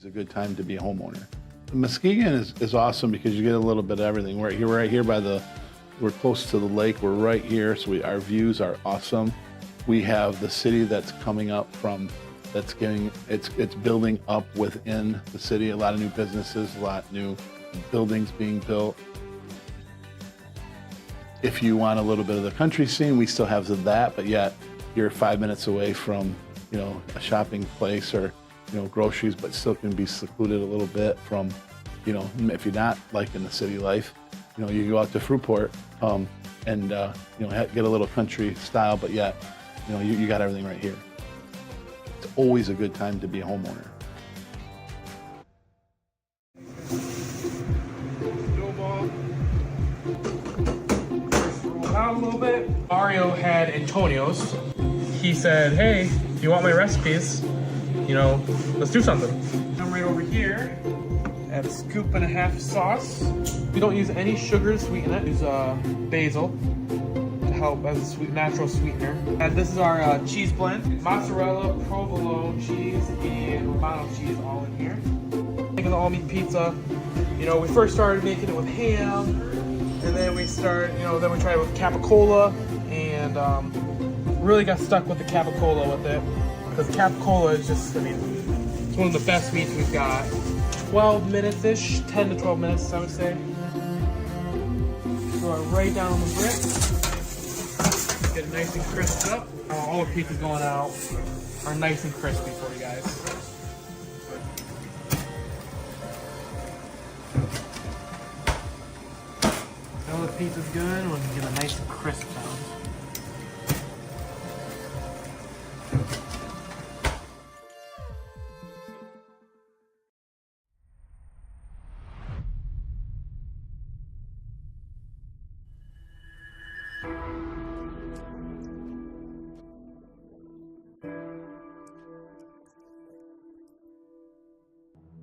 It's a good time to be a homeowner. Muskegon is awesome because you get a little bit of everything. We're right here we're close to the lake. We're right here, so our views are awesome. We have the city that's coming up it's building up within the city. A lot of new businesses, a lot of new buildings being built. If you want a little bit of the country scene, we still have that, but yet you're 5 minutes away from, a shopping place or, groceries, but still can be secluded a little bit from, if you're not liking the city life, you go out to Fruitport and get a little country style, but yet, you got everything right here. It's always a good time to be a homeowner. Out a little bit. Mario had Antonio's. He said, hey, if you want my recipes, let's do something. I'm right over here. I have a scoop and a half sauce. We don't use any sugar to sweeten it. We use basil to help as a natural sweetener. And this is our cheese blend. Mozzarella, provolone cheese, and Romano cheese all in here. Making the all-meat pizza. We first started making it with ham. And then we tried it with capicola, and really got stuck with the capicola with it. Because capicola is just, it's one of the best meats we've got. 12 minutes-ish, 10 to 12 minutes, I would say. Throw it right down on the brick. Get it nice and crisped up. All the pizzas going out are nice and crispy for you guys. The pizza's good when you get a nice and crisp sound.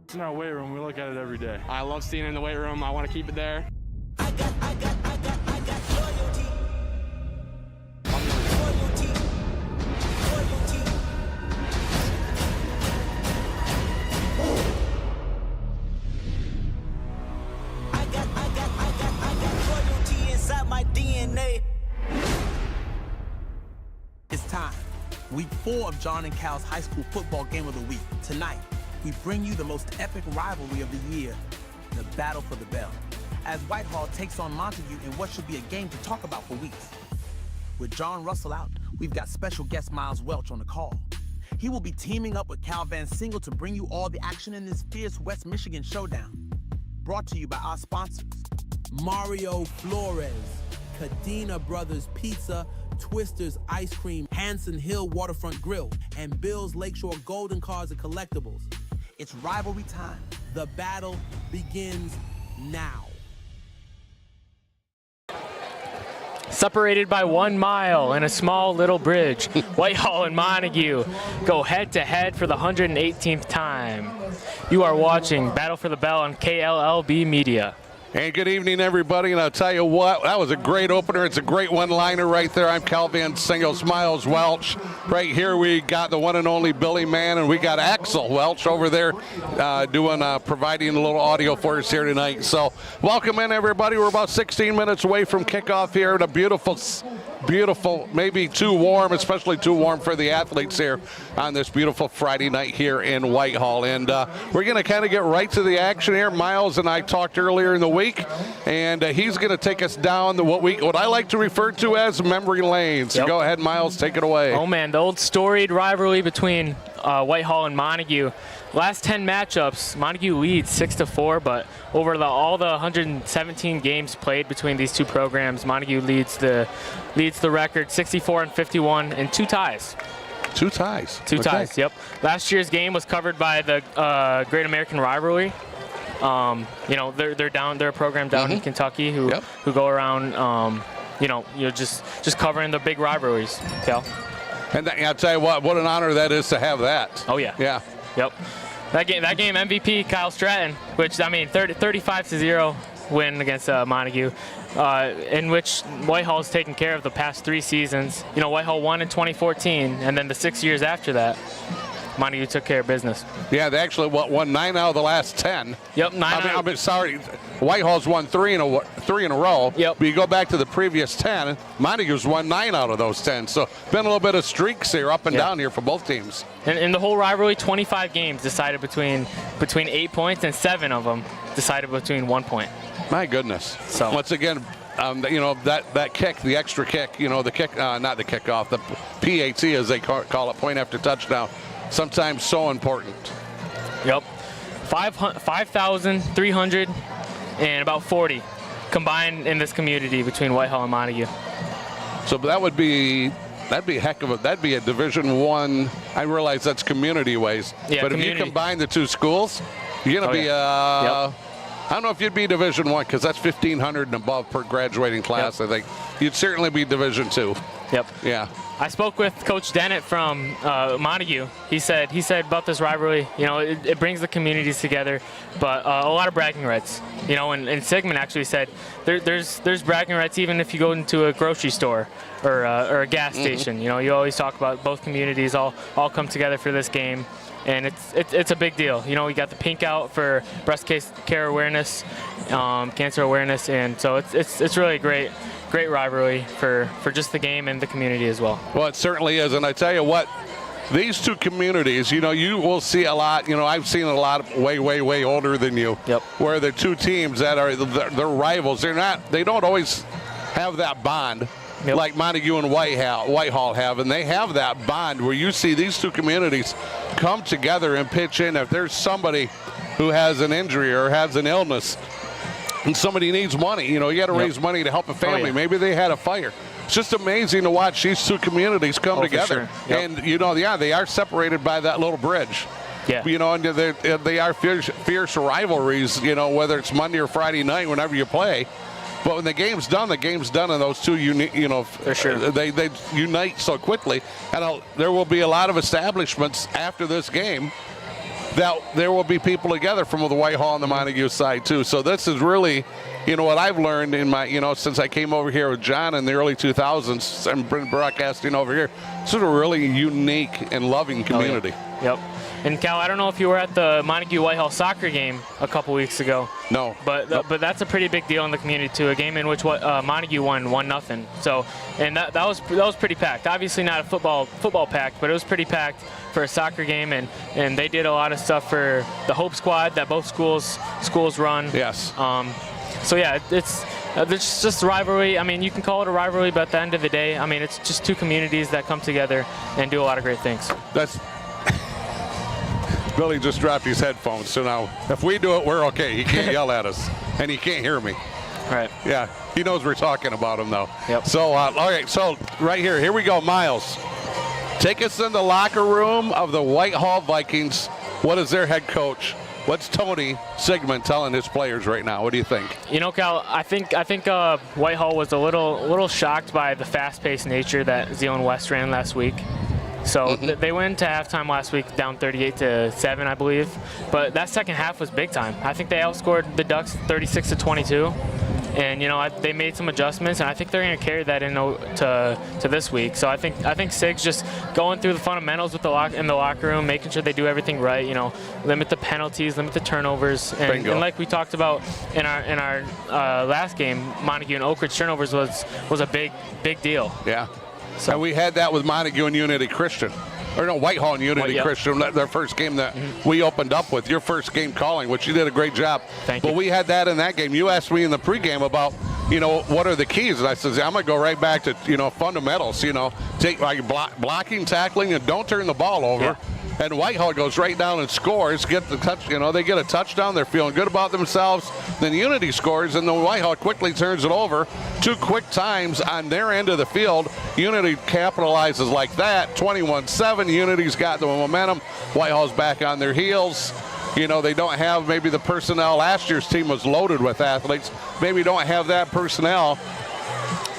It's in our weight room. We look at it every day. I love seeing it in the weight room. I want to keep it there. I got loyalty. I got loyalty inside my DNA. It's time. Week 4 of John and Cal's high school football game of the week. Tonight, we bring you the most epic rivalry of the year, the Battle for the Bell, as Whitehall takes on Montague in what should be a game to talk about for weeks. With John Russell out, we've got special guest Myles Welch on the call. He will be teaming up with Cal Van Singel to bring you all the action in this fierce West Michigan showdown. Brought to you by our sponsors, Mario Flores, Cadena Brothers Pizza, Twister's Ice Cream, Hanson Hill Waterfront Grill, and Bill's Lakeshore Golden Cars and Collectables. It's rivalry time. The battle begins now. Separated by 1 mile and a small little bridge, Whitehall and Montague go head-to-head for the 118th time. You are watching Battle for the Bell on KLLB Media. Hey, good evening, everybody, and I'll tell you what, that was a great opener. It's a great one-liner right there. I'm Cal Van Singel, Myles Welch. Right here we got the one and only Billy Man, and we got Axel Welch over there providing a little audio for us here tonight. So welcome in, everybody. We're about 16 minutes away from kickoff here at a beautiful, maybe too warm, especially too warm for the athletes here on this beautiful Friday night here in Whitehall. And we're going to kind of get right to the action here. Myles and I talked earlier in the week, and he's going to take us down to what I like to refer to as memory lane. So Go ahead, Myles, take it away. Oh man, the old storied rivalry between Whitehall and Montague. Last 10 matchups, Montague leads 6-4, but over all the 117 games played between these two programs, Montague leads the record 64-51 and 2 ties. 2 ties. 2 ties. Yep. Last year's game was covered by the Great American Rivalry. They're a program down in Kentucky who go around just covering the big rivalries. Cal. And I'll tell you what an honor that is to have that. Oh yeah. Yeah. Yep. That game MVP Kyle Stratton, which 35-0 win against Montague, in which Whitehall's taken care of the past 3 seasons. Whitehall won in 2014, and then the 6 years after that, Montague took care of business. Yeah, they actually won 9 out of the last 10. Yep, 9 I mean, sorry, Whitehall's won 3 in a row. Yep. But you go back to the previous 10, Montague's won 9 out of those 10. So been a little bit of streaks here, up and down here for both teams. And in the whole rivalry, 25 games decided between 8 points, and 7 of them decided between 1 point. My goodness. So once again, that kick, the extra kick, the kick, not the kickoff, the PAT as they call it, point after touchdown, sometimes so important. Yep. 5,300 and about 40 combined in this community between Whitehall and Montague. So that'd be a heck of that'd be a Division I. I realize that's community ways, Yeah, but community. if you combine the two schools, you're gonna be Yep. I don't know if you'd be Division I because that's 1,500 and above per graduating class. Yep. I think you'd certainly be Division II. Yep. Yeah. I spoke with Coach Dennett from Montague. He said about this rivalry, it brings the communities together, but a lot of bragging rights. And Sigmund actually said there's bragging rights even if you go into a grocery store or a gas station. You always talk about both communities all come together for this game. And it's a big deal. We got the pink out for breast care awareness, cancer awareness, and so it's really a great rivalry for just the game and the community as well. Well, it certainly is, and I tell you what, these two communities, you will see a lot. I've seen a lot of way older than you. Yep. Where the two teams that are they're rivals, they don't always have that bond. Yep. Like Montague and Whitehall have, and they have that bond where you see these two communities come together and pitch in. If there's somebody who has an injury or has an illness and somebody needs money, you got to raise money to help a family. yeah. Maybe they had a fire. It's just amazing to watch these two communities come together. For sure. Yep. And, they are separated by that little bridge. Yeah. And they are fierce rivalries, whether it's Monday or Friday night, whenever you play. But when the game's done, and those two, For sure. they unite so quickly. And there will be a lot of establishments after this game that there will be people together from the Whitehall and the Montague side too. So this is really, what I've learned in my, since I came over here with John in the early 2000s and been broadcasting over here. It's a really unique and loving community. Yep. And Cal, I don't know if you were at the Montague Whitehall soccer game a couple weeks ago. No. But that's a pretty big deal in the community too. A game in which Montague won 1-0. So, and that was pretty packed. Obviously not a football packed, but it was pretty packed for a soccer game. And they did a lot of stuff for the Hope Squad that both schools run. Yes. So yeah, it's just a rivalry. I mean, you can call it a rivalry, but at the end of the day, I mean, it's just two communities that come together and do a lot of great things. Billy just dropped his headphones, so now if we do it, we're okay. He can't yell at us, and he can't hear me. Right. Yeah, he knows we're talking about him, though. Yep. So, all right, so right here we go, Myles. Take us in the locker room of the Whitehall Vikings. What is their head coach? What's Tony Sigmund telling his players right now? What do you think? Cal, I think Whitehall was a little shocked by the fast-paced nature that Zeeland West ran last week. So they went into halftime last week down 38-7, I believe. But that second half was big time. I think they outscored the Ducks 36-22. And they made some adjustments, and I think they're going to carry that into this week. So I think Sig's just going through the fundamentals with in the locker room, making sure they do everything right. Limit the penalties, limit the turnovers, and like we talked about in our last game, Montague and Oak Ridge turnovers was a big deal. Yeah. So and we had that with Montague and Unity Christian. Or no, Whitehall and Unity Christian, their first game that we opened up with, your first game calling, which you did a great job. Thank you. But we had that in that game. You asked me in the pregame about, what are the keys? And I said, I'm going to go right back to, fundamentals, take blocking, tackling, and don't turn the ball over. Yeah. And Whitehall goes right down and scores, get the touch, they get a touchdown, they're feeling good about themselves. Then Unity scores, and then Whitehall quickly turns it over. 2 quick times on their end of the field. Unity capitalizes like that, 21-7. Unity's got the momentum. Whitehall's back on their heels. They don't have maybe the personnel. Last year's team was loaded with athletes. Maybe don't have that personnel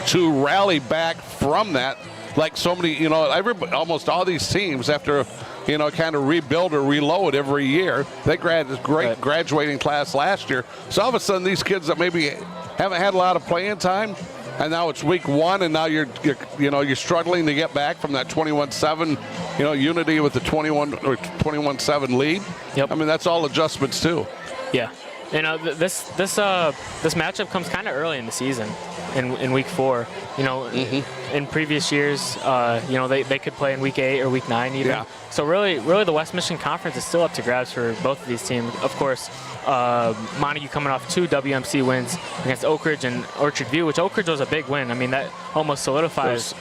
to rally back from that. Like so many, almost all these teams after kind of rebuild or reload every year. They graduating class last year. So all of a sudden, these kids that maybe haven't had a lot of playing time, and now it's week 1, and now you're struggling to get back from that 21-7, Unity with the 21 or 21-7 lead. Yep. I mean, that's all adjustments too. Yeah. This matchup comes kind of early in the season, in week 4. In previous years, they could play in week 8 or week 9 even. Yeah. So really the West Michigan Conference is still up to grabs for both of these teams. Of course, Montague coming off 2 WMC wins against Oak Ridge and Orchard View, which Oak Ridge was a big win. I mean, that almost solidifies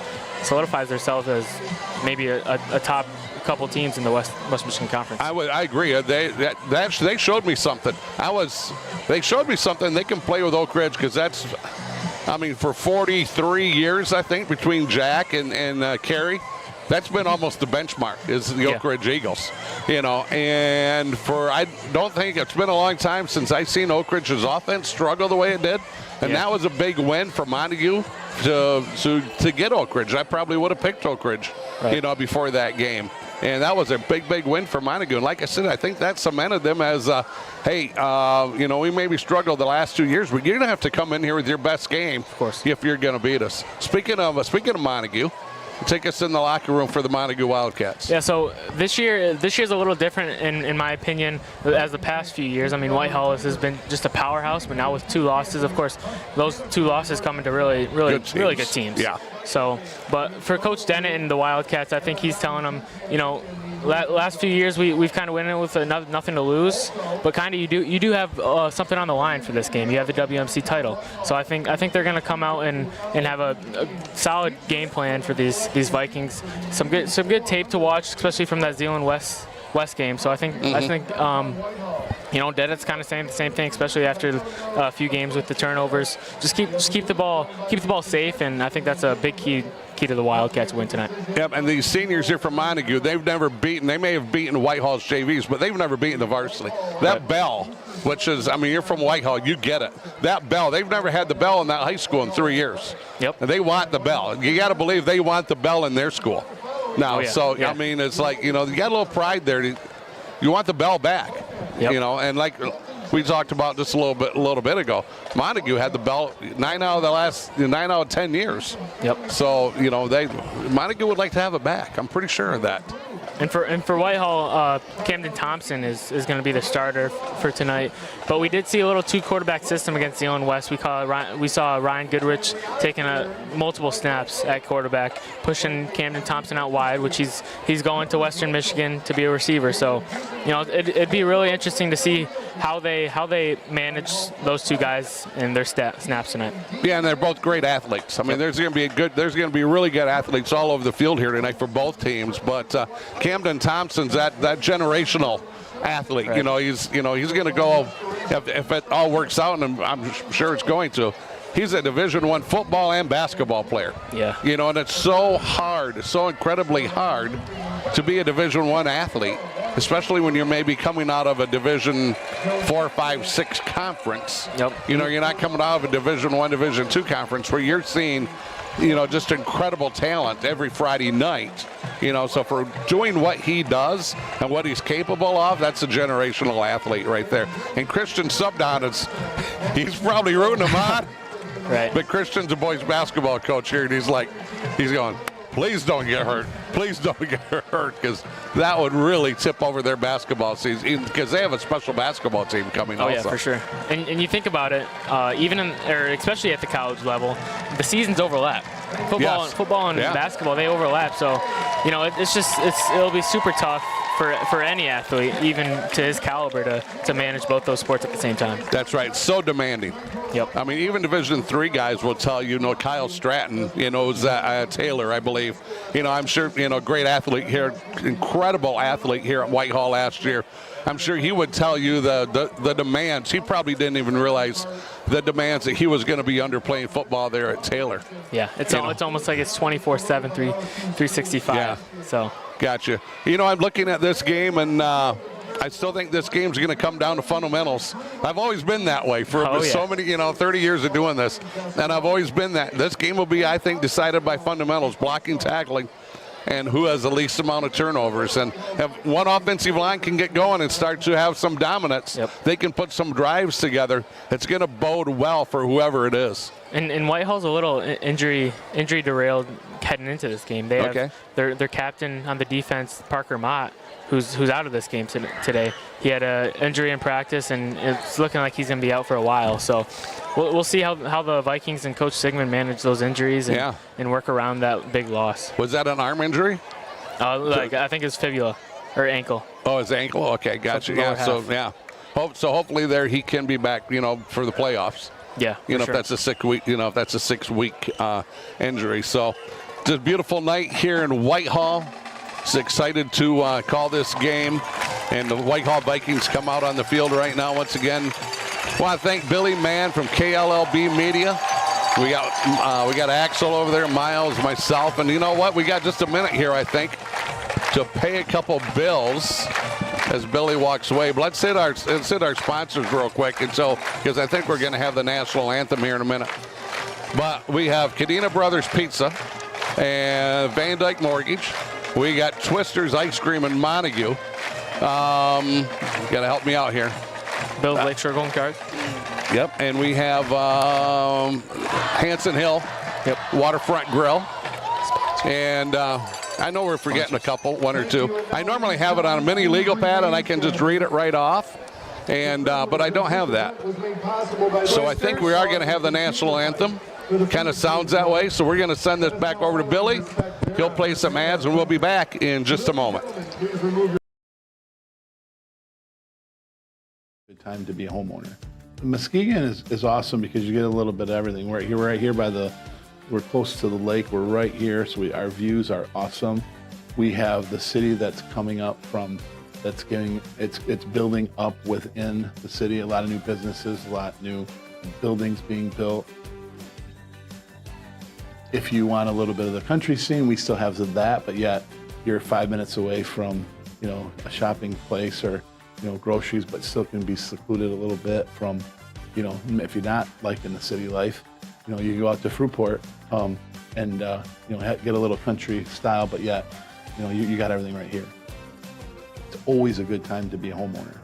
themselves as maybe a top couple teams in the West Michigan Conference. I agree. They showed me something. They showed me something. They can play with Oak Ridge because that's, I mean, for 43 years, I think, between Jack and Carey, that's been almost the benchmark, is the Oak Ridge Eagles. And I don't think it's been a long time since I've seen Oak Ridge's offense struggle the way it did. And that was a big win for Montague to get Oak Ridge. I probably would have picked Oak Ridge, before that game. And that was a big win for Montague. And like I said, I think that cemented them as, we maybe struggled the last 2 years, but you're going to have to come in here with your best game, of course, if you're going to beat us. Speaking of Montague, take us in the locker room for the Montague Wildcats. Yeah, so this year's a little different in my opinion as the past few years. I mean, Whitehall has been just a powerhouse, but now with 2 losses, of course, those 2 losses come into really good teams. Yeah. So, but for Coach Dennett and the Wildcats, I think he's telling them, last few years we've kind of went in with nothing to lose, but kind of you do have something on the line for this game. You have the WMC title, so I think they're going to come out and have a solid game plan for these Vikings. Some good tape to watch, especially from that Zeeland West game. So I think Dennett's kind of saying the same thing, especially after a few games with the turnovers. Just keep the ball safe, and I think that's a big key to the Wildcats win tonight. Yep, and these seniors here from Montague, they may have beaten Whitehall's JVs, but they've never beaten the varsity. That bell, which is, I mean, you're from Whitehall, you get it. That bell, they've never had the bell in that high school in 3 years. Yep. And they want the bell. You got to believe they want the bell in their school. Now, I mean, it's like, you got a little pride there. You want the bell back, and like we talked about just a little bit ago, Montague had the bell 9 out of 10 years. Yep. So, Montague would like to have it back. I'm pretty sure of that. And for Whitehall, Camden Thompson is going to be the starter for tonight. But we did see a little 2-quarterback system against Zeeland West. We saw Ryan Goodrich taking multiple snaps at quarterback, pushing Camden Thompson out wide, which he's going to Western Michigan to be a receiver. So, it'd be really interesting to see how they manage those 2 guys and their snaps tonight. Yeah, and they're both great athletes. I mean, there's going to be really good athletes all over the field here tonight for both teams. But Camden Thompson's that generational athlete. Right. He's going to go if it all works out, and I'm sure it's going to. He's a Division I football and basketball player. Yeah. And it's so hard, so incredibly hard to be a Division I athlete, especially when you're maybe coming out of a Division 4, 5, 6 conference. Yep. You're not coming out of a Division I, Division II conference where you're seeing, just incredible talent every Friday night. So for doing what he does and what he's capable of, that's a generational athlete right there. And Christian Subdown, he's probably rooting him on. Right. But Christian's a boys basketball coach here, and he's going, please don't get hurt. Please don't get hurt, because that would really tip over their basketball season, because they have a special basketball team coming also. Oh, yeah, for sure. And you think about it, especially at the college level, the seasons overlap. Football and basketball, they overlap. So, it'll be super tough for any athlete, even to his caliber, to manage both those sports at the same time. That's right. So demanding. Yep. I mean, even Division III guys will tell you, Kyle Stratton, is Taylor, I believe. I'm sure, great athlete here, incredible athlete here at Whitehall last year. I'm sure he would tell you the demands. He probably didn't even realize the demands that he was going to be under playing football there at Taylor. Yeah, it's almost like it's 24/7, 365. Yeah. So. Gotcha. I'm looking at this game, and I still think this game's going to come down to fundamentals. I've always been that way for so many, 30 years of doing this, and I've always been that. This game will be, I think, decided by fundamentals, blocking, tackling, and who has the least amount of turnovers. And if one offensive line can get going and start to have some dominance, they can put some drives together. It's going to bode well for whoever it is. And Whitehall's a little injury derailed. heading into this game. They have their captain on the defense, Parker Mott, who's out of this game today. He had an injury in practice, and it's looking like he's going to be out for a while. So we'll see how the Vikings and Coach Sigmund manage those injuries and work around that big loss. Was that an arm injury? I think it's fibula or ankle. Oh, his ankle. Okay, gotcha. Yeah. So hopefully there he can be back. For the playoffs. Yeah. If that's a 6 week. If that's a 6-week injury. So just a beautiful night here in Whitehall. Just excited to call this game, and the Whitehall Vikings come out on the field right now once again. Want to thank Billy Mann from KLLB Media. We got Axel over there, Myles, myself, and you know what? We got just a minute here, I think, to pay a couple bills as Billy walks away. But let's hit our sponsors real quick, and so because I think we're going to have the national anthem here in a minute. But we have Cadena Brothers Pizza and VanDyk Mortgage. We got Twister's Ice Cream in Montague. Got to help me out here. Bill's Lakeshore Golden Card. Yep, and we have Hanson Hill, Waterfront Grill, and I know we're forgetting a couple, one or two. I normally have it on a mini legal pad, and I can just read it right off, and but I don't have that. So I think we are going to have the national anthem. Kind of sounds that way, so we're going to send this back over to Billy. He'll play some ads, and we'll be back in just a moment. Good time to be a homeowner. Muskegon is awesome because you get a little bit of everything. We're right here we're close to the lake. We're right here, so our views are awesome. We have the city that's coming up it's building up within the city. A lot of new businesses, a lot of new buildings being built. If you want a little bit of the country scene, we still have that, but yet you're 5 minutes away from, a shopping place or, groceries, but still can be secluded a little bit from, if you're not liking the city life, you go out to Fruitport and, get a little country style, but yet, you got everything right here. It's always a good time to be a homeowner.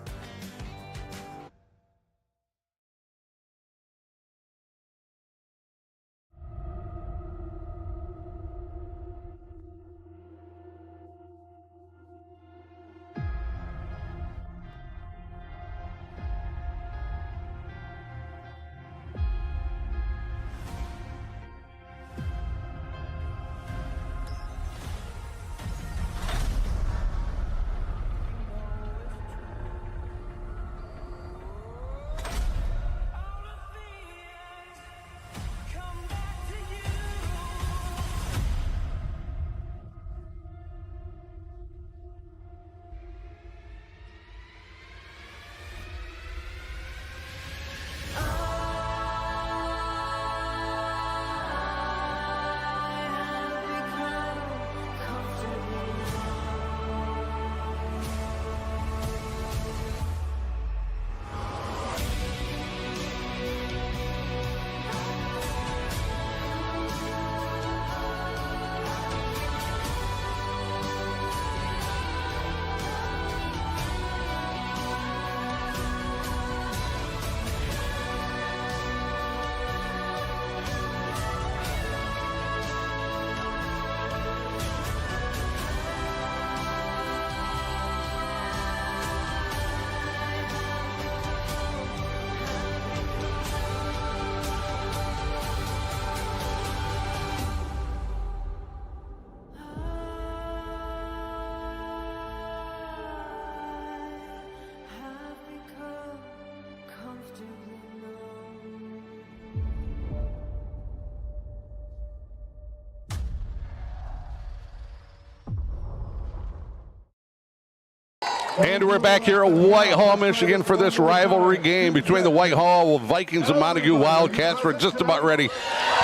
And we're back here at Whitehall, Michigan for this rivalry game between the Whitehall Vikings and Montague Wildcats. We're just about ready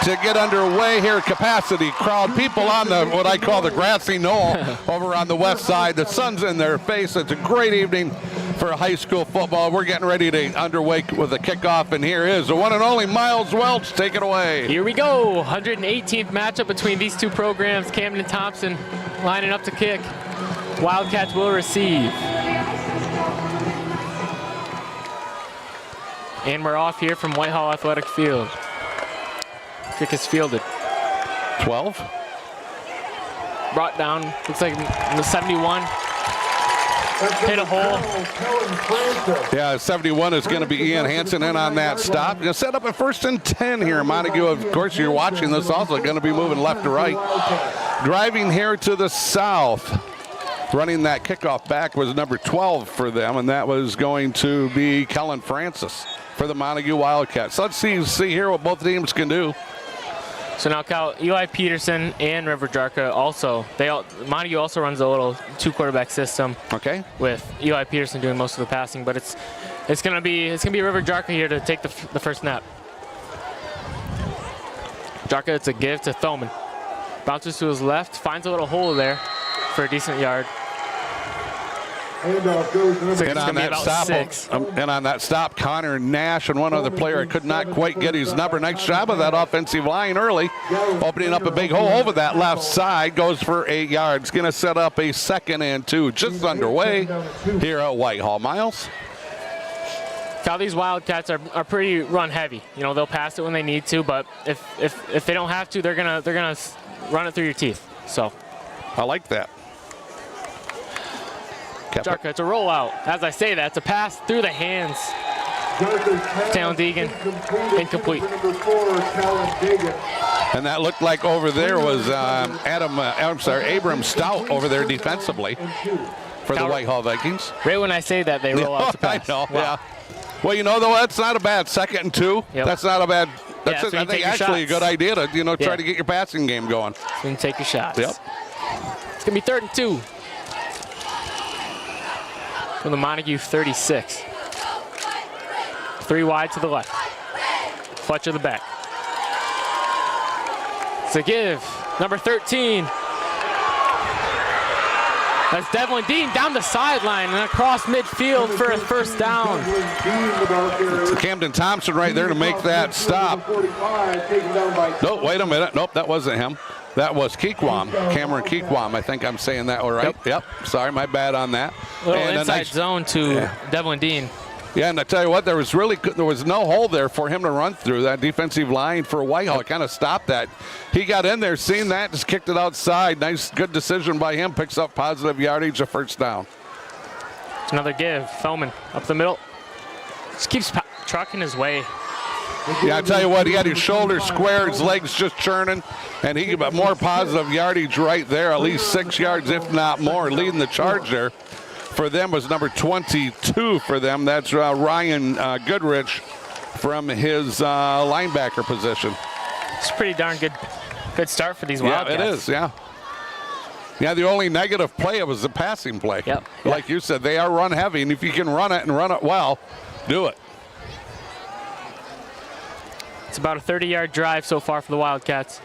to get underway here. Capacity crowd, people on what I call the grassy knoll over on the west side. The sun's in their face. It's a great evening for high school football. We're getting ready to underway with a kickoff, and here is the one and only Myles Welch. Take it away. Here we go. 118th matchup between these two programs. Camden Thompson lining up to kick. Wildcats will receive. And we're off here from Whitehall Athletic Field. Kick is fielded. 12. brought down. Looks like the 71. Hit a hole. Yeah, 71 is going to be Ian Hanson in on that stop. Going to set up a 1st and 10 here. Montague, of course, you're watching this also, going to be moving left to right. Driving here to the south. Running that kickoff back was number 12 for them, and that was going to be Kellen Francis for the Montague Wildcats. So let's see here what both teams can do. So now Cal, Eli Peterson and River Jarka also, Montague also runs a little 2-quarterback system. Okay. With Eli Peterson doing most of the passing, but it's gonna be River Jarka here to take the first snap. Jarka, it's a give to Thoman. Bounces to his left, finds a little hole there for a decent yard. And on that stop, Connor Nash and one other player could not quite get his number. Nice job of that offensive line early, opening up a big hole over that left side. Goes for 8 yards. Going to set up a 2nd and 2, just underway here at Whitehall. Myles. Cal, these Wildcats are pretty run heavy. You know, they'll pass it when they need to, but if they don't have to, they're gonna run it through your teeth. So, I like that. Jarka, it's a rollout. As I say that, it's a pass through the hands. Talon Deegan, incomplete. And that looked like over there was Abram Stout over there defensively for the Whitehall Vikings. Right when I say that, they roll out the pass. I know, wow. yeah. Well, you know, though, that's not a bad 2nd and 2. Yep. That's not a bad. That's I think actually a good idea to try to get your passing game going. So you can take your shots. Yep. It's gonna be 3rd and 2. From the Montague 36. 3 wide to the left. Fletcher the back. It's a give. Number 13. That's Devlin Dean down the sideline and across midfield for a 1st down. It's Camden Thompson right there to make that stop. No, wait a minute. Nope, that wasn't him. That was Keequam, Cameron Keequam. I think I'm saying that all right. Yep. Sorry, my bad on that. Little inside zone to Devlin Dean. Yeah, and I tell you what, there was no hole there for him to run through. That defensive line for Whitehall kind of stopped that. He got in there, seen that, just kicked it outside. Nice, good decision by him. Picks up positive yardage, a 1st down. Another give. Feldman up the middle. Just keeps trucking his way. Yeah, I tell you what, he had his shoulders square, his legs just churning, and he got more positive yardage right there, at least 6 yards, if not more, leading the charge there. For them was number 22 for them. That's Ryan Goodrich from his linebacker position. It's a pretty darn good start for these Wildcats. Yeah, it is, yeah. Yeah, the only negative play was the passing play. Yep. Like you said, they are run heavy, and if you can run it and run it well, do it. It's about a 30-yard drive so far for the Wildcats.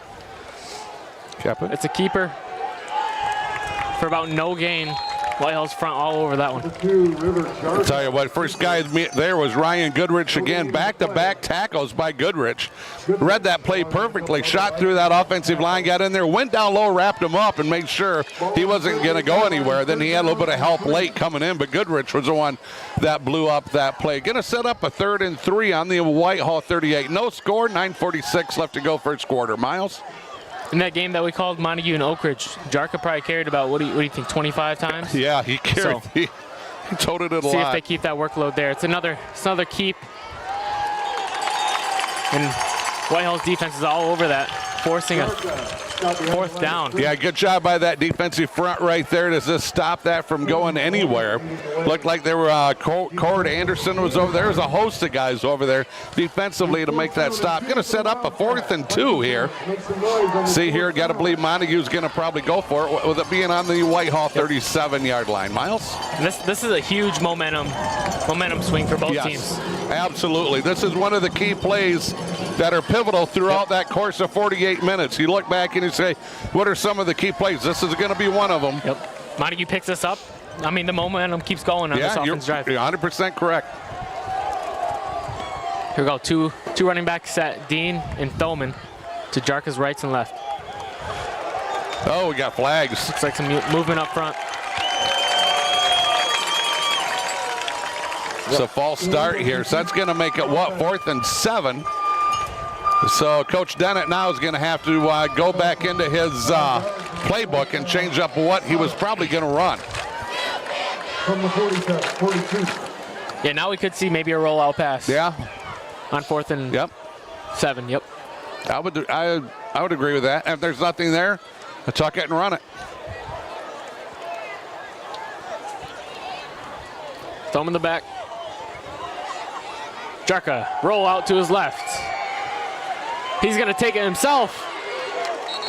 Kepa. It's a keeper for about no gain. Whitehall's front all over that one. I'll tell you what, first guy there was Ryan Goodrich again. Back-to-back tackles by Goodrich. Read that play perfectly. Shot through that offensive line, got in there, went down low, wrapped him up, and made sure he wasn't going to go anywhere. Then he had a little bit of help late coming in, but Goodrich was the one that blew up that play. Going to set up a 3rd and 3 on the Whitehall 38. No score, 9:46 left to go first quarter. Myles? In that game that we called Montague and Oak Ridge, Jarka probably carried about, what do you think, 25 times? Yeah, he carried. So, he toted it a lot. See if they keep that workload there. It's another keep. And Whitehall's defense is all over that, forcing a 4th down. Yeah, good job by that defensive front right there to just stop that from going anywhere. Looked like there were Cord Anderson was over there. There's a host of guys over there defensively to make that stop. Going to set up a 4th and 2 here. See here, got to believe Montague's going to probably go for it with it being on the Whitehall 37-yard line. Myles? This is a huge momentum swing for both teams. Absolutely. This is one of the key plays that are pivotal throughout that course of 48 minutes. You look back and you say, what are some of the key plays? This is going to be one of them. Yep. Montague picks this up. I mean, the momentum keeps going on this offense drive. You're 100% correct. Here we go. Two running backs set, Dean and Thoman, to Jarka's rights and left. Oh, we got flags. Looks like some movement up front. It's a false start here, so that's going to make it, 4th and 7. So Coach Dennett now is going to have to go back into his playbook and change up what he was probably going to run. From the 42. Yeah, now we could see maybe a rollout pass. Yeah. On 4th and Yep. 7. Yep. I would agree with that. If there's nothing there, tuck it and run it. Throw him in the back. Jarka, roll out to his left. He's going to take it himself.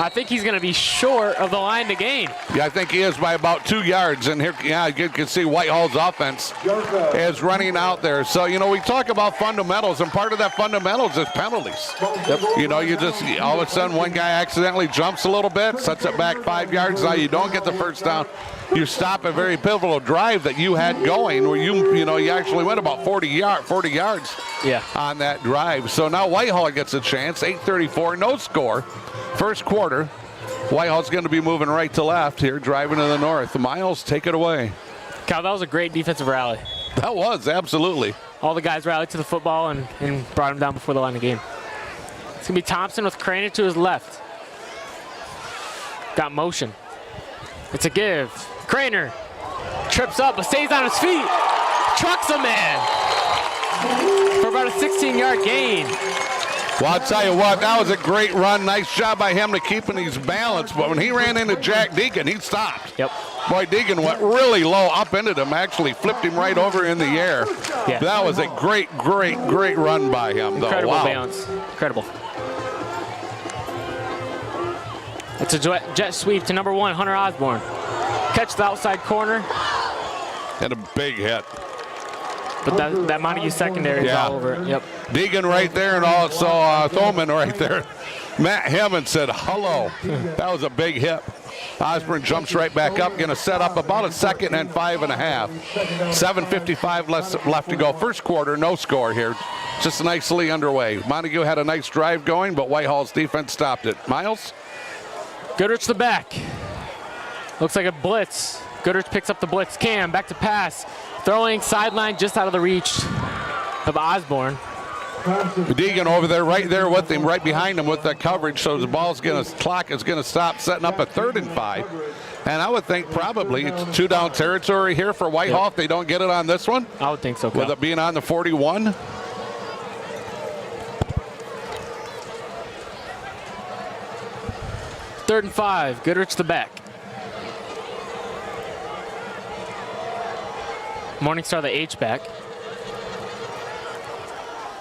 I think he's going to be short of the line to gain. Yeah, I think he is by about 2 yards. And here, yeah, you can see Whitehall's offense is running out there. So, you know, we talk about fundamentals, and part of that fundamentals is penalties. Yep. You know, you just, all of a sudden, one guy accidentally jumps a little bit, sets it back 5 yards. Now you don't get the first down. You stop a very pivotal drive that you had going where you actually went about 40 yards on that drive. So now Whitehall gets a chance, 8:34, no score. First quarter, Whitehall's going to be moving right to left here, driving to the north. Myles, take it away. Cal, that was a great defensive rally. That was, absolutely. All the guys rallied to the football and brought him down before the line of game. It's going to be Thompson with Craner to his left. Got motion. It's a give. Craner trips up but stays on his feet. Trucks a man for about a 16-yard gain. Well, I'll tell you what, that was a great run. Nice job by him to keeping his balance. But when he ran into Jack Deegan, he stopped. Yep. Boy, Deegan went really low up into him, actually flipped him right over in the air. Yeah. That was a great run by him, though. Incredible wow. balance. Incredible. It's a jet sweep to number 1, Hunter Osborne. Catch the outside corner. And a big hit. But that Montague secondary is all over it. Yep. Deegan right there, and also Thoman right there. Matt Hammond said hello. That was a big hit. Osborne jumps right back up, going to set up about a 2nd and 5.5. 7:55 left to go. First quarter, no score here. Just nicely underway. Montague had a nice drive going, but Whitehall's defense stopped it. Myles? Goodrich the back. Looks like a blitz. Goodrich picks up the blitz. Cam, back to pass. Throwing sideline just out of the reach of Osborne. Deegan over there, right there with him, right behind him with that coverage. So the clock is going to stop, setting up a 3rd and 5. And I would think probably it's 2-down territory here for Whitehall if they don't get it on this one. I would think so, Cal. With it being on the 41. Third and 5. Goodrich the back. Morningstar the H-back.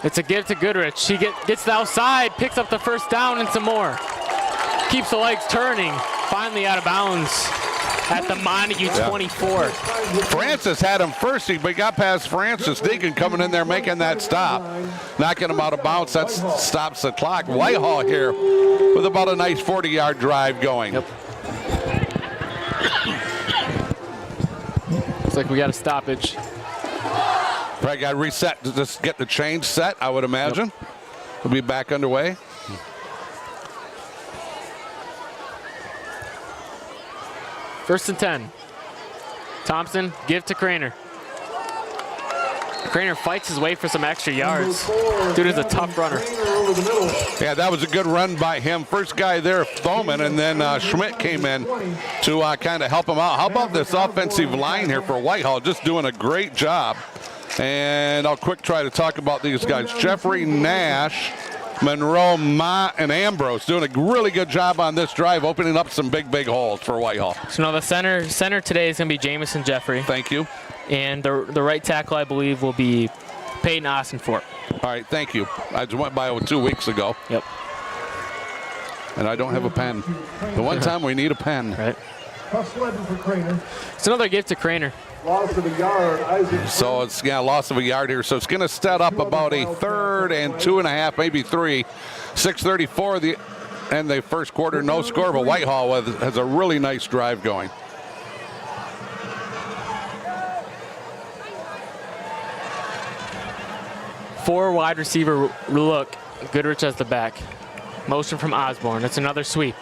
It's a give to Goodrich. He gets the outside, picks up the first down and some more. Keeps the legs turning. Finally out of bounds at the Montague 24. Francis had him first, but he got past Francis. Deegan coming in there making that stop. Knocking him out of bounds. That stops the clock. Whitehall here with about a nice 40-yard drive going. Yep. Looks like we got a stoppage. Probably got to reset to just get the change set, I would imagine. Yep. We'll be back underway. First and 10. Thompson, give to Craner. Craner fights his way for some extra yards. Dude is a tough runner. Yeah, that was a good run by him. First guy there, Thoman, and then Schmidt came in to kind of help him out. How about this offensive line here for Whitehall? Just doing a great job. And I'll quick try to talk about these guys. Jeffrey, Nash, Monroe, Mott, and Ambrose doing a really good job on this drive, opening up some big holes for Whitehall. So now the center today is going to be Jamison Jeffrey. Thank you. And the right tackle, I believe, will be Peyton Ossenfort. All right, thank you. I just went by 2 weeks ago. Yep. And I don't have a pen. The one time we need a pen. Right. Tough sledding for Craner. It's another gift to Craner. Loss of a yard. Isaac. So it's loss of a yard here. So it's going to set up about a 3rd and 2.5, maybe 3. 6:34 and the first quarter, no score. But Whitehall has a really nice drive going. Four wide receiver look. Goodrich as the back. Motion from Osborne. It's another sweep.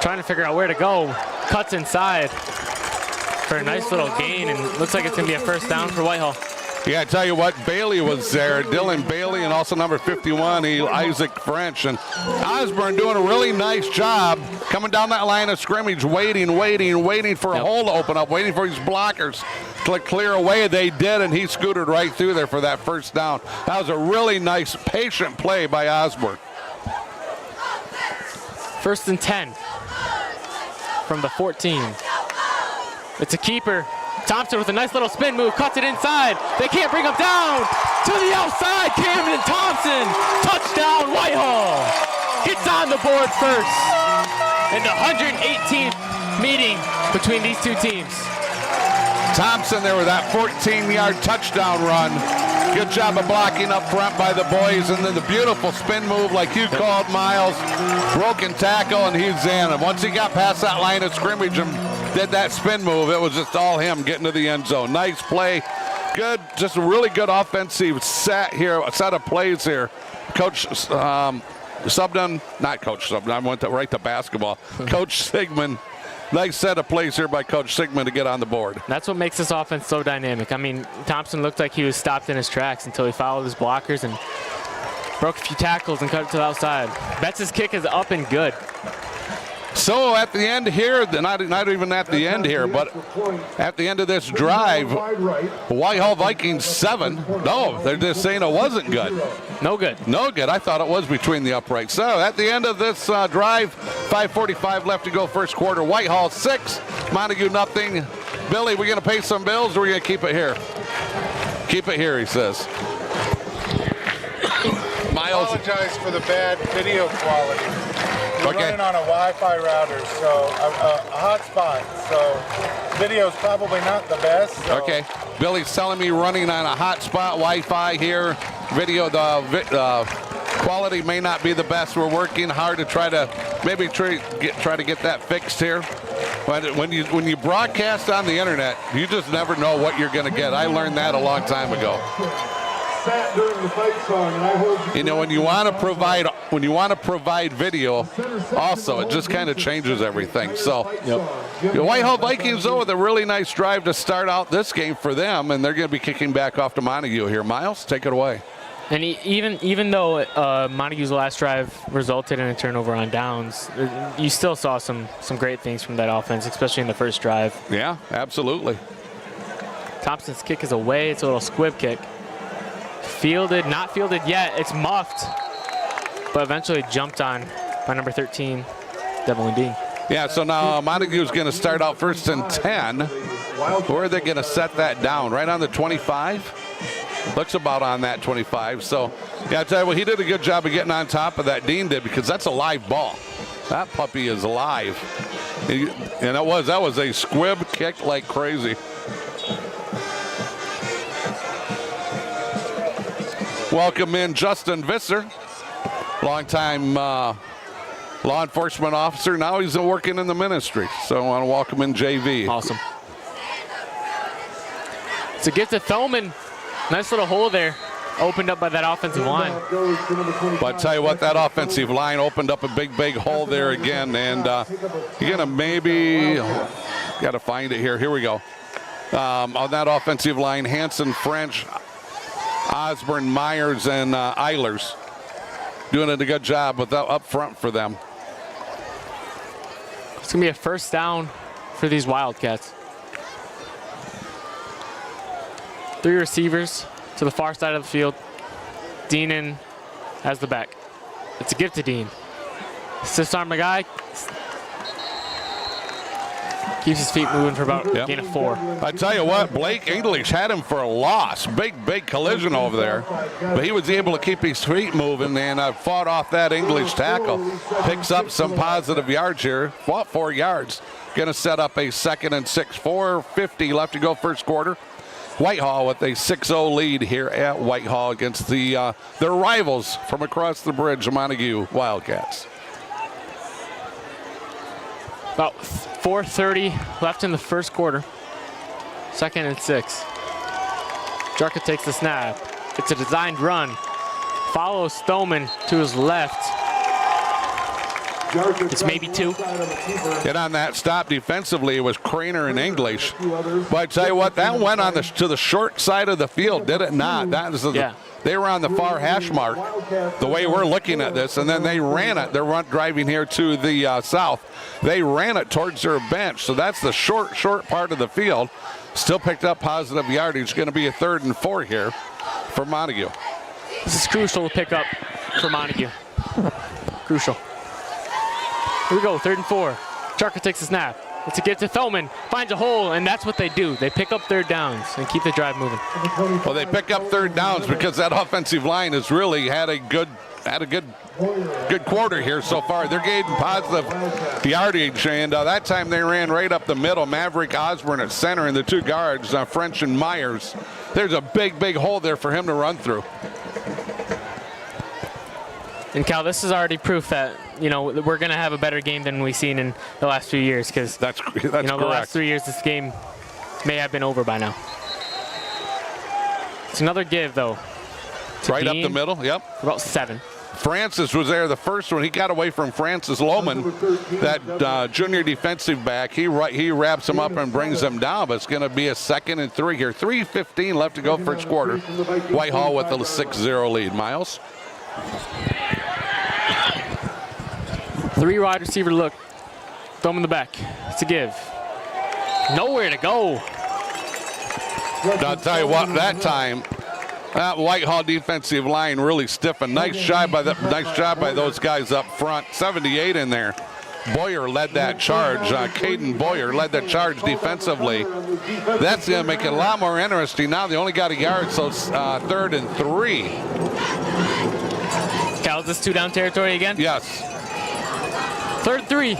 Trying to figure out where to go. Cuts inside for a nice little gain, and looks like it's going to be a first down for Whitehall. Yeah, I tell you what, Bailey was there. Dylan Bailey and also number 51, Isaac French. And Osborne doing a really nice job coming down that line of scrimmage, waiting for a hole to open up, waiting for his blockers to clear away. They did, and he scooted right through there for that first down. That was a really nice, patient play by Osborne. 1st and 10 from the 14. It's a keeper. Thompson with a nice little spin move, cuts it inside. They can't bring him down. To the outside, Camden Thompson. Touchdown, Whitehall. Gets on the board first. In the 118th meeting between these two teams. Thompson there with that 14-yard touchdown run. Good job of blocking up front by the boys, and then the beautiful spin move like you called, Miles. Broken tackle, and he's in. And once he got past that line of scrimmage and did that spin move, it was just all him getting to the end zone. Nice play. Good, just a really good offensive set of plays here. Coach Subdon, not Coach Subdon, I went right to basketball. Coach Sigmund. Nice set of plays here by Coach Sigmund to get on the board. That's what makes this offense so dynamic. I mean, Thompson looked like he was stopped in his tracks until he followed his blockers and broke a few tackles and cut it to the outside. Betts' kick is up and good. So at the end here, not even at the end here, but at the end of this drive, Whitehall Vikings 7. No, they're just saying it wasn't good. No good. No good. I thought it was between the uprights. So at the end of this drive, 5:45 left to go first quarter. Whitehall 6, Montague nothing. Billy, we going to pay some bills or are we going to keep it here? Keep it here, he says. Miles. Apologize for the bad video quality. We're Okay. running on a Wi-Fi router, so a hotspot. So video's probably not the best. So. Okay. Billy's telling me running on a hotspot Wi-Fi here. Video, the quality may not be the best. We're working hard to try to maybe try to get that fixed here. But when you broadcast on the internet, you just never know what you're going to get. I learned that a long time ago. You know, when you want to provide video, also it just kind of changes everything. So, the Whitehall Vikings though with a really nice drive to start out this game for them, and they're going to be kicking back off to Montague here. Miles, take it away. And even though Montague's last drive resulted in a turnover on downs, you still saw some great things from that offense, especially in the first drive. Yeah, absolutely. Thompson's kick is away. It's a little squib kick. Fielded, not fielded yet. It's muffed, but eventually jumped on by number 13, Devlin Dean. Yeah, so now Montague's going to start out 1st and 10. Where are they going to set that down? Right on the 25? Looks about on that 25. So, yeah, I tell you what, he did a good job of getting on top of that. Dean did, because that's a live ball. That puppy is live. And that was a squib kick like crazy. Welcome in Justin Visser, longtime law enforcement officer. Now he's working in the ministry. So I want to welcome in JV. Awesome. It's a gift to Thoman. Nice little hole there, opened up by that offensive line. But I tell you what, that offensive line opened up a big hole there again. And you're going to maybe, got to find it here. Here we go. On that offensive line, Hanson, French, Osborne, Myers, and Eilers doing a good job with that up front for them. It's going to be a first down for these Wildcats. 3 receivers to the far side of the field. Dean in as the back. It's a gift to Dean. Stiff arm the guy. Keeps his feet moving for about a gain of 4. I tell you what, Blake English had him for a loss. Big collision over there. But he was able to keep his feet moving and fought off that English tackle. Picks up some positive yards here. Fought 4 yards. Going to set up a 2nd and 6. 4:50 left to go first quarter. Whitehall with a 6-0 lead here at Whitehall against their rivals from across the bridge, the Montague Wildcats. About 4:30 left in the first quarter. 2nd and 6. Jarka takes the snap. It's a designed run. Follows Thoman to his left. It's maybe 2. And on that stop defensively, it was Craner and English. But I tell you what, that went on to the short side of the field, did it not? That is they were on the far hash mark, the way we're looking at this, and then they ran it. They're driving here to the south. They ran it towards their bench, so that's the short part of the field. Still picked up positive yardage. Going to be a 3rd and 4 here for Montague. This is crucial to pick up for Montague. Crucial. Here we go, 3rd and 4. Jarka takes a snap. It's a get to Thelman, finds a hole, and that's what they do. They pick up 3rd downs and keep the drive moving. Well, they pick up 3rd downs because that offensive line has really had a good quarter here so far. They're getting positive yardage, and that time they ran right up the middle. Maverick Osborne at center and the 2 guards, French and Myers. There's a big hole there for him to run through. And Cal, this is already proof that, you know, we're going to have a better game than we've seen in the last few years, because that's you know, the last 3 years this game may have been over by now. It's another give, though. Right up the middle, yep. About 7. Francis was there the first one. He got away from Francis Lohman, that junior defensive back. He wraps him up and brings him down, but it's going to be a 2nd and 3 here. 3:15 left to go first quarter. Whitehall with a 6-0 lead. Myles? 3 wide receiver look. Throw him in the back. It's a give. Nowhere to go. I'll tell you what, that time, that Whitehall defensive line really stiffened. Nice job by those guys up front. 78 in there. Boyer led that charge. Caden Boyer led that charge defensively. That's going to make it a lot more interesting. Now they only got a yard, so it's 3rd and 3. Cal, is this 2-down territory again? Yes. 3rd and 3.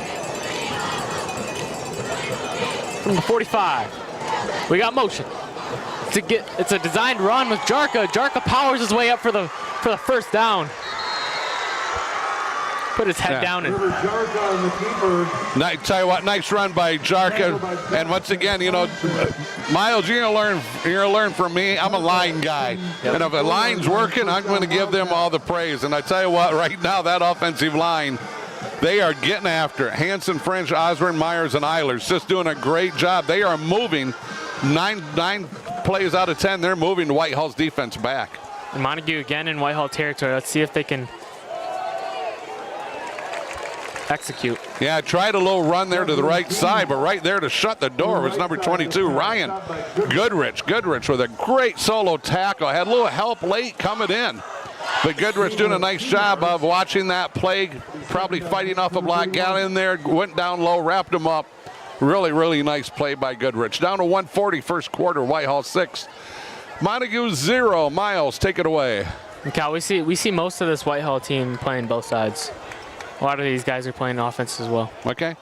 From the 45. We got motion. It's a designed run with Jarka. Jarka powers his way up for the 1st down. Put his head down and. Tell you what, nice run by Jarka. And once again, you know, Myles, you're gonna learn from me. I'm a line guy, and if a line's working, I'm going to give them all the praise. And I tell you what, right now that offensive line, they are getting after it. Hanson, French, Osborne, Myers, and Eilers just doing a great job. They are moving 9 plays out of 10. They're moving Whitehall's defense back. And Montague again in Whitehall territory. Let's see if they can execute. Yeah, tried a little run there to the right side, but right there to shut the door was number 22, Ryan Goodrich. Goodrich with a great solo tackle. Had a little help late coming in. But Goodrich doing a nice job of watching that play, probably fighting off a block, got in there, went down low, wrapped him up. Really nice play by Goodrich. Down to 1:40 first quarter, Whitehall 6. Montague 0. Myles, take it away. And Cal, we see most of this Whitehall team playing both sides. A lot of these guys are playing offense as well. Okay.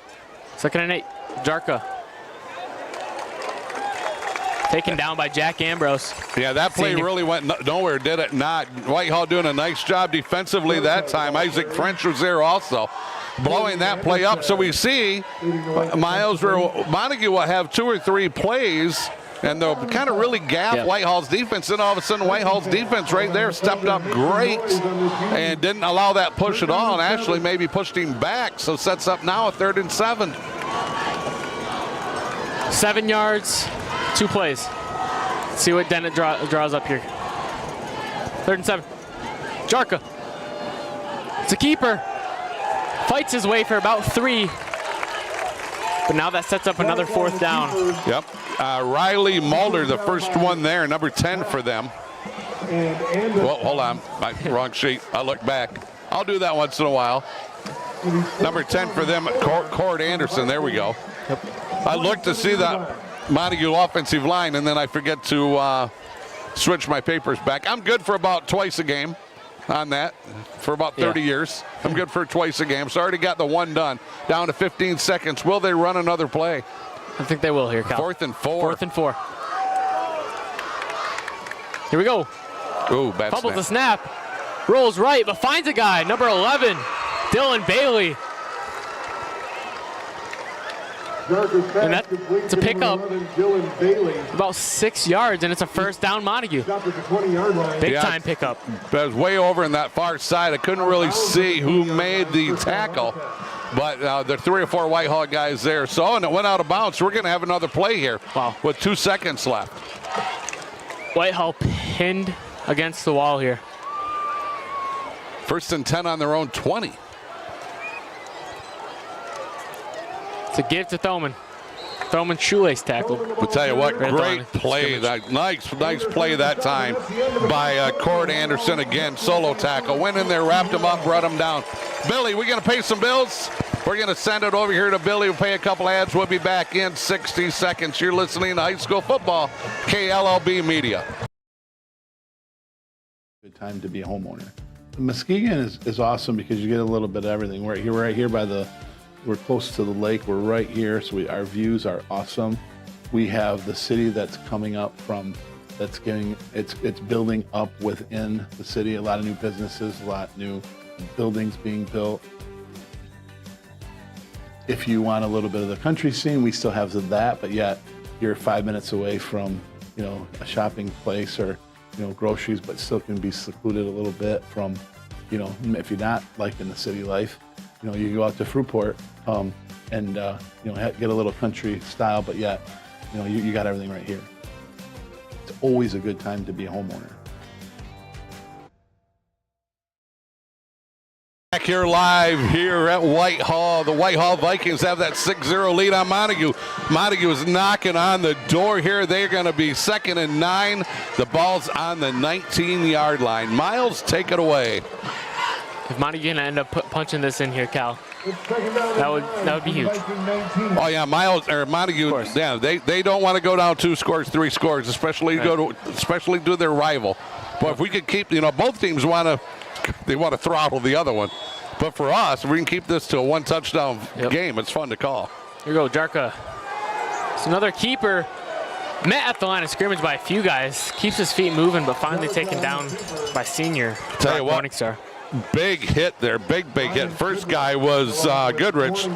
2nd and 8. Jarka. Taken down by Jack Ambrose. Yeah, that play really went nowhere, did it not? Whitehall doing a nice job defensively that time. Isaac French was there also, blowing that play up. So we see Myles, Montague will have 2 or 3 plays, and they'll kind of really gap Whitehall's defense. And all of a sudden, Whitehall's defense right there stepped up great and didn't allow that push at all, and actually maybe pushed him back. So sets up now a 3rd and 7. 7 yards, 2 plays. Let's see what Dennett draws up here. 3rd and 7. Jarka. It's a keeper. Fights his way for about 3. But now that sets up another 4th down. Yep. Riley Mulder, the first one there, number 10 for them. Well, hold on. Wrong sheet. I'll look back. I'll do that once in a while. Number 10 for them, Cord Anderson. There we go. Yep. I looked to see that Montague offensive line, and then I forget to switch my papers back. I'm good for about twice a game on that for about 30 years. I'm good for twice a game. So I already got the one done. Down to 15 seconds. Will they run another play? I think they will here, Cal. 4th and 4. 4th and 4. Here we go. Ooh, bad Fumbles the snap. snap. Rolls right, but finds a guy. Number 11, Dylan Bailey. And that's a pickup. About 6 yards, and it's a 1st down Montague. Big time pickup. That was way over in that far side. I couldn't really see who made the tackle. But there are 3 or 4 Whitehall guys there. So, and it went out of bounds. We're going to have another play here. Wow. With 2 seconds left. Whitehall pinned against the wall here. 1st and 10 on their own 20. It's a give to Thoman. Thoman shoelace tackle. I'll tell you what, great play. Nice play that time by Cord Anderson again. Solo tackle. Went in there, wrapped him up, brought him down. Billy, we're going to pay some bills. We're going to send it over here to Billy. We'll pay a couple ads. We'll be back in 60 seconds. You're listening to High School Football, KLLB Media. Good time to be a homeowner. Muskegon is awesome because you get a little bit of everything. We're right here by we're close to the lake. We're right here, so our views are awesome. We have the city that's coming up it's building up within the city. A lot of new businesses, a lot of new buildings being built. If you want a little bit of the country scene, we still have that, but yet you're 5 minutes away from, a shopping place or, groceries, but still can be secluded a little bit from, if you're not liking the city life. You can go out to Fruitport and get a little country style, but yet, you got everything right here. It's always a good time to be a homeowner. Back here live here at Whitehall. The Whitehall Vikings have that 6-0 lead on Montague. Montague is knocking on the door here. They're going to be 2nd and 9. The ball's on the 19-yard line. Myles, take it away. If Montague can end up puncing this in here, Cal, that would be huge. Oh yeah, Montague. Yeah, they don't want to go down 2 scores, 3 scores, especially to their rival. But if we could keep, both teams want to throttle the other one. But for us, we can keep this to a 1 touchdown game. It's fun to call. Here we go, Jarka. It's another keeper. Met at the line of scrimmage by a few guys. Keeps his feet moving, but finally taken down by senior. Tell you what, Morningstar. Big hit there, big hit. First guy was Goodrich,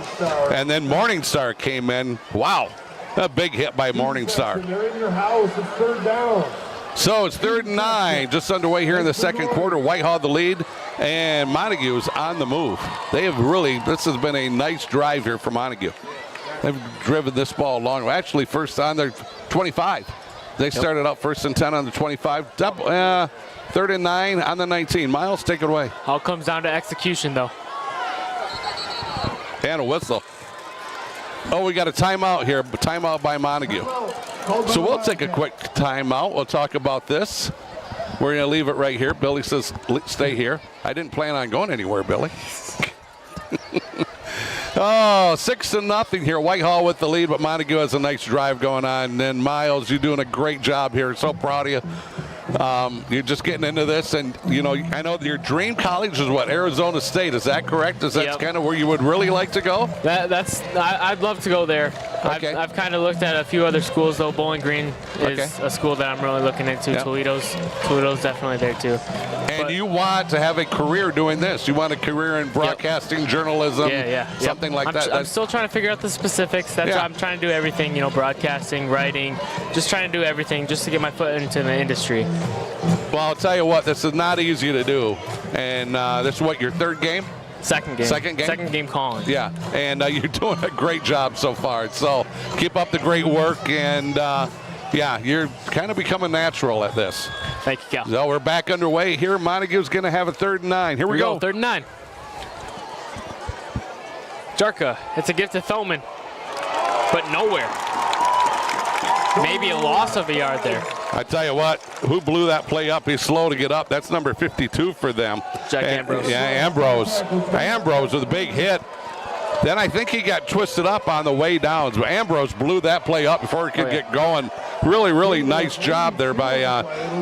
and then Morningstar came in. Wow, a big hit by Morningstar. They're in your house. It's 3rd down. So it's 3rd and 9, just underway here in the 2nd quarter. Whitehall the lead, and Montague's on the move. This has been a nice drive here for Montague. They've driven this ball long. Actually, first on their 25. They started out 1st and 10 on the 25. 3rd and 9 on the 19. Myles, take it away. All comes down to execution, though. And a whistle. Oh, we got a timeout here. Timeout by Montague. So we'll take a quick timeout. We'll talk about this. We're going to leave it right here. Billy says stay here. I didn't plan on going anywhere, Billy. 6-0 here. Whitehall with the lead, but Montague has a nice drive going on. And then Myles, you're doing a great job here. So proud of you. You're just getting into this, and I know your dream college is what, Arizona State. Is that correct? Is that kind of where you would really like to go? I'd love to go there. Okay. I've kind of looked at a few other schools though. Bowling Green is a school that I'm really looking into. Yep. Toledo's definitely there too. And you want to have a career doing this? You want a career in broadcasting, journalism, something like that? I'm still trying to figure out the specifics. That's why I'm trying to do everything. broadcasting, writing, just trying to do everything just to get my foot into the industry. Well, I'll tell you what, this is not easy to do. And this is what, your 3rd game? Second game. Second game calling. Yeah, and you're doing a great job so far. So keep up the great work, and you're kind of becoming natural at this. Thank you, Cal. So we're back underway here. Montague's going to have a 3rd and 9. Here we go. 3rd and 9. Jarka, it's a gift to Thoman, but nowhere. Maybe a loss of a yard there. I tell you what, who blew that play up? He's slow to get up. That's number 52 for them. Jack Ambrose. Yeah, Ambrose with a big hit. Then I think he got twisted up on the way down. But Ambrose blew that play up before it could get going. Really, really nice job there by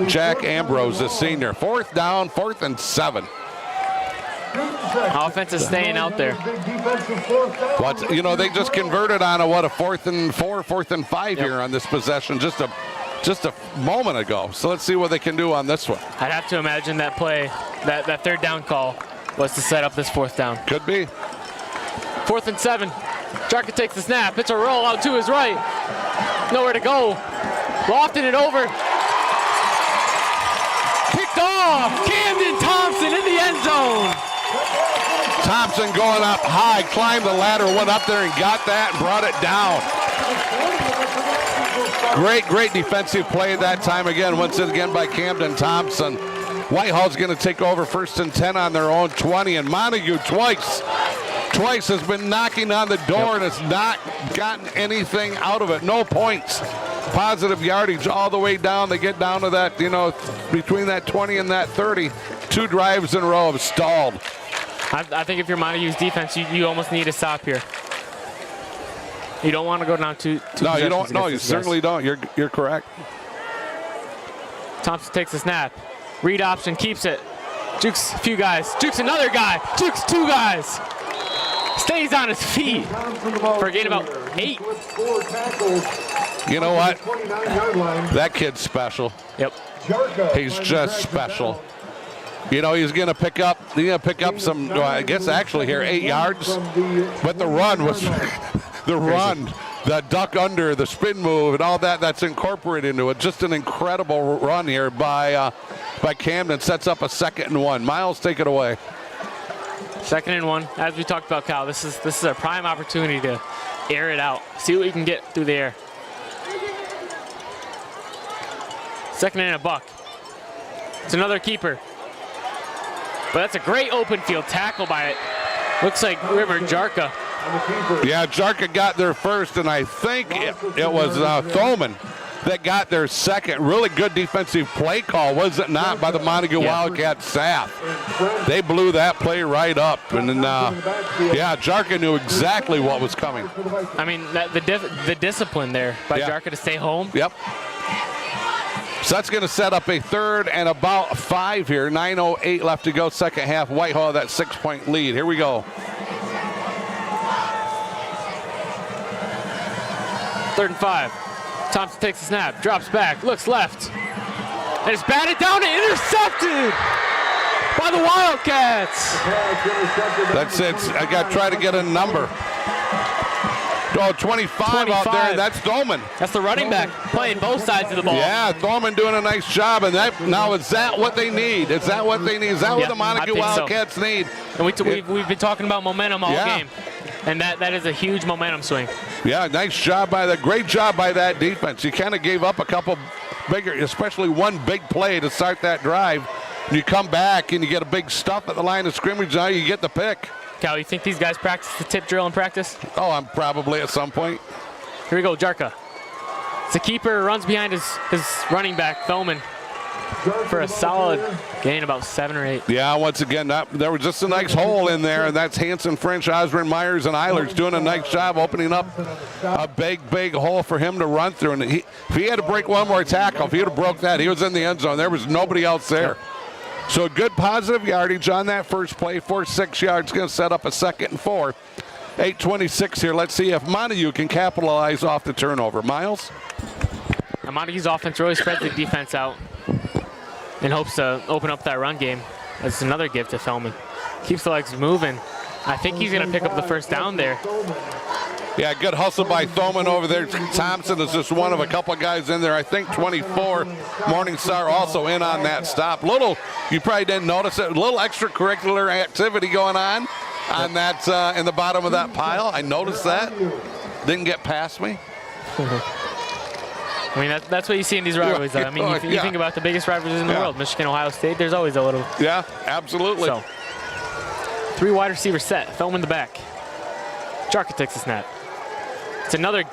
Jack Ambrose, the senior. 4th down, 4th and 7. Offense is staying out there. They just converted on a 4th and 4, 4th and 5 here on this possession just a moment ago. So let's see what they can do on this one. I'd have to imagine that play, that 3rd down call was to set up this 4th down. Could be. 4th and 7. Jarka takes the snap. It's a roll out to his right. Nowhere to go. Lofting it over. Kicked off. Camden Thompson in the end zone. Thompson going up high, climbed the ladder, went up there and got that and brought it down. Great defensive play that time again, once again by Camden Thompson. Whitehall's going to take over 1st and 10 on their own 20, and Montague twice has been knocking on the door and has not gotten anything out of it. No points. Positive yardage all the way down. They get down to that, between that 20 and that 30. 2 drives in a row have stalled. I think if you're Montague's defense, you almost need to stop here. You don't want to go down two No, you don't. No, you certainly don't. You're correct. Thompson takes a snap. Read option, keeps it. Jukes a few guys. Jukes another guy. Jukes 2 guys. Stays on his feet for a gain about 8. You know what? That kid's special. Yep. He's just special. He's going to pick up some, I guess actually here, 8 yards. But the run was, the duck under, the spin move, and all that's incorporated into it. Just an incredible run here by Camden. Sets up a 2nd and 1. Myles, take it away. 2nd and 1. As we talked about, Cal, this is a prime opportunity to air it out. See what you can get through the air. 2nd and a buck. It's another keeper. But that's a great open field tackle by it. Looks like River Jarka. Yeah, Jarka got there first, and I think it was Thoman that got there second. Really good defensive play call, was it not, by the Montague Wildcat staff? They blew that play right up, and then Jarka knew exactly what was coming. I mean, the discipline there by Jarka to stay home. Yep. So that's going to set up a 3rd and about 5 here. 9:08 left to go, second half. Whitehall, that 6-point lead. Here we go. 3rd and 5. Thompson takes a snap, drops back, looks left, and it's batted down and intercepted by the Wildcats. That's it. I got to try to get a number. Oh, 25 out there. That's Thoman. That's the running back playing both sides of the ball. Yeah, Thoman doing a nice job. And is that what they need? Is that what they need? Is that what the Montague Wildcats need? And we've been talking about momentum all game. And that is a huge momentum swing. Yeah, great job by that defense. You kind of gave up a couple bigger, especially one big play to start that drive. And you come back and you get a big stuff at the line of scrimmage. Now you get the pick. Cal, you think these guys practice the tip drill in practice? Oh, I'm probably at some point. Here we go, Jarka. It's a keeper, runs behind his running back, Thoman, for a solid gain, about 7 or 8. Yeah, once again, there was just a nice hole in there, and that's Hanson, French, Osborne, Myers, and Eilers doing a nice job opening up a big hole for him to run through. And if he had to break one more tackle, if he would have broke that, he was in the end zone. There was nobody else there. So good positive yardage on that first play. 4-6 yards, going to set up a 2nd and 4. 8:26 here. Let's see if Montague can capitalize off the turnover. Myles? Now Montague's offense really spreads the defense out in hopes to open up that run game. That's another gift to Feldman. Keeps the legs moving. I think he's going to pick up the 1st down there. Yeah, good hustle by Thoman over there. Thompson is just one of a couple guys in there. I think 24, Morningstar also in on that stop. You probably didn't notice it, a little extracurricular activity going on that in the bottom of that pile. I noticed that. Didn't get past me. I mean, that's what you see in these rivalries, though. I mean, you think about the biggest rivalries in the world, Michigan, Ohio State, there's always a little. Yeah, absolutely. So, 3 wide receivers set, Feldman in the back. Jarka takes a snap. It's another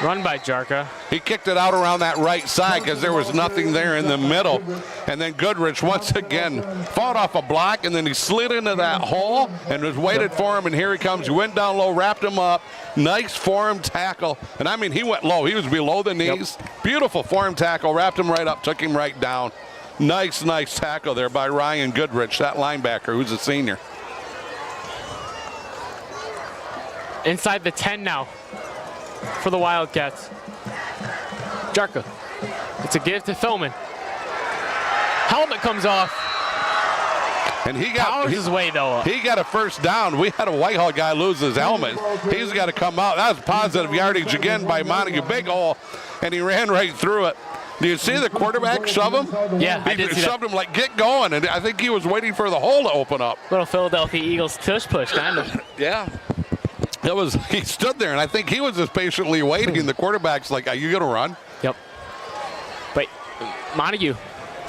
run by Jarka. He kicked it out around that right side because there was nothing there in the middle. And then Goodrich once again fought off a block, and then he slid into that hole and was waited for him, and here he comes. He went down low, wrapped him up. Nice form tackle. And I mean, he went low. He was below the knees. Beautiful form tackle. Wrapped him right up, took him right down. Nice tackle there by Ryan Goodrich, that linebacker who's a senior. Inside the 10 now for the Wildcats. Jarka. It's a give to Feldman. Helmet comes off. And he got his way though. He got a 1st down. We had a Whitehall guy lose his helmet. He's got to come out. That was positive yardage again by Montague. Big hole, and he ran right through it. Do you see the quarterback shove him? Yeah, I He did see shoved that. him like, get going, and I think he was waiting for the hole to open up. Little Philadelphia Eagles tush push, kind of. Yeah. He stood there, and I think he was just patiently waiting. The quarterback's like, are you going to run? Yep. But Montague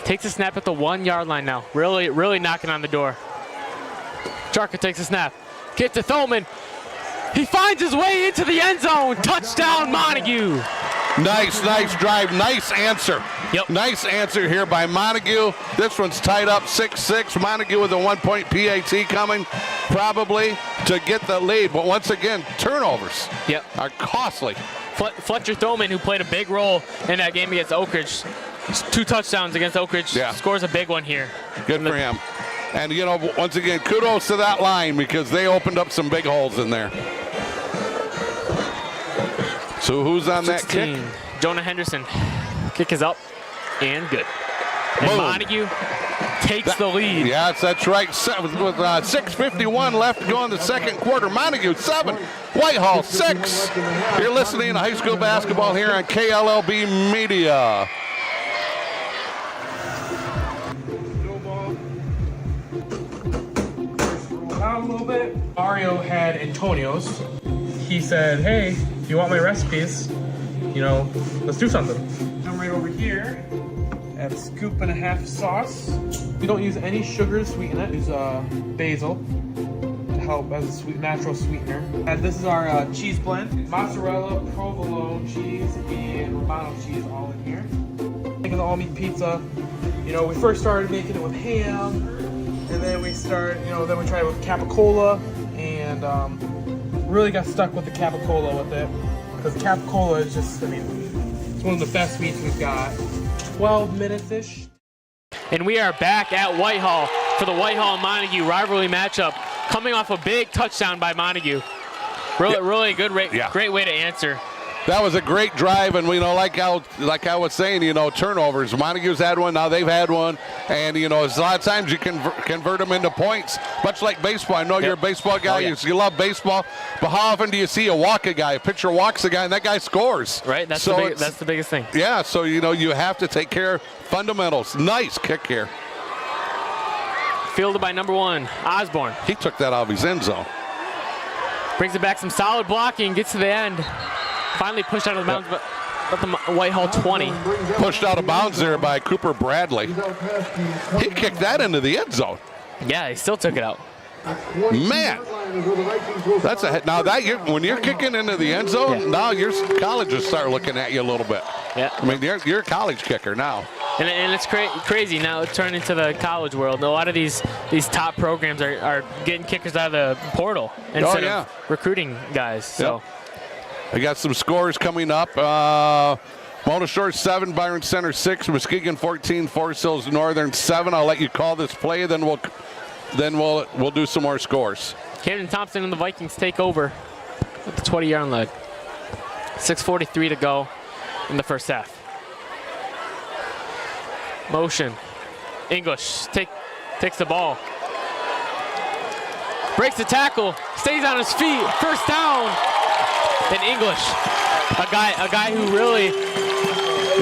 takes a snap at the 1 yard line now. Really knocking on the door. Charka takes a snap. Get to Thoman. He finds his way into the end zone. Touchdown, Montague. Nice drive. Nice answer. Yep. Nice answer here by Montague. This one's tied up 6-6. Montague with a 1-point PAT coming probably to get the lead. But once again, turnovers are costly. Fletcher Thoman, who played a big role in that game against Oak Ridge, 2 touchdowns against Oak Ridge, scores a big one here. Good for him. And, you know, once again, kudos to that line because they opened up some big holes in there. So who's on 16. that kick? Jonah Henderson. Kick is up and good. And Boom. Montague takes the lead. Yes, that's right. With 6:51 left to go in the second quarter. Montague 7, Whitehall 6. You're listening to high school basketball here on KLLB Media. Out a little bit. Mario had Antonio's. He said, hey, if you want my recipes, you know, let's do something. I'm right over here at a scoop and a half sauce. We don't use any sugar to sweeten it. We use basil to help as a sweet, natural sweetener. And this is our cheese blend. Mozzarella, provolone cheese, and Romano cheese all in here. Making the all-meat pizza. You know, we first started making it with ham, and then we tried it with capicola, and really got stuck with the capicola with it, because capicola is just, I mean, it's one of the best meats we've got. 12 minutes-ish. And we are back at Whitehall for the Whitehall and Montague rivalry matchup, coming off a big touchdown by Montague. Really good, great way to answer. That was a great drive, and we know, like I was saying, you know, turnovers. Montague's had one, now they've had one, and you know, a lot of times you can convert them into points, much like baseball. I know you're a baseball guy, you love baseball, but how often do you see a pitcher walks a guy, and that guy scores? Right, that's the biggest thing. Yeah, so you know, you have to take care of fundamentals. Nice kick here. Fielded by number 1, Osborne. He took that out of his end zone. Brings it back, some solid blocking, gets to the end. Finally pushed out of the bounds, but the Whitehall 20. Pushed out of bounds there by Cooper Bradley. He kicked that into the end zone. Yeah, he still took it out. Man, that's a hit. Now when you're kicking into the end zone, now your colleges start looking at you a little bit. Yeah. I mean, you're a college kicker now. And it's crazy now. It's turned into the college world. A lot of these top programs are getting kickers out of the portal instead of recruiting guys. So. I got some scores coming up. Mona Shore 7, Byron Center 6, Muskegon 14, Forest Hills Northern 7. I'll let you call this play, then we'll do some more scores. Camden Thompson and the Vikings take over at the 20-yard line. 6:43 to go in the first half. Motion. English takes the ball. Breaks the tackle. Stays on his feet. First down. Then English, a guy who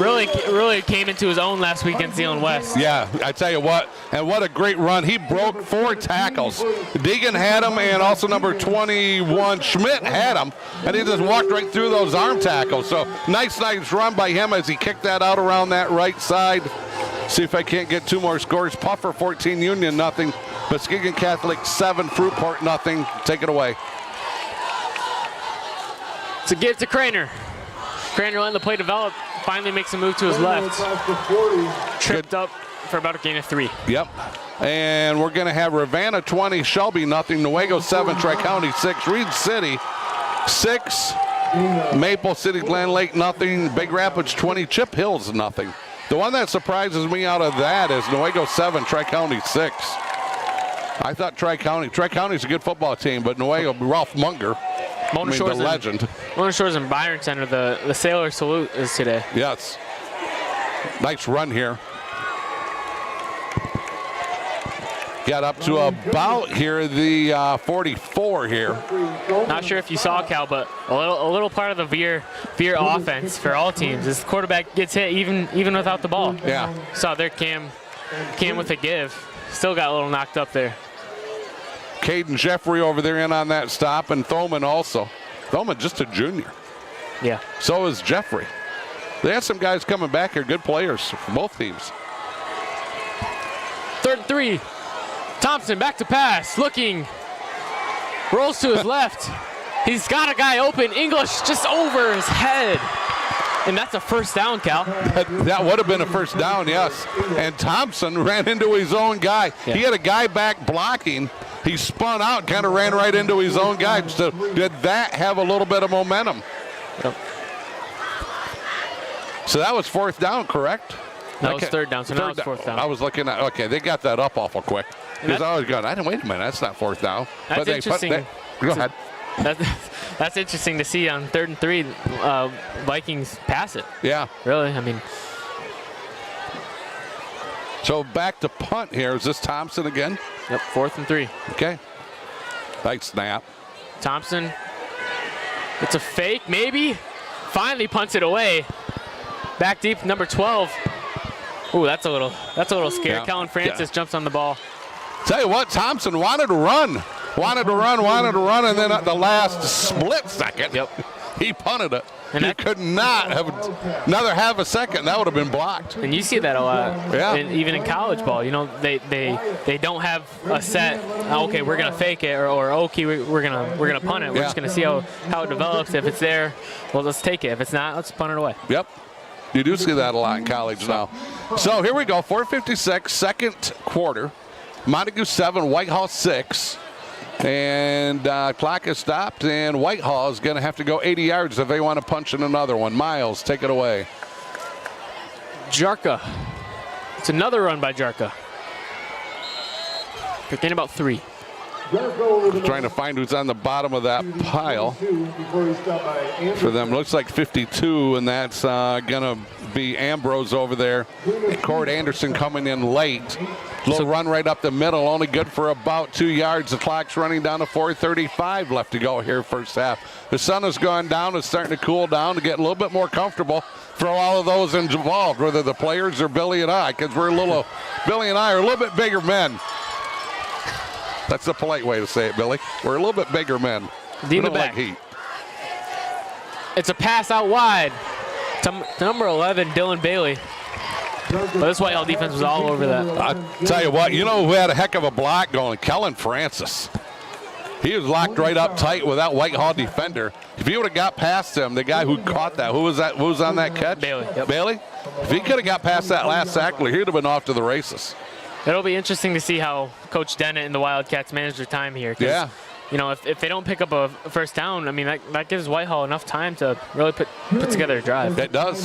really came into his own last week in Zeeland West. Yeah, I tell you what, and what a great run. He broke 4 tackles. Deegan had him, and also number 21, Schmidt had him, and he just walked right through those arm tackles. So nice run by him as he kicked that out around that right side. See if I can't get 2 more scores. Puffer 14, Union nothing. Muskegon Catholic 7, Fruitport nothing. Take it away. To give to Craner. Craner letting the play develop. Finally makes a move to his left. Tripped up for about a gain of 3. Yep. And we're going to have Ravenna 20, Shelby nothing, Newaygo 7, Tri-County 6, Reed City 6, Maple City, Glen Lake nothing, Big Rapids 20, Chip Hills nothing. The one that surprises me out of that is Newaygo 7, Tri-County 6. I thought Tri-County's a good football team, but Newaygo, Ralph Munger, the legend. Mona Shores and Byron Center, the Sailor Salute is today. Yes. Nice run here. Got up to about here the 44 here. Not sure if you saw, Cal, but a little part of the veer offense for all teams is the quarterback gets hit even without the ball. Yeah. Saw their Cam with a give. Still got a little knocked up there. Caden Jeffrey over there in on that stop, and Thoman also. Thoman just a junior. Yeah. So is Jeffrey. They had some guys coming back here, good players for both teams. 3rd and 3. Thompson back to pass, looking, rolls to his left. He's got a guy open. English just over his head. And that's a first down, Cal. That would have been a first down, yes. And Thompson ran into his own guy. Yeah. He had a guy back blocking. He spun out, kind of ran right into his own guy. So did that have a little bit of momentum? Yep. So that was 4th down, correct? That was 3rd down, so now it's 4th down. I was looking at, okay, they got that up awful quick. Because I was going, I didn't, wait a minute, that's not 4th down. That's interesting. Go ahead. That's interesting to see on 3rd and 3, Vikings pass it. Yeah. Really, I mean. So back to punt here. Is this Thompson again? Yep, 4th and 3. Okay. Nice snap. Thompson, it's a fake, maybe. Finally punts it away. Back deep, number 12. Ooh, that's a little scary. Yeah. Calvin Francis jumps on the ball. Tell you what, Thompson wanted to run, and then at the last split second, he punted it. And he could not have another half a second. That would have been blocked. And you see that a lot. Yeah. Even in college ball, you know, they don't have a set. Okay, we're gonna fake it, or okay, we're gonna punt it. We're just gonna see how it develops. If it's there, well, let's take it. If it's not, let's punt it away. Yep. You do see that a lot in college now. So here we go, 4:56, second quarter. Montague 7, Whitehall 6. And clock is stopped, and Whitehall is going to have to go 80 yards if they want to punch in another one. Myles, take it away. Jarka. It's another run by Jarka. Picking about 3. Trying to find who's on the bottom of that pile for them. Looks like 52, and that's going to be Ambrose over there. Cord Anderson coming in late. Little run right up the middle, only good for about 2 yards. The clock's running down to 4:35 left to go here first half. The sun has gone down. It's starting to cool down to get a little bit more comfortable for all of those involved, whether the players or Billy and I, because Billy and I are a little bit bigger men. That's the polite way to say it, Billy. We're a little bit bigger men. We don't like heat. It's a pass out wide to number 11, Dylan Bailey. But this Whitehall defense was all over that. I'll tell you what, you know who had a heck of a block going? Kellen Francis. He was locked right up tight with that Whitehall defender. If he would have got past him, the guy who caught that, who was on that catch? Bailey. Yep. Bailey? If he could have got past that last tackler, he'd have been off to the races. It'll be interesting to see how Coach Dennett and the Wildcats manage their time here. Yeah. You know, if they don't pick up a first down, I mean, that gives Whitehall enough time to really put together a drive. It does.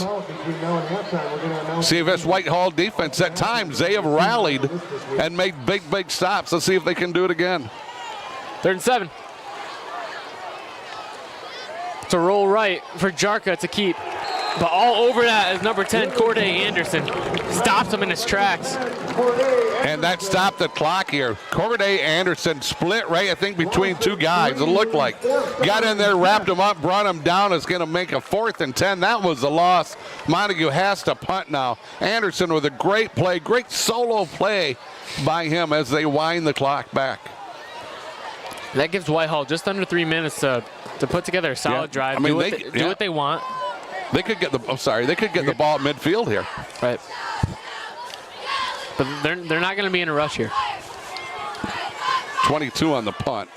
See if this Whitehall defense, at times, they have rallied and made big stops. Let's see if they can do it again. 3rd and 7. It's a roll right for Jarka to keep. But all over that is number 10, Corday Anderson. Stops him in his tracks. And that stopped the clock here. Corday Anderson split right, I think, between two guys, it looked like. Got in there, wrapped him up, brought him down. It's going to make a 4th and 10. That was a loss. Montague has to punt now. Anderson with a great play, great solo play by him as they wind the clock back. That gives Whitehall just under 3 minutes to put together a solid drive. I mean, do what they want. They could get the the ball at midfield here. Right. But they're not going to be in a rush here. 22 on the punt.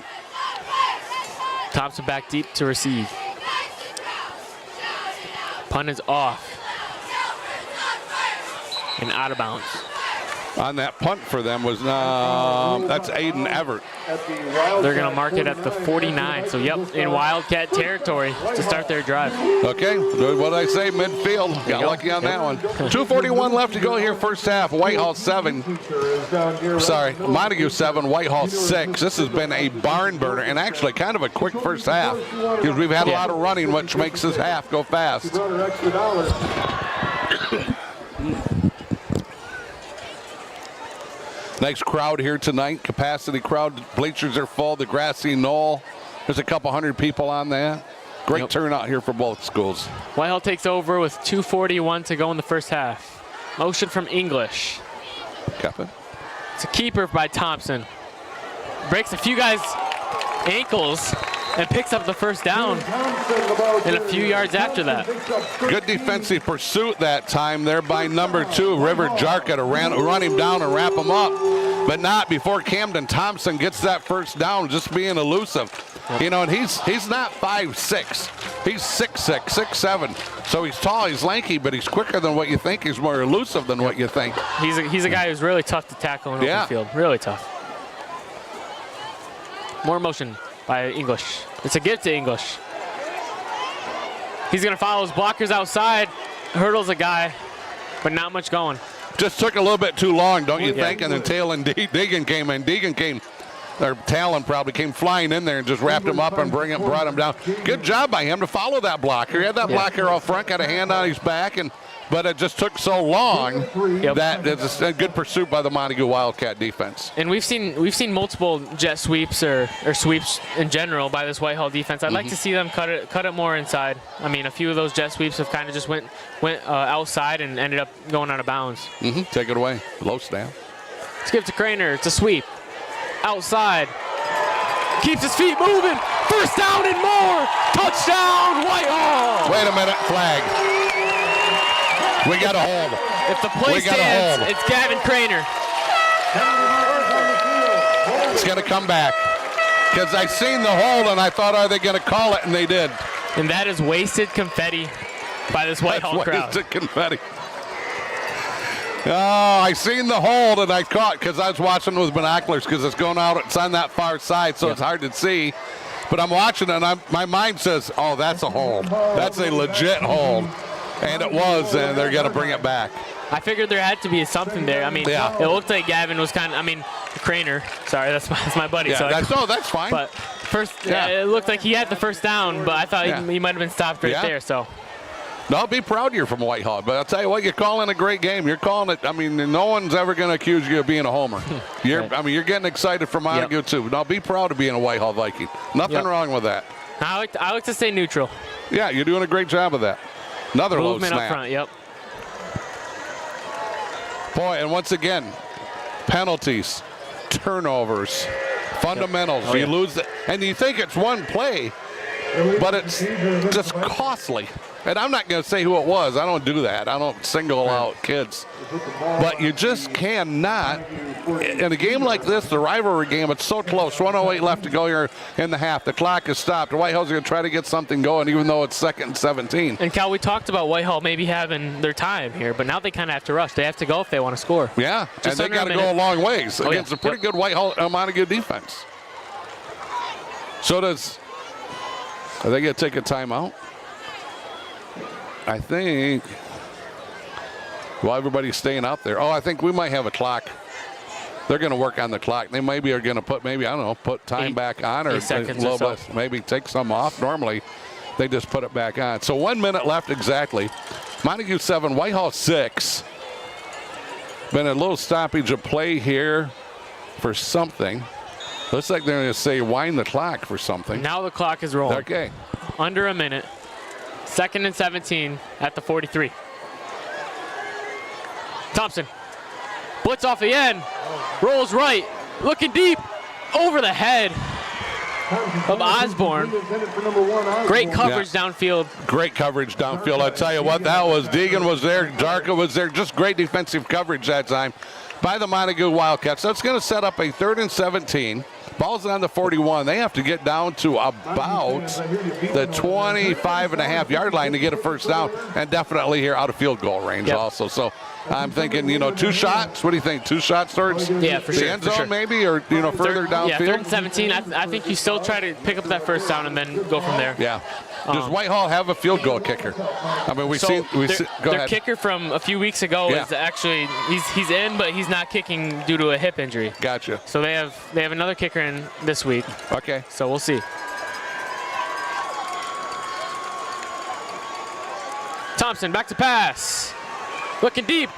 Thompson back deep to receive. Punt is off. And out of bounds. On that punt for them was that's Aiden Everett. They're going to mark it at the 49. So, yep, in Wildcat territory to start their drive. Okay, what did I say? Midfield. Got lucky on that one. 2:41 left to go here first half. Whitehall 7. Sorry, Montague 7, Whitehall 6. This has been a barn burner and actually kind of a quick first half because we've had a lot of running, which makes this half go fast. Nice crowd here tonight. Capacity crowd. Bleachers are full. The grassy knoll. There's a couple hundred people on that. Great turnout here for both schools. Whitehall takes over with 2:41 to go in the first half. Motion from English. Captain. It's a keeper by Thompson. Breaks a few guys' ankles and picks up the first down and a few yards after that. Good defensive pursuit that time there by number 2, River Jarka, to run him down and wrap him up. But not before Camden Thompson gets that first down, just being elusive. You know, and he's not 5'6". He's 6'6", 6'7". So he's tall, he's lanky, but he's quicker than what you think. He's more elusive than what you think. He's a guy who's really tough to tackle in open field. Really tough. More motion by English. It's a gift to English. He's going to follow his blockers outside, hurdles a guy, but not much going. Just took a little bit too long, don't you think? And then Talon Deegan came in. Deegan came, or Talon probably came flying in there and just wrapped him up and brought him down. Good job by him to follow that blocker. He had that blocker out front, got a hand on his back, but it just took so long that it's a good pursuit by the Montague Wildcat defense. And we've seen multiple jet sweeps or sweeps in general by this Whitehall defense. I'd like to see them cut it more inside. I mean, a few of those jet sweeps have kind of just went outside and ended up going out of bounds. Take it away. Low snap. Let's give it to Craner. It's a sweep. Outside. Keeps his feet moving. First down and more. Touchdown, Whitehall. Wait a minute. Flag. We got a hold. If the play stands, it's Gavin Craner. It's going to come back. Because I seen the hold and I thought, are they going to call it? And they did. And that is wasted confetti by this Whitehall crowd. Wasted confetti. Oh, I seen the hold and I caught because I was watching with binoculars because it's going out. It's on that far side, so it's hard to see. But I'm watching it and my mind says, oh, that's a hold. That's a legit hold. And it was, and they're going to bring it back. I figured there had to be something there. I mean, it looked like Gavin was Craner. Sorry, that's my buddy. Yeah, so that's fine. But first, it looked like he had the first down, but I thought he might have been stopped right there. So. No, I'll be proud you're from Whitehall, but I'll tell you what, you're calling a great game. You're calling it. I mean, no one's ever going to accuse you of being a homer. You're getting excited for Montague too. Now, be proud of being a Whitehall Viking. Nothing wrong with that. I like to stay neutral. Yeah, you're doing a great job of that. Another movement low snap. up front. Yep. Boy, and once again, penalties, turnovers, fundamentals. You lose it, and you think it's one play, but it's just costly. And I'm not going to say who it was. I don't do that. I don't single out kids. But you just cannot. In a game like this, the rivalry game, it's so close. 1:08 left to go here in the half. The clock is stopped. Whitehall's going to try to get something going, even though it's 2nd and 17. And Cal, we talked about Whitehall maybe having their time here, but now they kind of have to rush. They have to go if they want to score. Yeah, and they got to go a long ways against a pretty good Whitehall Montague defense. So are they going to take a timeout? I think, well, everybody's staying out there. Oh, I think we might have a clock. They're going to work on the clock. They maybe are going to put time back on, or a little bit, maybe take some off. Normally, they just put it back on. So 1 minute left exactly. Montague 7, Whitehall 6. Been a little stoppage of play here for something. Looks like they're going to say wind the clock for something. Now the clock is rolling. Okay. Under a minute. 2nd and 17 at the 43. Thompson. Blitz off the end. Rolls right. Looking deep. Over the head of Osborne. Great coverage downfield. Great coverage downfield. I tell you what, that was. Deegan was there. Jarka was there. Just great defensive coverage that time by the Montague Wildcats. That's going to set up a 3rd and 17. Ball's on the 41. They have to get down to about the 25.5-yard line to get a first down, and definitely here out of field goal range also. So I'm thinking, 2 shots. What do you think? 2 shots towards for the end zone maybe, or further downfield? Yeah, 3rd and 17. I think you still try to pick up that first down and then go from there. Yeah. Does Whitehall have a field goal kicker? I mean, their kicker from a few weeks ago is actually he's in, but he's not kicking due to a hip injury. Gotcha. So they have another kicker in this week. Okay. So we'll see. Thompson back to pass. Looking deep.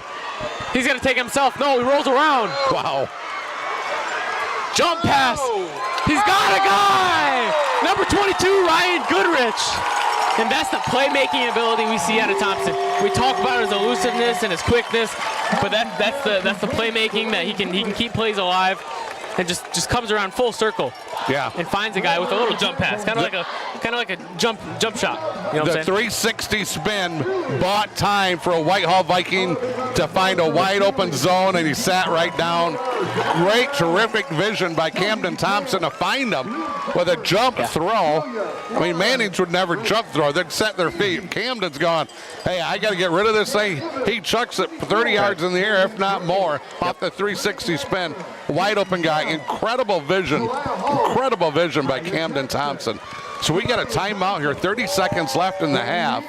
He's going to take himself. No, he rolls around. Wow. Jump pass. He's got a guy. Number 22, Ryan Goodrich. And that's the playmaking ability we see out of Thompson. We talk about his elusiveness and his quickness, but that's the playmaking that he can keep plays alive and just comes around full circle. Yeah. And finds a guy with a little jump pass, kind of like a jump shot. You know what I'm saying? 360 spin bought time for a Whitehall Viking to find a wide open zone, and he sat right down. Great, terrific vision by Camden Thompson to find him with a jump throw. I mean, Mannings would never jump throw. They'd set their feet. Camden's gone, hey, I got to get rid of this thing. He chucks it 30 yards in the air, if not more, off the 360 spin. Wide open guy. Incredible vision by Camden Thompson. So we got a timeout here, 30 seconds left in the half,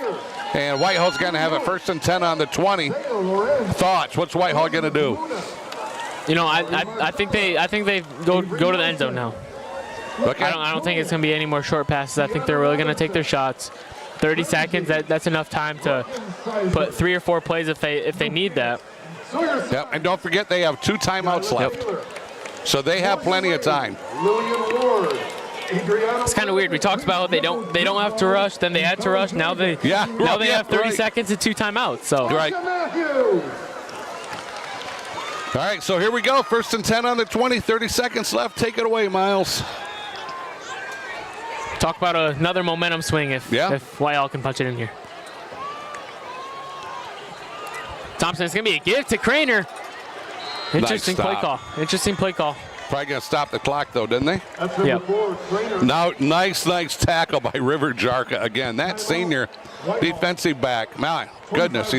and Whitehall's going to have it 1st and 10 on the 20. Thoughts? What's Whitehall going to do? You know, I think they go to the end zone now. Okay. I don't think it's going to be any more short passes. I think they're really going to take their shots. 30 seconds, that's enough time to put 3 or 4 plays if they need that. Yep, and don't forget they have 2 timeouts left. So they have plenty of time. It's kind of weird. We talked about they don't have to rush, then they had to rush. Now they have 30 seconds and 2 timeouts. So right. All right, so here we go. 1st and 10 on the 20. 30 seconds left. Take it away, Myles. Talk about another momentum swing if Whitehall can punch it in here. Thompson, it's going to be a give to Craner. Interesting play call. Interesting play call. Probably going to stop the clock, though, didn't they? Yep. Now, nice tackle by River Jarka again. That senior defensive back, my goodness,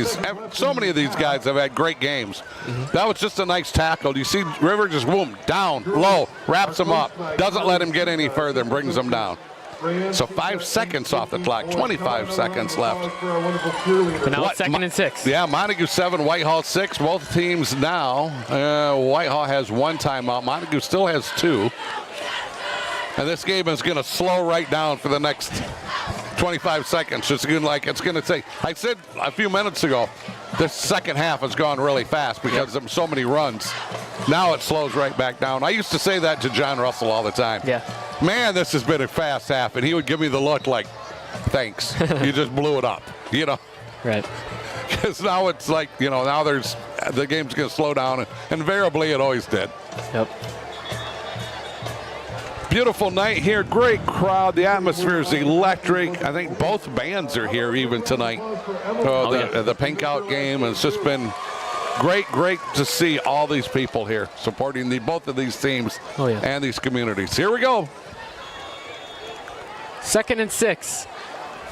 so many of these guys have had great games. That was just a nice tackle. You see River just down, low, wraps him up, doesn't let him get any further and brings him down. So 5 seconds off the clock, 25 seconds left. But now it's 2nd and 6. Yeah, Montague 7, Whitehall 6. Both teams now. Whitehall has 1 timeout. Montague still has 2. And this game is going to slow right down for the next 25 seconds. It's going to take. I said a few minutes ago, this second half has gone really fast because of so many runs. Now it slows right back down. I used to say that to John Russell all the time. Yeah. Man, this has been a fast half, and he would give me the look like, thanks, you just blew it up, you know. Right. Because now it's like, you know, now the game's going to slow down, and invariably it always did. Yep. Beautiful night here, great crowd. The atmosphere is electric. I think both bands are here even tonight. The Pink Out game, and it's just been great to see all these people here supporting both of these teams and these communities. Here we go. 2nd and 6,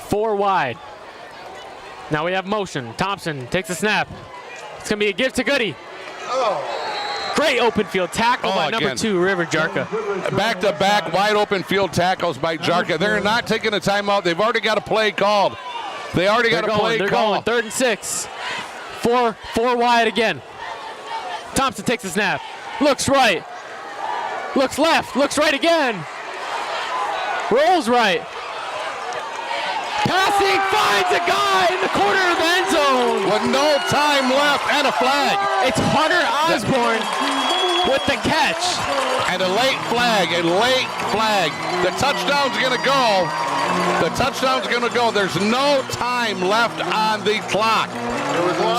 4 wide. Now we have motion. Thompson takes a snap. It's going to be a give to Goody. Great open field tackle by number 2, River Jarka. Back-to-back wide open field tackles by Jarka. They're not taking a timeout. They've already got a play called. They're going 3rd and 6. 4 wide again. Thompson takes a snap. Looks right. Looks left. Looks right again. Rolls right. Passing, finds a guy in the corner of the end zone. With no time left and a flag. It's Hunter Osborne with the catch. And a late flag. The touchdown's going to go. There's no time left on the clock.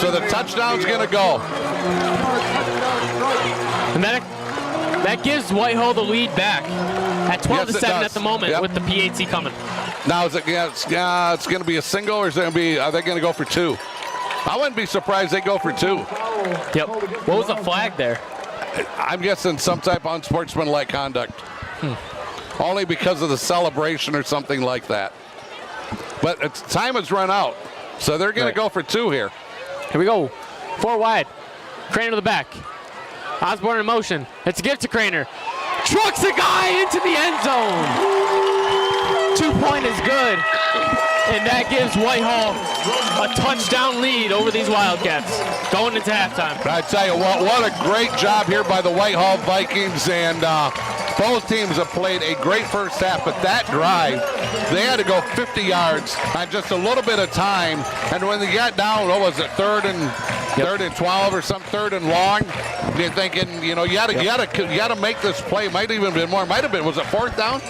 So the touchdown's going to go. And that gives Whitehall the lead back at 12-7 at the moment with the PAT coming. Now it's going to be a single, or are they going to go for 2? I wouldn't be surprised they go for 2. Yep. What was the flag there? I'm guessing some type of unsportsmanlike conduct. Only because of the celebration or something like that. But time has run out, so they're going to go for 2 here. Here we go. 4 wide. Craner to the back. Osborne in motion. It's a give to Craner. Trucks a guy into the end zone. 2-point is good. And that gives Whitehall a touchdown lead over these Wildcats going into halftime. I tell you what a great job here by the Whitehall Vikings, and both teams have played a great first half, but that drive, they had to go 50 yards on just a little bit of time, and when they got down, what was it, 3rd and 3rd and 12 or some 3rd and long. You're thinking, you got to make this play. Might even been more. Might have been. Was it 4th down?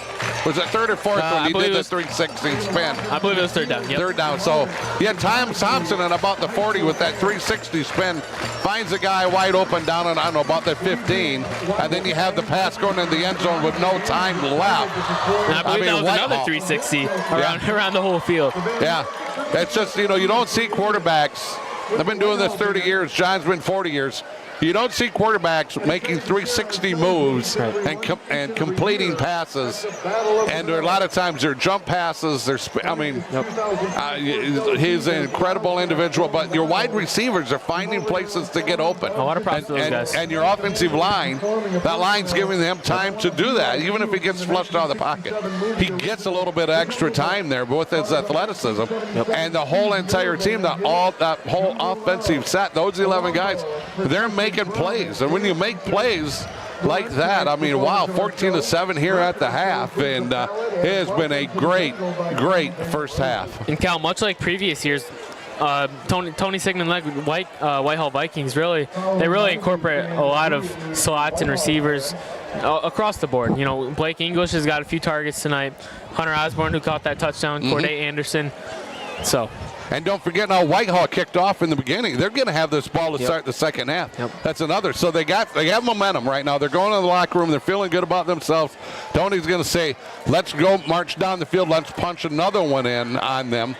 Was it 3rd or 4th when you did the 360 spin? I believe it was 3rd down. Yep. 3rd down. So you had Thompson at about the 40 with that 360 spin. Finds a guy wide open down and I don't know about the 15, and then you have the pass going in the end zone with no time left. And I believe that was Whitehall. another 360 around the whole field. Yeah, it's just you don't see quarterbacks. I've been doing this 30 years. John's been 40 years. You don't see quarterbacks making 360 moves and completing passes, and a lot of times they're jump passes. He's an incredible individual, but your wide receivers are finding places to get open. A lot of props to those guys. And your offensive line, that line's giving them time to do that, even if he gets flushed out of the pocket. He gets a little bit of extra time there, but with his athleticism, and the whole entire team, that whole offensive set, those 11 guys, they're making plays, and when you make plays like that, 14-7 here at the half, and it has been a great first half. And Cal, much like previous years, Tony Sigmund-led Whitehall Vikings really incorporate a lot of slots and receivers across the board. Blake English has got a few targets tonight. Hunter Osborne, who caught that touchdown, Corday Anderson. So. And don't forget now, Whitehall kicked off in the beginning. They're going to have this ball to start the second half. That's another. So they have momentum right now. They're going to the locker room. They're feeling good about themselves. Tony's going to say, let's go march down the field. Let's punch another one in on them.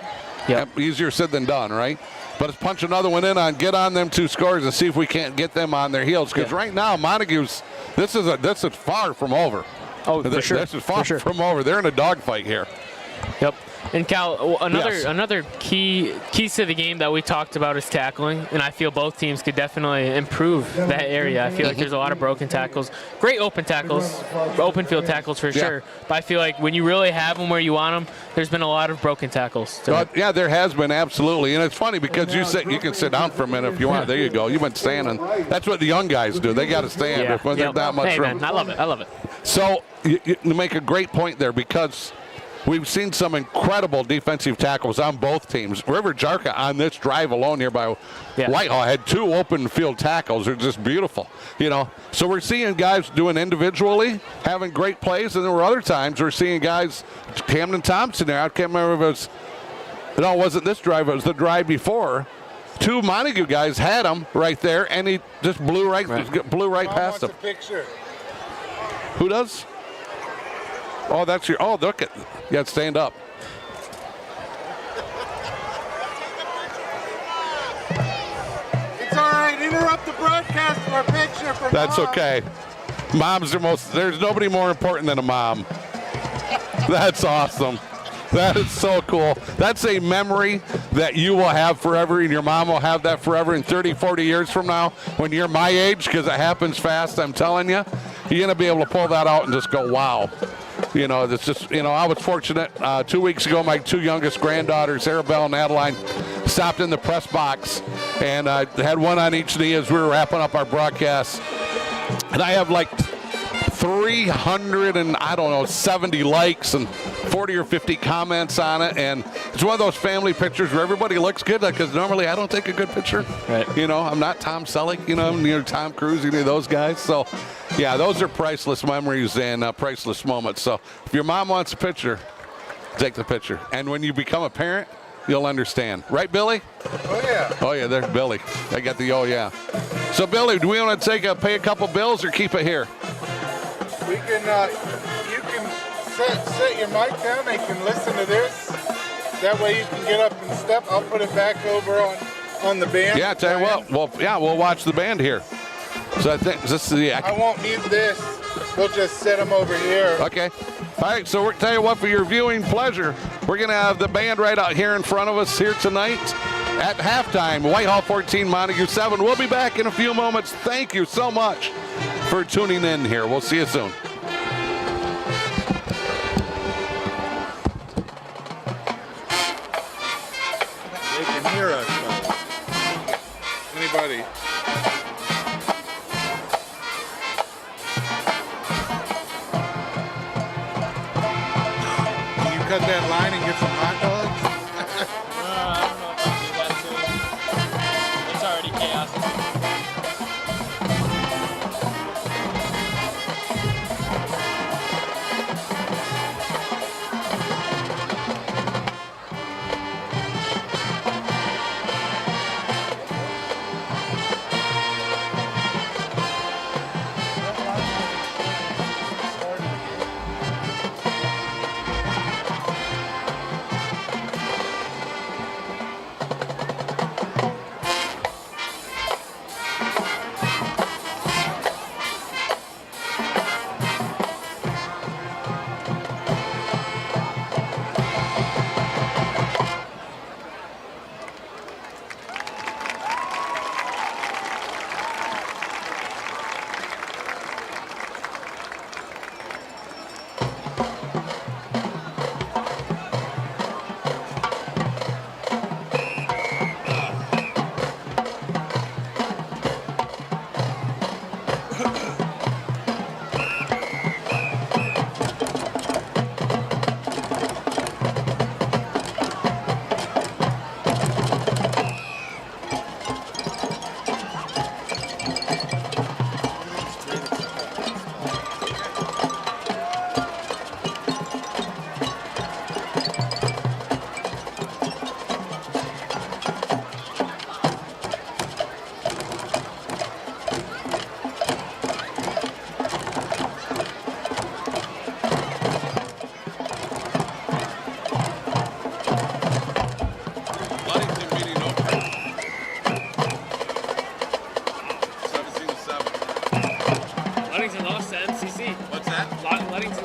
Easier said than done, right? But let's punch another one in get on them 2 scores and see if we can't get them on their heels. Because right now, Montague's, this is far from over. Oh, for sure. This is far from over. They're in a dogfight here. Yep. And Cal, another keys to the game that we talked about is tackling, and I feel both teams could definitely improve that area. I feel like there's a lot of broken tackles, great open tackles, open field tackles for sure. But I feel like when you really have them where you want them, there's been a lot of broken tackles. Yeah, there has been, absolutely. And it's funny because you can sit down for a minute if you want. There you go. You've been standing. That's what the young guys do. They got to stand when there's that much room. Man, I love it. So you make a great point there because we've seen some incredible defensive tackles on both teams. River Jarka on this drive alone here by Whitehall had 2 open field tackles. They're just beautiful, So we're seeing guys doing individually, having great plays, and there were other times we're seeing guys, Camden Thompson there. I can't remember if it wasn't this drive. It was the drive before. 2 Montague guys had him right there, and he just blew right past him. Who does? Oh, that's your. Oh, look at. You got to stand up. It's all right. Interrupt the broadcast for a picture for That's Mom. okay. Moms are there's nobody more important than a mom. That's awesome. That is so cool. That's a memory that you will have forever, and your mom will have that forever in 30, 40 years from now when you're my age, because it happens fast, I'm telling you. You're going to be able to pull that out and just go, wow. It's just, I was fortunate. 2 weeks ago, my 2 youngest granddaughters, Arabelle and Adeline, stopped in the press box, and I had one on each knee as we were wrapping up our broadcast. And I have like 370 likes and 40 or 50 comments on it, and it's one of those family pictures where everybody looks good, because normally I don't take a good picture. Right. I'm not Tom Selleck, Tom Cruise, any of those guys. So, yeah, those are priceless memories and priceless moments. So if your mom wants a picture, take the picture. And when you become a parent, you'll understand. Right, Billy? Oh, yeah. Oh, yeah, there's Billy. I got the oh, yeah. So, Billy, do we want to pay a couple bills or keep it here? We can, you can set your mic down. They can listen to this. That way you can get up and step. I'll put it back over on the band. Yeah, tell you what. We'll watch the band here. So I think this is I won't mute this. We'll just set them over here. Okay. All right, so we're tell you what, for your viewing pleasure, we're going to have the band right out here in front of us here tonight at halftime. Whitehall 14, Montague 7. We'll be back in a few moments. Thank you so much for tuning in here. We'll see you soon. They can hear us, though. Anybody? Can you cut that line and get some hot dogs? I don't know if I can do that soon. It's already chaos.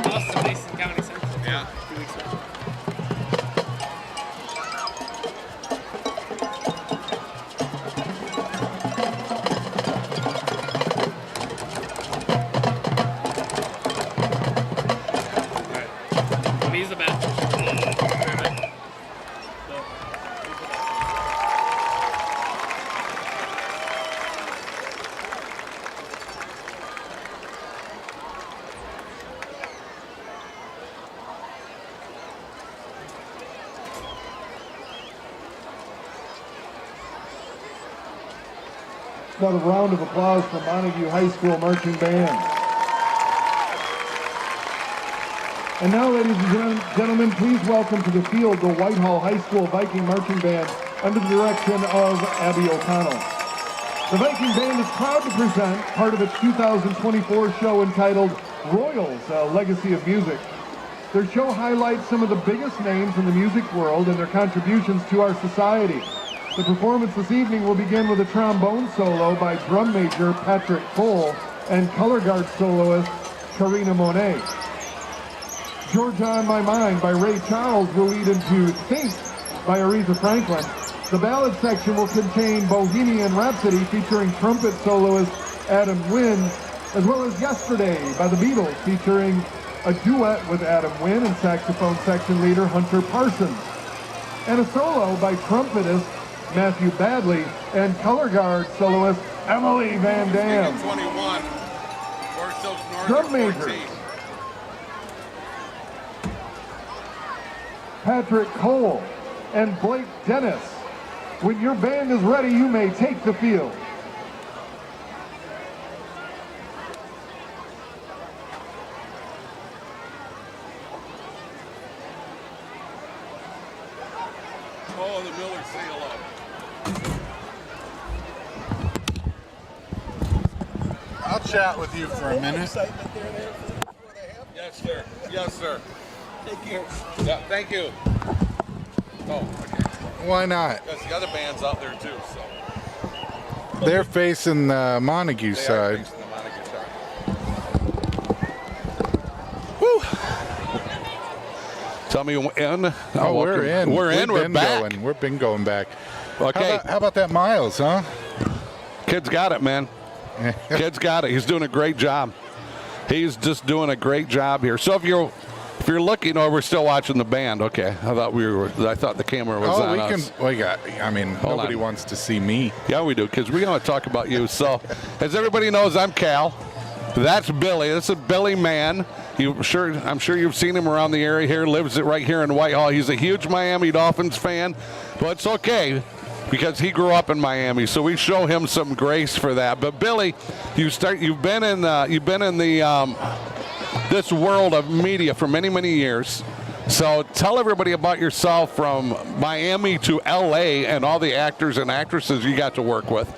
lost to Mason County Central. Yeah. 2 weeks ago. Use the bat. Another round of applause for Montague High School Marching Band. And now, ladies and gentlemen, please welcome to the field the Whitehall High School Viking Marching Band under the direction of Abby O'Connell. The Viking Band is proud to present part of its 2024 show entitled Royals, a Legacy of Music. Their show highlights some of the biggest names in the music world and their contributions to our society. The performance this evening will begin with a trombone solo by drum major Patrick Cole and color guard soloist Karina Monet. Georgia on My Mind by Ray Charles will lead into Think by Aretha Franklin. The ballad section will contain Bohemian Rhapsody featuring trumpet soloist Adam Wynn, as well as Yesterday by the Beatles featuring a duet with Adam Wynn and saxophone section leader Hunter Parsons. And a solo by trumpetist Matthew Badley and color guard soloist Emily Van Dam. 21. Drum majors Patrick Cole and Blake Dennis. When your band is ready, you may take the field. Oh, the Miller seal up. I'll chat with you for a minute. Yes, sir. Yes, sir. Take care. Yeah, thank you. Oh, okay. Why not? Because the other band's out there too, so. They're facing the Montague side. Facing the Montague side. Woo! Tell me when. Oh, we're in. We're back. We've been going back. Okay. How about that Myles, huh? Kid's got it, man. Kid's got it. He's doing a great job. He's just doing a great job here. So if you're looking, or we're still watching the band. Okay, I thought the camera was on us. Nobody wants to see me. Yeah, we do, because we're going to talk about you. So, as everybody knows, I'm Cal. That's Billy. This is Billy Mann. I'm sure you've seen him around the area here. Lives right here in Whitehall. He's a huge Miami Dolphins fan, but it's okay because he grew up in Miami. So we show him some grace for that. But Billy, you've been in this world of media for many, many years. So tell everybody about yourself from Miami to LA and all the actors and actresses you got to work with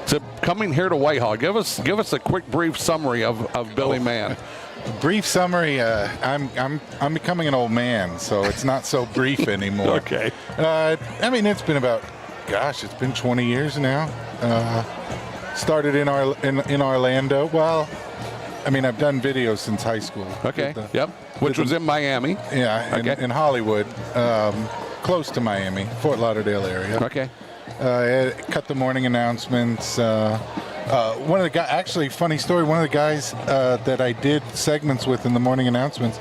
to coming here to Whitehall. Give us a quick, brief summary of Billy Mann. Brief summary. I'm becoming an old man, so it's not so brief anymore. Okay. It's been it's been 20 years now. Started in Orlando. Well, I've done videos since high school. Okay. Which was in Miami. Yeah. In Hollywood, close to Miami, Fort Lauderdale area. Okay. Cut the morning announcements. One of the guys, actually, funny story. One of the guys that I did segments with in the morning announcements,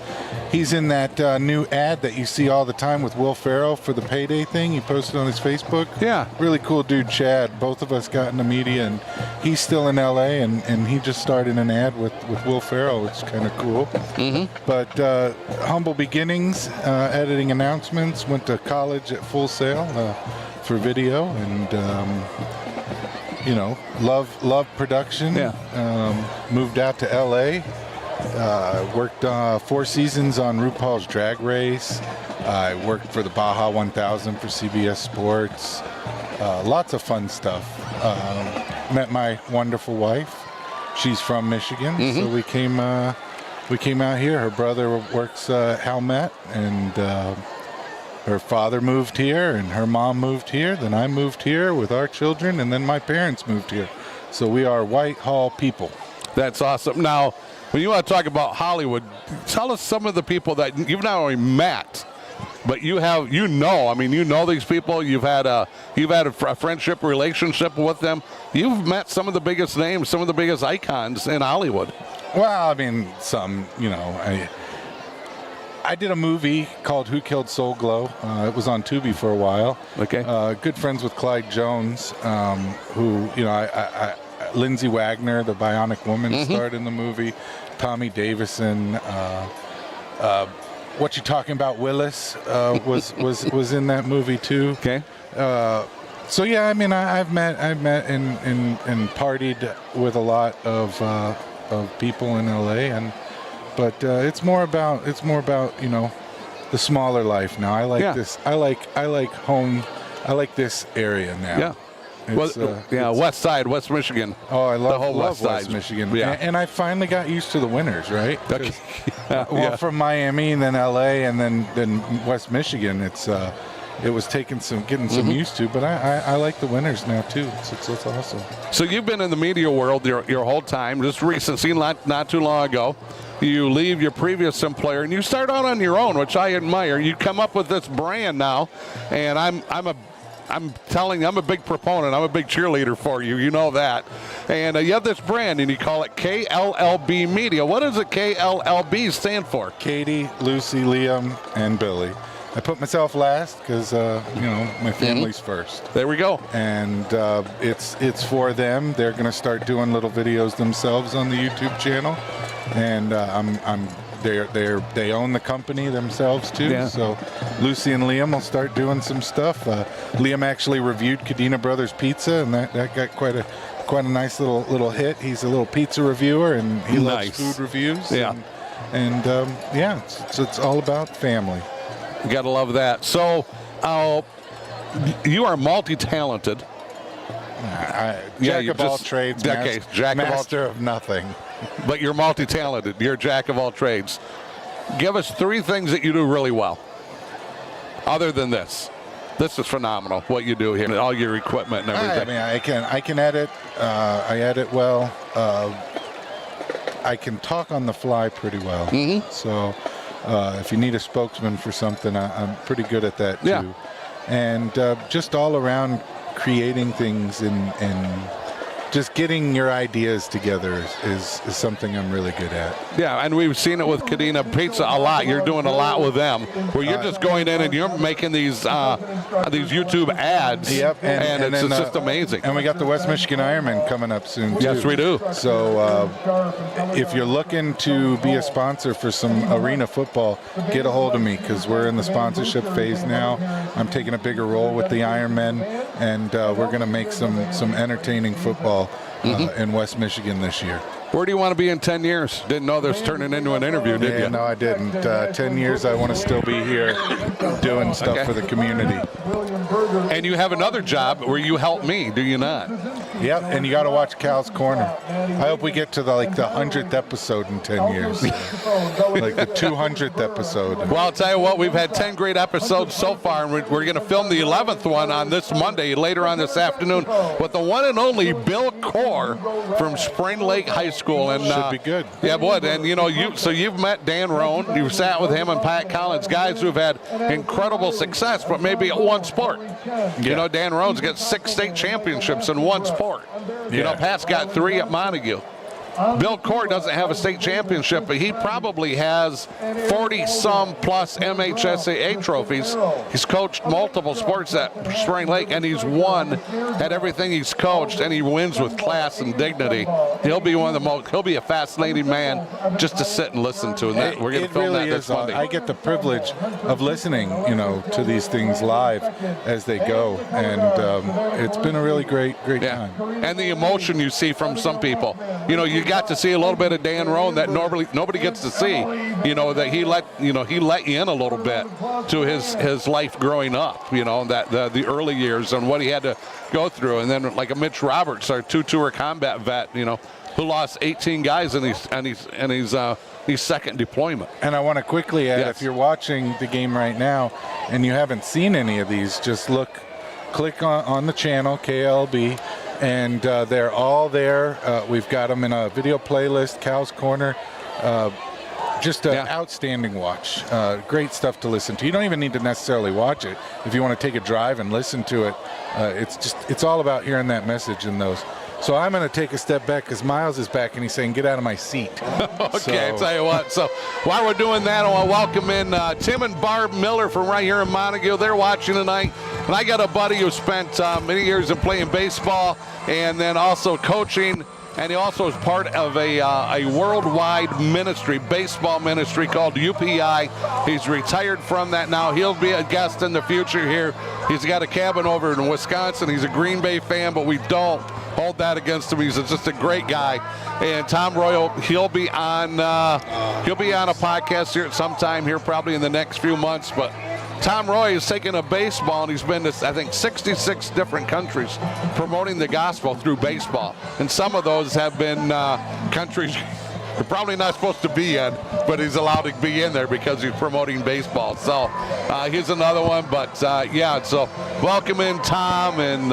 he's in that new ad that you see all the time with Will Ferrell for the payday thing. He posted on his Facebook. Yeah. Really cool dude, Chad. Both of us got in the media, and he's still in LA, and he just started an ad with Will Ferrell, which is kind of cool. Mm-hmm. But humble beginnings, editing announcements. Went to college at Full Sail for video, and love production. Yeah. Moved out to LA. Worked 4 seasons on RuPaul's Drag Race. I worked for the Baja 1000 for CBS Sports. Lots of fun stuff. Met my wonderful wife. She's from Michigan, Mm-hmm. so we came out here. Her brother works at Halmet, and her father moved here, and her mom moved here. Then I moved here with our children, and then my parents moved here. So we are Whitehall people. That's awesome. Now, When you want to talk about Hollywood, tell us some of the people that you've not only met, but you know these people. You've had a friendship relationship with them. You've met some of the biggest names, some of the biggest icons in Hollywood. Well, I mean, I did a movie called Who Killed Soul Glow. It was on Tubi for a while. Okay. Good friends with Clyde Jones, who, Lindsay Wagner, the Bionic Woman, starred in the movie. Tommy Davison. What You Talking About, Willis was in that movie too. Okay. So yeah, I mean, I've met and partied with a lot of people in LA, but it's more about the smaller life now. I like this. I like home. I like this area now. Yeah. West Side, West Michigan. Oh, I love the whole West Side. Michigan. Yeah. And I finally got used to the winters, right? Okay. From Miami and then LA and then West Michigan, it was getting some used to, but I like the winters now too. It's awesome. So you've been in the media world your whole time. Just recently, not too long ago, you leave your previous employer and you start out on your own, which I admire. You come up with this brand now, and I'm a big proponent. I'm a big cheerleader for you. You know that. And you have this brand, and you call it KLLB Media. What does the KLLB stand for? Katie, Lucy, Liam, and Billy. I put myself last because, my family's first. There we go. And it's for them. They're going to start doing little videos themselves on the YouTube channel. And they own the company themselves too. Yeah. So Lucy and Liam will start doing some stuff. Liam actually reviewed Cadena Brothers Pizza, and that got quite a nice little hit. He's a little pizza reviewer, and he loves food reviews. Yeah. It's all about family. You got to love that. So you are multi-talented. Jack of all trades, master of nothing. But you're multi-talented. You're a jack of all trades. Give us 3 things that you do really well. Other than this. This is phenomenal, what you do here. All your equipment and everything. I can edit. I edit well. I can talk on the fly pretty well. So if you need a spokesman for something, I'm pretty good at that too. Yeah. And just all around creating things and just getting your ideas together is something I'm really good at. Yeah, and we've seen it with Cadena Pizza a lot. You're doing a lot with them, where you're just going in and you're making these YouTube ads. Yep, and it's just amazing. And we got the West Michigan Ironman coming up soon too. Yes, we do. So if you're looking to be a sponsor for some arena football, get a hold of me, because we're in the sponsorship phase now. I'm taking a bigger role with the Ironmen, and we're going to make some entertaining football in West Michigan this year. Where do you want to be in 10 years? Didn't know this turning into an interview, did you? No, I didn't. 10 years, I want to still be here doing stuff for the community. And you have another job where you help me, do you not? Yep, and you got to watch Cal's Corner. I hope we get to the 100th episode in 10 years. Like the 200th episode. Well, I'll tell you what, we've had 10 great episodes so far, and we're going to film the 11th one on this Monday, later on this afternoon, with the one and only Bill Core from Spring Lake High School. And should be good. Yeah, it would. And, you've met Dan Roan, you've sat with him and Pat Collins, guys who've had incredible success, but maybe at one sport. Yeah. Dan Roan's got 6 state championships in one sport. Pat's got 3 at Montague. Bill Core doesn't have a state championship, but he probably has 40-some plus MHSAA trophies. He's coached multiple sports at Spring Lake, and he's won at everything he's coached, and he wins with class and dignity. He'll be he'll be a fascinating man just to sit and listen to. And we're going to film that this Monday. I get the privilege of listening, to these things live as they go, and it's been a really great time. And the emotion you see from some people. You got to see a little bit of Dan Roan that nobody gets to see. That he let you in a little bit to his life growing up. That the early years and what he had to go through, and then like a Mitch Roberts, our 2-tour combat vet, who lost 18 guys in his second deployment. And I want to quickly add, if you're watching the game right now and you haven't seen any of these, just click on the channel KLB. and they're all there. We've got them in a video playlist, Cal's Corner. Just an outstanding watch. Great stuff to listen to. You don't even need to necessarily watch it. If you want to take a drive and listen to it, it's all about hearing that message in those. So I'm going to take a step back because Myles is back and he's saying, get out of my seat. Okay, I'll tell you what. So while we're doing that, I want to welcome in Tim and Barb Miller from right here in Montague. They're watching tonight. And I got a buddy who spent many years in playing baseball and then also coaching. And he also is part of a worldwide ministry, baseball ministry called UPI. He's retired from that now. He'll be a guest in the future here. He's got a cabin over in Wisconsin. He's a Green Bay fan, but we don't hold that against him. He's just a great guy. And Tom Royal, he'll be on a podcast here at some time here, probably in the next few months. But Tom Roy has taken a baseball and he's been to, I think, 66 different countries promoting the gospel through baseball. And some of those have been countries you're probably not supposed to be in, but he's allowed to be in there because he's promoting baseball. So here's another one. But so welcome in Tom and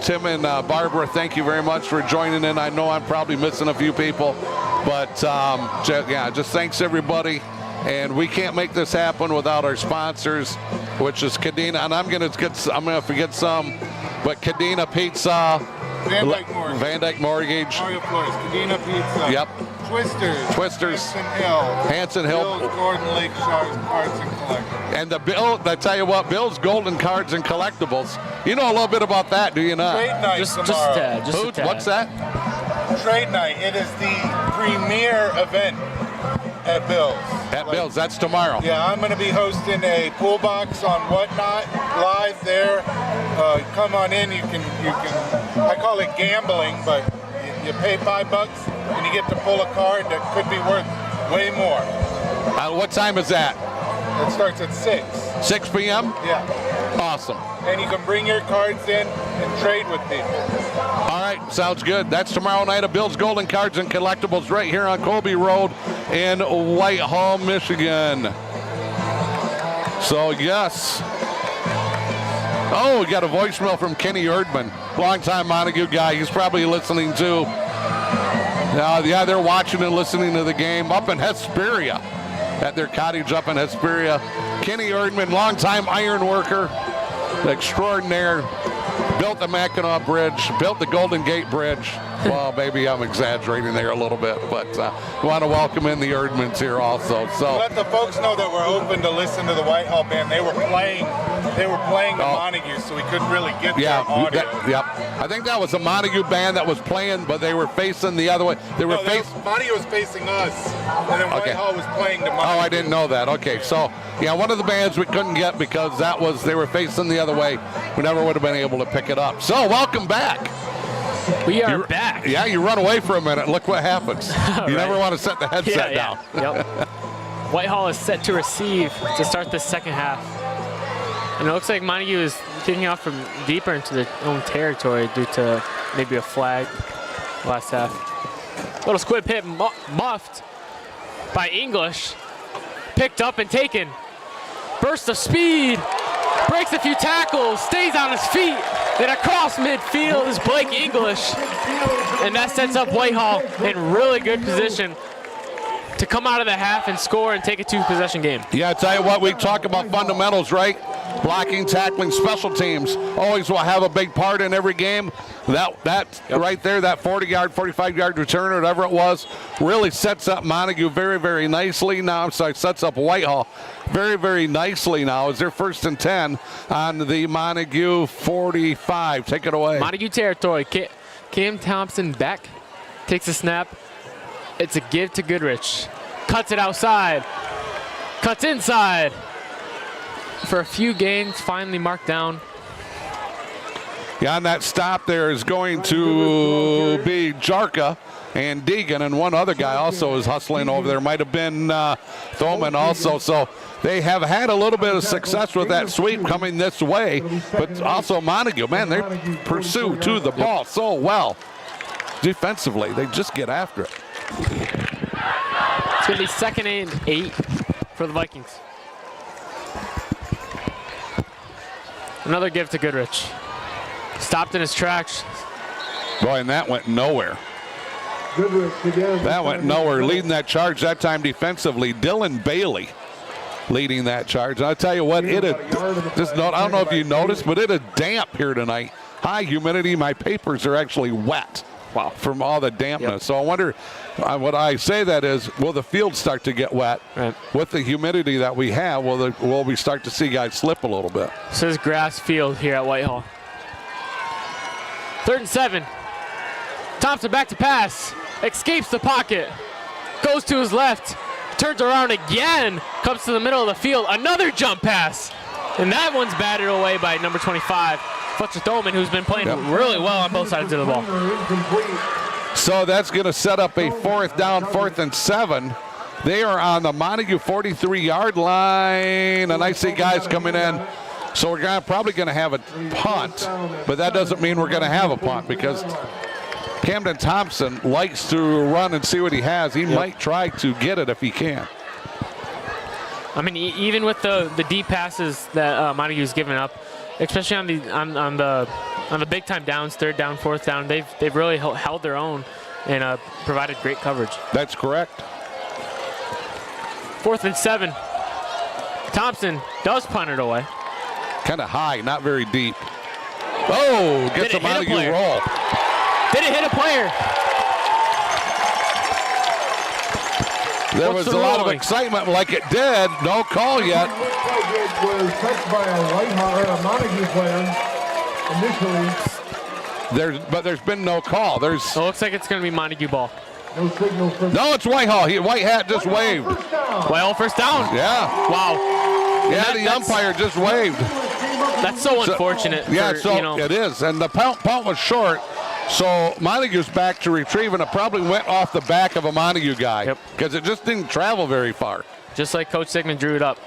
Tim and Barbara. Thank you very much for joining in. I know I'm probably missing a few people, but just thanks everybody. And we can't make this happen without our sponsors, which is Cadena. And I'm gonna forget some, but Cadena Pizza, VanDyk Mortgage, Mario Flores, Cadena Pizza. Yep. Twisters. Hanson Hill. Bill's Gordon Lakeshore Cards and Collectables. And I tell you what, Bill's Golden Cards and Collectables. You know a little bit about that, do you not? Trade night Just a tomorrow. tad. Just a tad. What's that? Trade night. It is the premier event at Bill's. Bill's, that's tomorrow. Yeah, I'm going to be hosting a pool box on Whatnot live there. Come on in. You can. I call it gambling, but you pay $5 and you get to pull a card that could be worth way more. What time is that? It starts at 6. 6 p.m. Yeah. Awesome. And you can bring your cards in and trade with people. All right, sounds good. That's tomorrow night at Bill's Golden Cards and Collectables right here on Colby Road in Whitehall, Michigan. So, yes. Oh, we got a voicemail from Kenny Erdman, longtime Montague guy. He's probably listening too. They're watching and listening to the game up in Hesperia, at their cottage up in Hesperia. Kenny Erdman, longtime iron worker, extraordinaire. Built the Mackinac Bridge, built the Golden Gate Bridge. Well, maybe I'm exaggerating there a little bit, but we want to welcome in the Erdmans here also. So let the folks know that we're open to listen to the Whitehall band. They were playing the Montague, so we couldn't really get their audio. I think that was a Montague band that was playing, but they were facing the other way. Montague was facing us, and then Whitehall was playing the Montague. Oh, I didn't know that. Okay, so one of the bands we couldn't get because they were facing the other way. We never would have been able to pick it up. So welcome back. We are back. Yeah, you run away for a minute. Look what happens. You never want to set the headset down. Yep. Whitehall is set to receive to start the second half. And it looks like Montague is kicking off from deeper into their own territory due to maybe a flag last half. Little squib hit muffed by English. Picked up and taken. Burst of speed. Breaks a few tackles. Stays on his feet. Then across midfield is Blake English. And that sets up Whitehall in really good position to come out of the half and score and take a 2-possession game. Yeah, I tell you what, we talk about fundamentals, right? Blocking, tackling, special teams always will have a big part in every game. That right there, that 40-yard, 45-yard return or whatever it was, really sets up Montague very, very nicely now. Sets up Whitehall very, very nicely now as their 1st and 10 on the Montague 45. Take it away. Montague territory. Cam Thompson back, takes a snap. It's a give to Goodrich. Cuts it outside. Cuts inside. For a few gains, finally marked down. Yeah, and that stop there is going to be Jarka and Deegan, and one other guy also is hustling over there. Might have been Thoman also. So they have had a little bit of success with that sweep coming this way, but also Montague, man, they pursue to the ball so well. Defensively, they just get after it. It's going to be 2nd and 8 for the Vikings. Another give to Goodrich. Stopped in his tracks. Boy, and that went nowhere. Good risk again. That went nowhere. Leading that charge that time defensively, Dylan Bailey leading that charge. And I'll tell you what, I don't know if you noticed, but it is damp here tonight. High humidity. My papers are actually wet. Wow, from all the dampness. Yep. So I wonder, what I say that is, will the field start to get wet? Right. With the humidity that we have, will we start to see guys slip a little bit? This is grass field here at Whitehall. 3rd and 7. Thompson back to pass. Escapes the pocket. Goes to his left. Turns around again. Comes to the middle of the field. Another jump pass. And that one's batted away by number 25. Fletcher Thoman, who's been playing really well on both sides of the ball. So that's going to set up a 4th down, 4th and 7. They are on the Montague 43-yard line, and I see guys coming in. So we're probably going to have a punt, but that doesn't mean we're going to have a punt because Camden Thompson likes to run and see what he has. He might try to get it if he can. I mean, even with the deep passes that Montague's given up, especially on the big time downs, 3rd down, 4th down, they've really held their own and provided great coverage. That's correct. 4th and 7. Thompson does punt it away. Kind of high, not very deep. Oh, gets a Montague roll. Did it hit a player? There was a lot of excitement like it did. No call yet. It looked like it was touched by a Whitehall or a Montague player initially. But there's been no call. It looks like it's going to be Montague ball. No signal from. No, it's Whitehall. White hat just waved. Whitehall first down. Yeah. Wow. Yeah, the umpire just waved. That's so unfortunate. Yeah, it is. And the punt was short. So Montague's back to retrieve, and it probably went off the back of a Montague guy because it just didn't travel very far. Just like Coach Sigmund drew it up.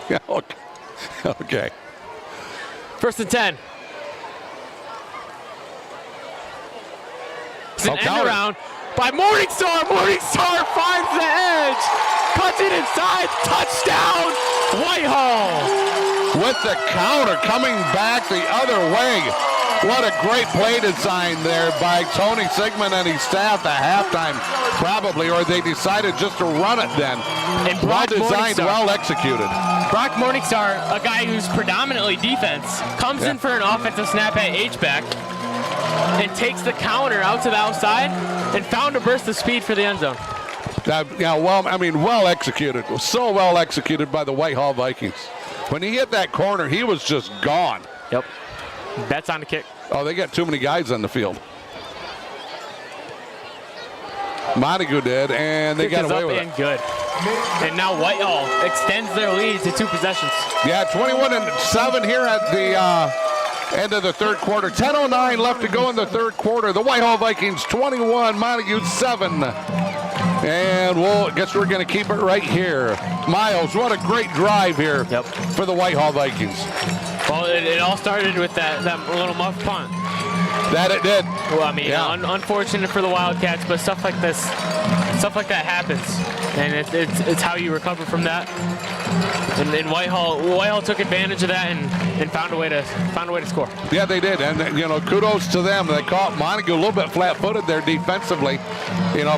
Yeah, okay. 1st and 10. It's an end around by Morningstar. Morningstar finds the edge. Cuts it inside. Touchdown, Whitehall. With the counter coming back the other way. What a great play design there by Tony Sigmund and his staff at halftime, probably, or they decided just to run it then. And well designed, well executed. Brock Morningstar, a guy who's predominantly defense, comes in for an offensive snap at H-back and takes the counter out to the outside and found a burst of speed for the end zone. Well executed. So well executed by the Whitehall Vikings. When he hit that corner, he was just gone. Yep. That's on the kick. Oh, they got too many guys on the field. Montague did, and they got away with it. Good. And now Whitehall extends their lead to 2 possessions. Yeah, 21-7 here at the end of the 3rd quarter. 10:09 left to go in the 3rd quarter. The Whitehall Vikings 21, Montague 7. And guess we're going to keep it right here. Myles, what a great drive here for the Whitehall Vikings. Well, it all started with that little muff punt. That it did. Well, I mean, unfortunate for the Wildcats, but stuff like that happens, and it's how you recover from that. And Whitehall took advantage of that and found a way to score. Yeah, they did, and kudos to them. They caught Montague a little bit flat-footed there defensively.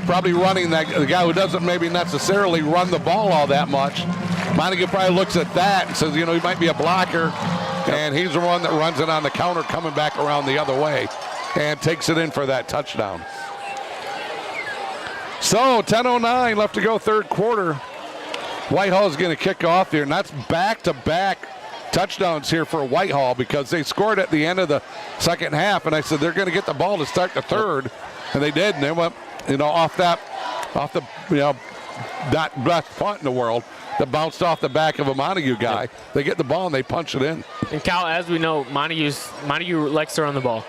Probably running the guy who doesn't maybe necessarily run the ball all that much. Montague probably looks at that and says, he might be a blocker. And he's the one that runs it on the counter coming back around the other way and takes it in for that touchdown. So 10:09 left to go, 3rd quarter. Whitehall's going to kick off here, and that's back-to-back touchdowns here for Whitehall because they scored at the end of the 2nd half, and I said they're going to get the ball to start the 3rd, and they did, and they went off the not best punt in the world that bounced off the back of a Montague guy. Yep. They get the ball and they punch it in. And Cal, as we know, Montague likes to run the ball,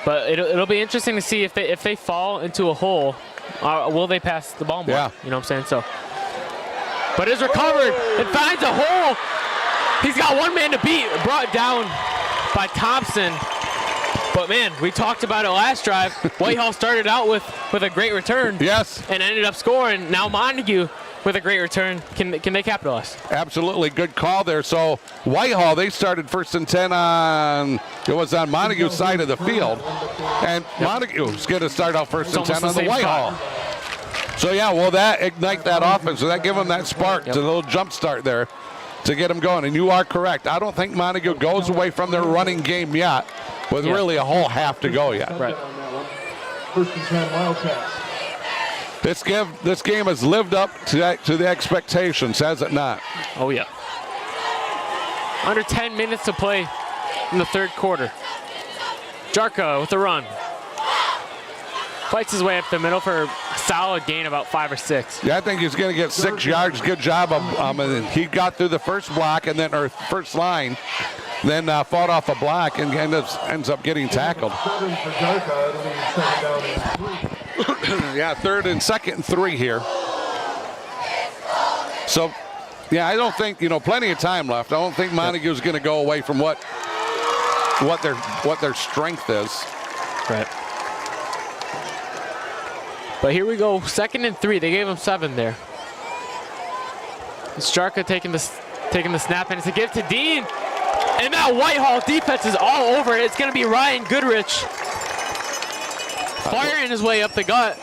but it'll be interesting to see if they fall into a hole, will they pass the ball more? Yeah. You know what I'm saying? So, but it's recovered and finds a hole. He's got one man to beat, brought down by Thompson. But man, we talked about it last drive. Whitehall started out with a great return. Yes. And ended up scoring. Now Montague with a great return. Can they capitalize? Absolutely, good call there. So Whitehall, they started 1st and 10 on, it was on Montague's side of the field. And Montague's going to start out 1st and 10 on the Whitehall. So yeah, will that ignite that offense? Will that give them that spark, to a little jump start there to get them going? And you are correct. I don't think Montague goes away from their running game yet, with really a whole half to go yet. Right. 1st and 10 Wildcats. This game has lived up to the expectations, has it not? Oh, yeah. Under 10 minutes to play in the 3rd quarter. Jarka with the run. Fights his way up the middle for a solid gain, about 5 or 6. Yeah, I think he's going to get 6 yards. Good job. He got through the first block and then, or first line, then fought off a block and ends up getting tackled. Yeah, 3rd and 2nd and 3 here. So, yeah, I don't think, plenty of time left. I don't think Montague's going to go away from what their strength is. Right. But here we go, 2nd and 3. They gave him 7 there. Jarka taking the snap, and it's a give to Dean. And that Whitehall defense is all over it. It's going to be Ryan Goodrich firing his way up the gut.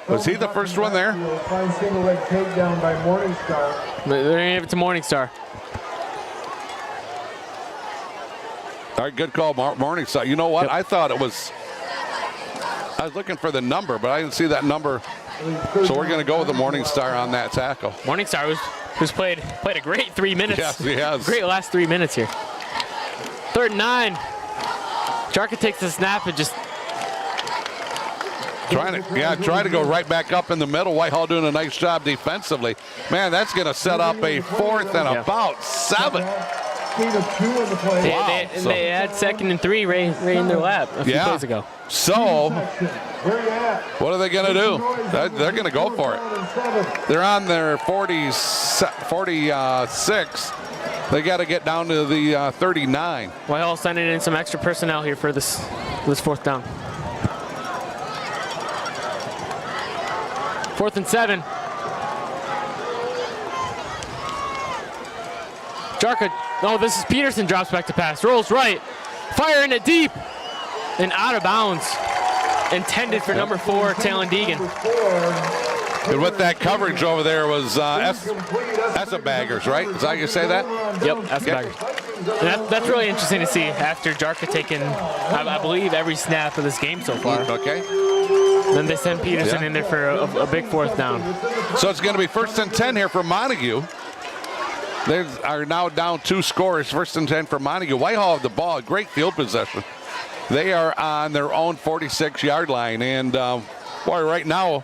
Was he the first one there? Fine single leg takedown by Morningstar. They're going to give it to Morningstar. All right, good call, Morningstar. You know what? Yep. I thought it was, I was looking for the number, but I didn't see that number. So we're going to go with the Morningstar on that tackle. Morningstar who's played a great 3 minutes. Yes, he has. Great last 3 minutes here. 3rd and 9. Jarka takes the snap and just try to go right back up in the middle. Whitehall doing a nice job defensively. Man, that's going to set up a 4th and about 7. They had 2nd and 3 right in their lap a few plays ago. So, what are they going to do? They're going to go for it. They're on their 46. They got to get down to the 39. Whitehall sending in some extra personnel here for this 4th down. 4th and 7. Jarka, this is Peterson, drops back to pass, rolls right, firing it deep, and out of bounds. Intended for number 4, Talon Deegan. And with that coverage over there was Essa-Baggers, right? Is that how you say that? Yep, Essa-Baggers. And that's really interesting to see after Jarka taking, I believe, every snap of this game so far. Okay. Then they send Peterson in there for a big 4th down. So it's going to be 1st and 10 here for Montague. They are now down 2 scores, 1st and 10 for Montague. Whitehall have the ball, great field possession. They are on their own 46-yard line. And, boy, right now,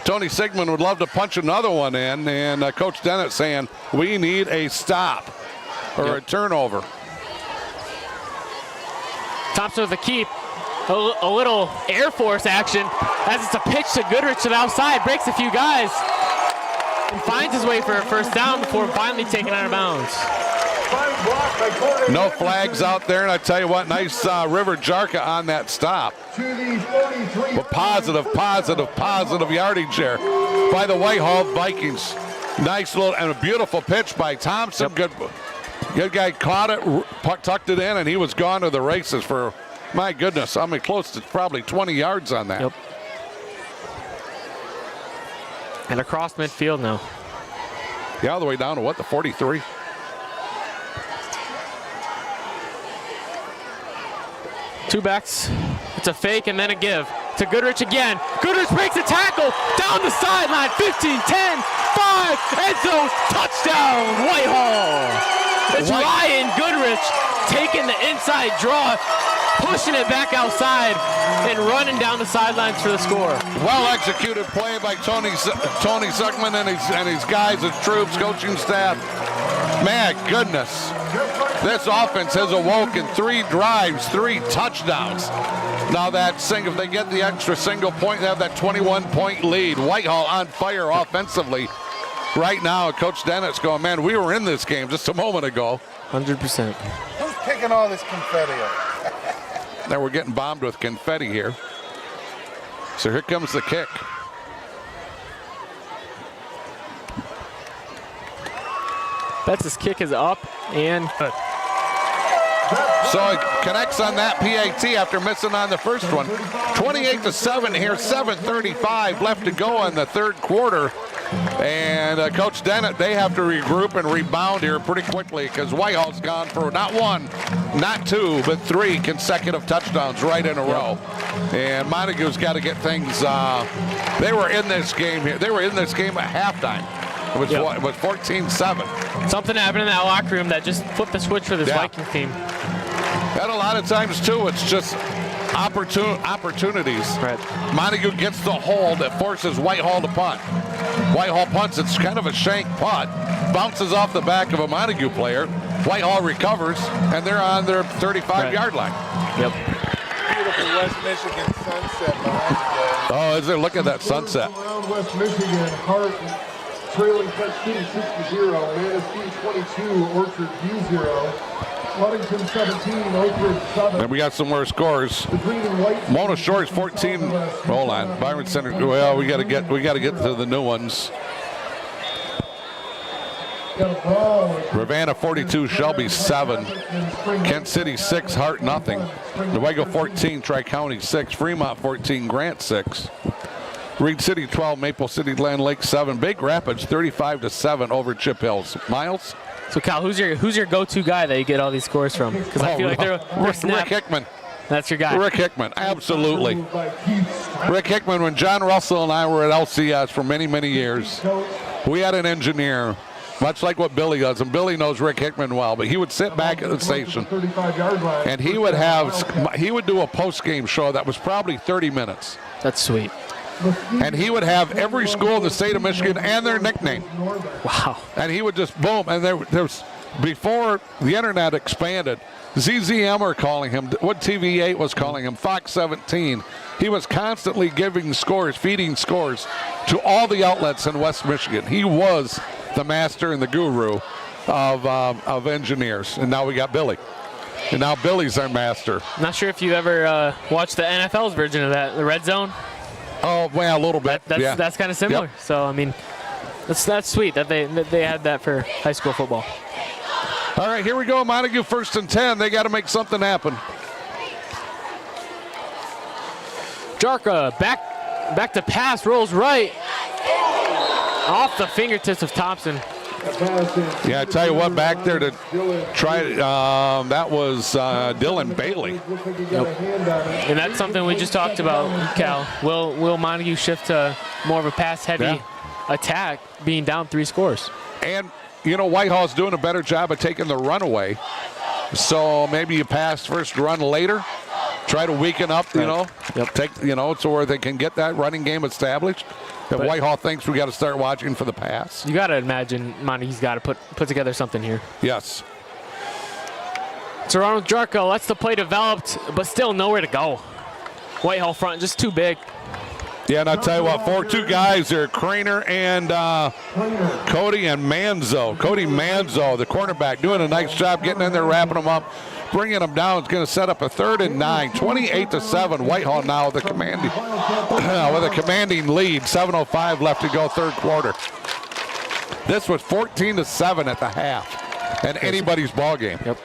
Tony Sigmund would love to punch another one in. And Coach Dennett saying, we need a stop or a turnover. Thompson with a keep. A little Air Force action as it's a pitch to Goodrich to the outside, breaks a few guys, and finds his way for a 1st down before finally taken out of bounds. No flags out there, and I tell you what, nice River Jarka on that stop. But positive yardage there by the Whitehall Vikings. Nice little and a beautiful pitch by Thompson. Good guy caught it, tucked it in, and he was gone to the races for, my goodness, I mean, close to probably 20 yards on that. Yep. And across midfield now. Yeah, all the way down to what, the 43? Two backs. It's a fake and then a give to Goodrich again. Goodrich breaks a tackle down the sideline. 15, 10, 5, end zone, touchdown, Whitehall. It's Ryan Goodrich taking the inside draw, pushing it back outside and running down the sidelines for the score. Well executed play by Tony Suckman and his guys, his troops, coaching staff. Man, goodness. This offense has awoken 3 drives, 3 touchdowns. Now that if they get the extra single point, they have that 21-point lead. Whitehall on fire offensively right now. Coach Dennett's going, man, we were in this game just a moment ago. 100%. Who's picking all this confetti up? Now we're getting bombed with confetti here. So here comes the kick. Betts' kick is up and good. So it connects on that PAT after missing on the first one. 28-7 here, 7:35 left to go in the third quarter. And Coach Dennett, they have to regroup and rebound here pretty quickly because Whitehall's gone for not one, not two, but 3 consecutive touchdowns right in a row. And Montague's got to get things, they were in this game here. They were in this game at halftime. It was, it was 14-7. Something happened in that locker room that just flipped the switch for this Vikings team. And a lot of times, too, it's just opportunities. Right. Montague gets the hold that forces Whitehall to punt. Whitehall punts. It's kind of a shank punt. Bounces off the back of a Montague player. Whitehall recovers, and they're on their 35-yard line. Beautiful West Michigan sunset behind you. Oh, is there? Look at that sunset. Around West Michigan, Hart trailing Cut City 6-0, Manistee 22, Orchard View 0. Ludington 17, Oakridge 7. And we got some more scores. Mona Shores 14. Hold on, Byron Center. Well, we got to get to the new ones. Ravenna 42, Shelby 7. Kent City 6, Hart nothing. Newaygo 14, Tri-County 6. Fremont 14, Grant 6. Reed City 12, Maple City Land Lake 7. Big Rapids 35-7 over Chip Hills. Miles? So Cal, who's your go-to guy that you get all these scores from? Because I feel like they're Rick Hickman. That's your guy. Rick Hickman, absolutely. Rick Hickman, when John Russell and I were at LCS for many, many years, we had an engineer, much like what Billy does, and Billy knows Rick Hickman well, but he would sit back at the station and he would do a post-game show that was probably 30 minutes. That's sweet. And he would have every school in the state of Michigan and their nickname. Wow. And he would just boom. And there's before the internet expanded, ZZM were calling him, what TV8 was calling him, Fox 17. He was constantly giving scores, feeding scores to all the outlets in West Michigan. He was the master and the guru of engineers. And now we got Billy. And now Billy's our master. Not sure if you ever watched the NFL's version of that, the Red Zone. Oh, well, a little bit. That's kind of similar. Yep. So, I mean, that's sweet that they had that for high school football. All right, here we go. Montague 1st and 10. They got to make something happen. Jarka back to pass, rolls right. Off the fingertips of Thompson. Yeah, I tell you what, back there to try that was Dylan Bailey. Yep. And that's something we just talked about, Cal. Will Montague shift to more of a pass-heavy attack, being down 3 scores? And, you know, Whitehall's doing a better job of taking the run away. So maybe you pass first, run later. Try to weaken up, you know, so where they can get that running game established. If Whitehall thinks we got to start watching for the pass. You got to imagine Montague's got to put together something here. Yes. So Ronald Jarko lets the play developed, but still nowhere to go. Whitehall front just too big. Yeah, and I'll tell you what, 4-2 guys there, Craner and Cody and Manzo. Cody Manzo, the cornerback, doing a nice job getting in there, wrapping them up, bringing them down. It's going to set up a 3rd and 9, 28-7. Whitehall now with a commanding lead. 7:05 left to go, third quarter. This was 14-7 at the half, and anybody's ball game. Yep.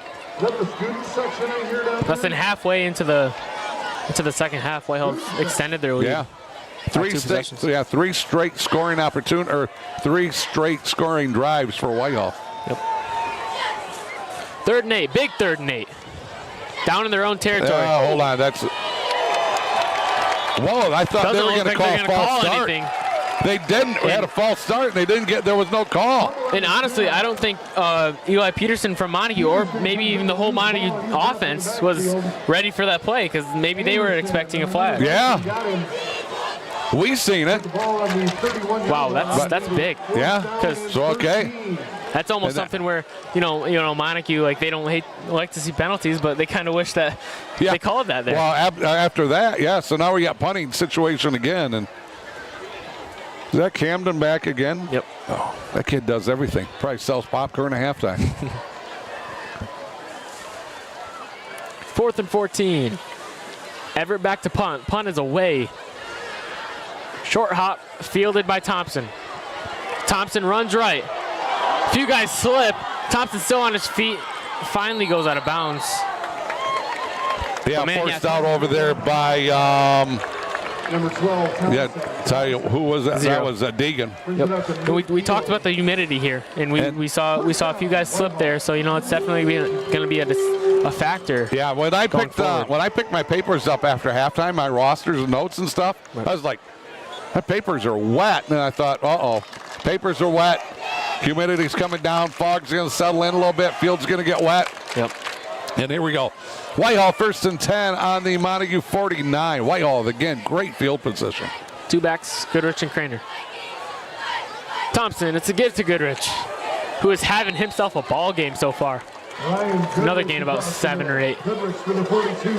Less than halfway into the second half, Whitehall extended their lead. Yeah. 3 straight scoring opportunity, or 3 straight scoring drives for Whitehall. Yep. 3rd and 8, big 3rd and 8. Down in their own territory. Hold on, that's. Whoa! I thought they were going to call a false start. Anything. They didn't. We had a false start, and they didn't get. There was no call. And honestly, I don't think Eli Peterson from Montague, or maybe even the whole Montague offense, was ready for that play, because maybe they were expecting a flag. Yeah. We seen it. Wow, that's big. Yeah. So okay. That's almost something where you know Montague, like, they don't like to see penalties, but they kind of wish that they called that there. Well, after that, so now we got punting situation again, and is that Camden back again? Yep. Oh, that kid does everything. Probably sells popcorn at halftime. 4th and 14. Everett back to punt. Punt is away. Short hop fielded by Thompson. Thompson runs right. A few guys slip. Thompson still on his feet. Finally goes out of bounds. Yeah, forced out over there by, Number 12. yeah, tell you, who was that? Zero. That was Deegan. Yep. We talked about the humidity here, and we saw a few guys slip there. So it's definitely going to be a factor. Yeah, when I picked my papers up after halftime, my rosters and notes and stuff, right. I was like, my papers are wet, and I thought, papers are wet. Humidity's coming down. Fog's going to settle in a little bit. Field's going to get wet. Yep. And here we go. Whitehall 1st and 10 on the Montague 49. Whitehall, again, great field position. Two backs, Goodrich and Craner. Thompson, it's a give to Goodrich, who is having himself a ball game so far. Another gain about 7 or 8. Goodrich for the 42.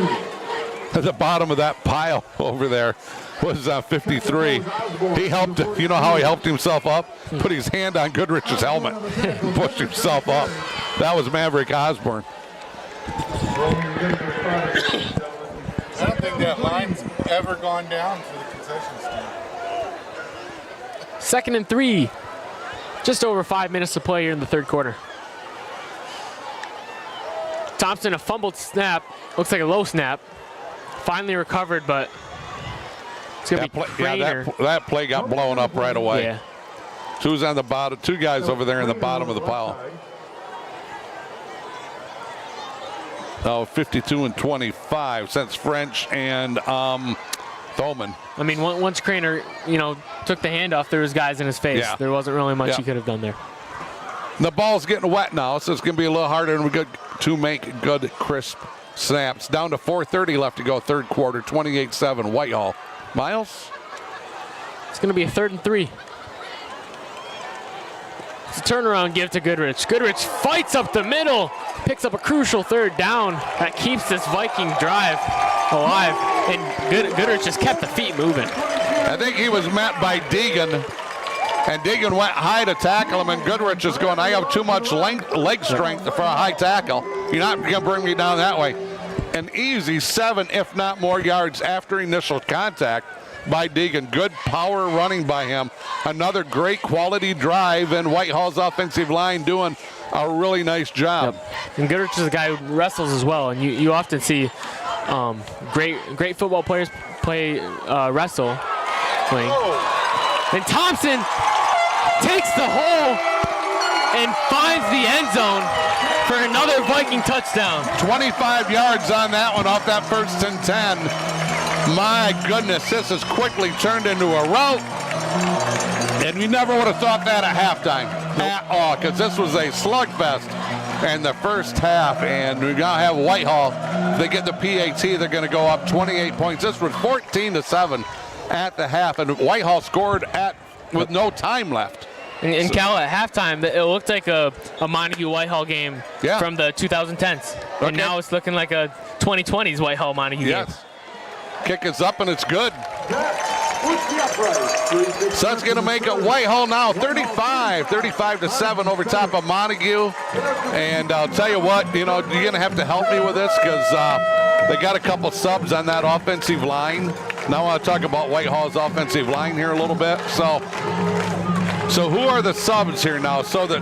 At the bottom of that pile over there was 53. He helped, you know how he helped himself up? Put his hand on Goodrich's helmet and pushed himself up. That was Maverick Osborne. I don't think that line's ever gone down for the concession stand. 2nd and 3. Just over 5 minutes to play here in the 3rd quarter. Thompson, a fumbled snap. Looks like a low snap. Finally recovered, but it's going to be Craner. That play got blown up right away. Yeah. Who's on the bottom? Two guys over there in the bottom of the pile. 52 and 25 since French and Thoman. I mean, once Craner, took the handoff, there was guys in his face. Yeah. There wasn't really much he could have done there. The ball's getting wet now, so it's going to be a little harder to make good, crisp snaps. Down to 4:30 left to go, 3rd quarter, 28-7, Whitehall. Myles? It's going to be a 3rd and 3. It's a turnaround give to Goodrich. Goodrich fights up the middle, picks up a crucial 3rd down that keeps this Viking drive alive, and Goodrich just kept the feet moving. I think he was met by Deegan, and Deegan went high to tackle him, and Goodrich is going, I have too much leg strength for a high tackle. You're not going to bring me down that way. An easy 7, if not more, yards after initial contact by Deegan. Good power running by him. Another great quality drive, and Whitehall's offensive line doing a really nice job. Yep. And Goodrich is a guy who wrestles as well, and you often see great football players play wrestling. And Thompson takes the hole and finds the end zone for another Viking touchdown. 25 yards on that one off that 1st and 10. My goodness, this has quickly turned into a rout. And you never would have thought that at halftime at all, because this was a slugfest in the first half. And we now have Whitehall. If they get the PAT, they're going to go up 28 points. This was 14-7 at the half, and Whitehall scored with no time left. And Cal, at halftime, it looked like a Montague Whitehall game from the 2010s. Okay. And now it's looking like a 2020s Whitehall Montague game. Kick is up, and it's good. So that's going to make it Whitehall now 35-7 over top of Montague. And I'll tell you what, you're going to have to help me with this, because they got a couple subs on that offensive line. Now I want to talk about Whitehall's offensive line here a little bit. So who are the subs here now? So that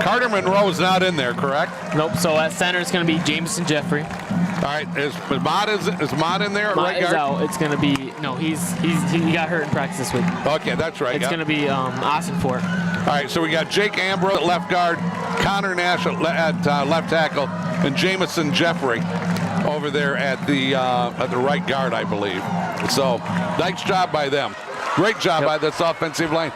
Carter Monroe's not in there, correct? Nope. So at center it's going to be Jameson Jeffrey. All right. Is Mott in there? Mott is out. It's going to be he got hurt in practice this week. Okay, that's right. It's going to be Austin Fort. All right. So we got Jake Ambrose at left guard, Connor Nash at left tackle, and Jameson Jeffrey over there at the right guard, I believe. So nice job by them. Great job by this offensive line.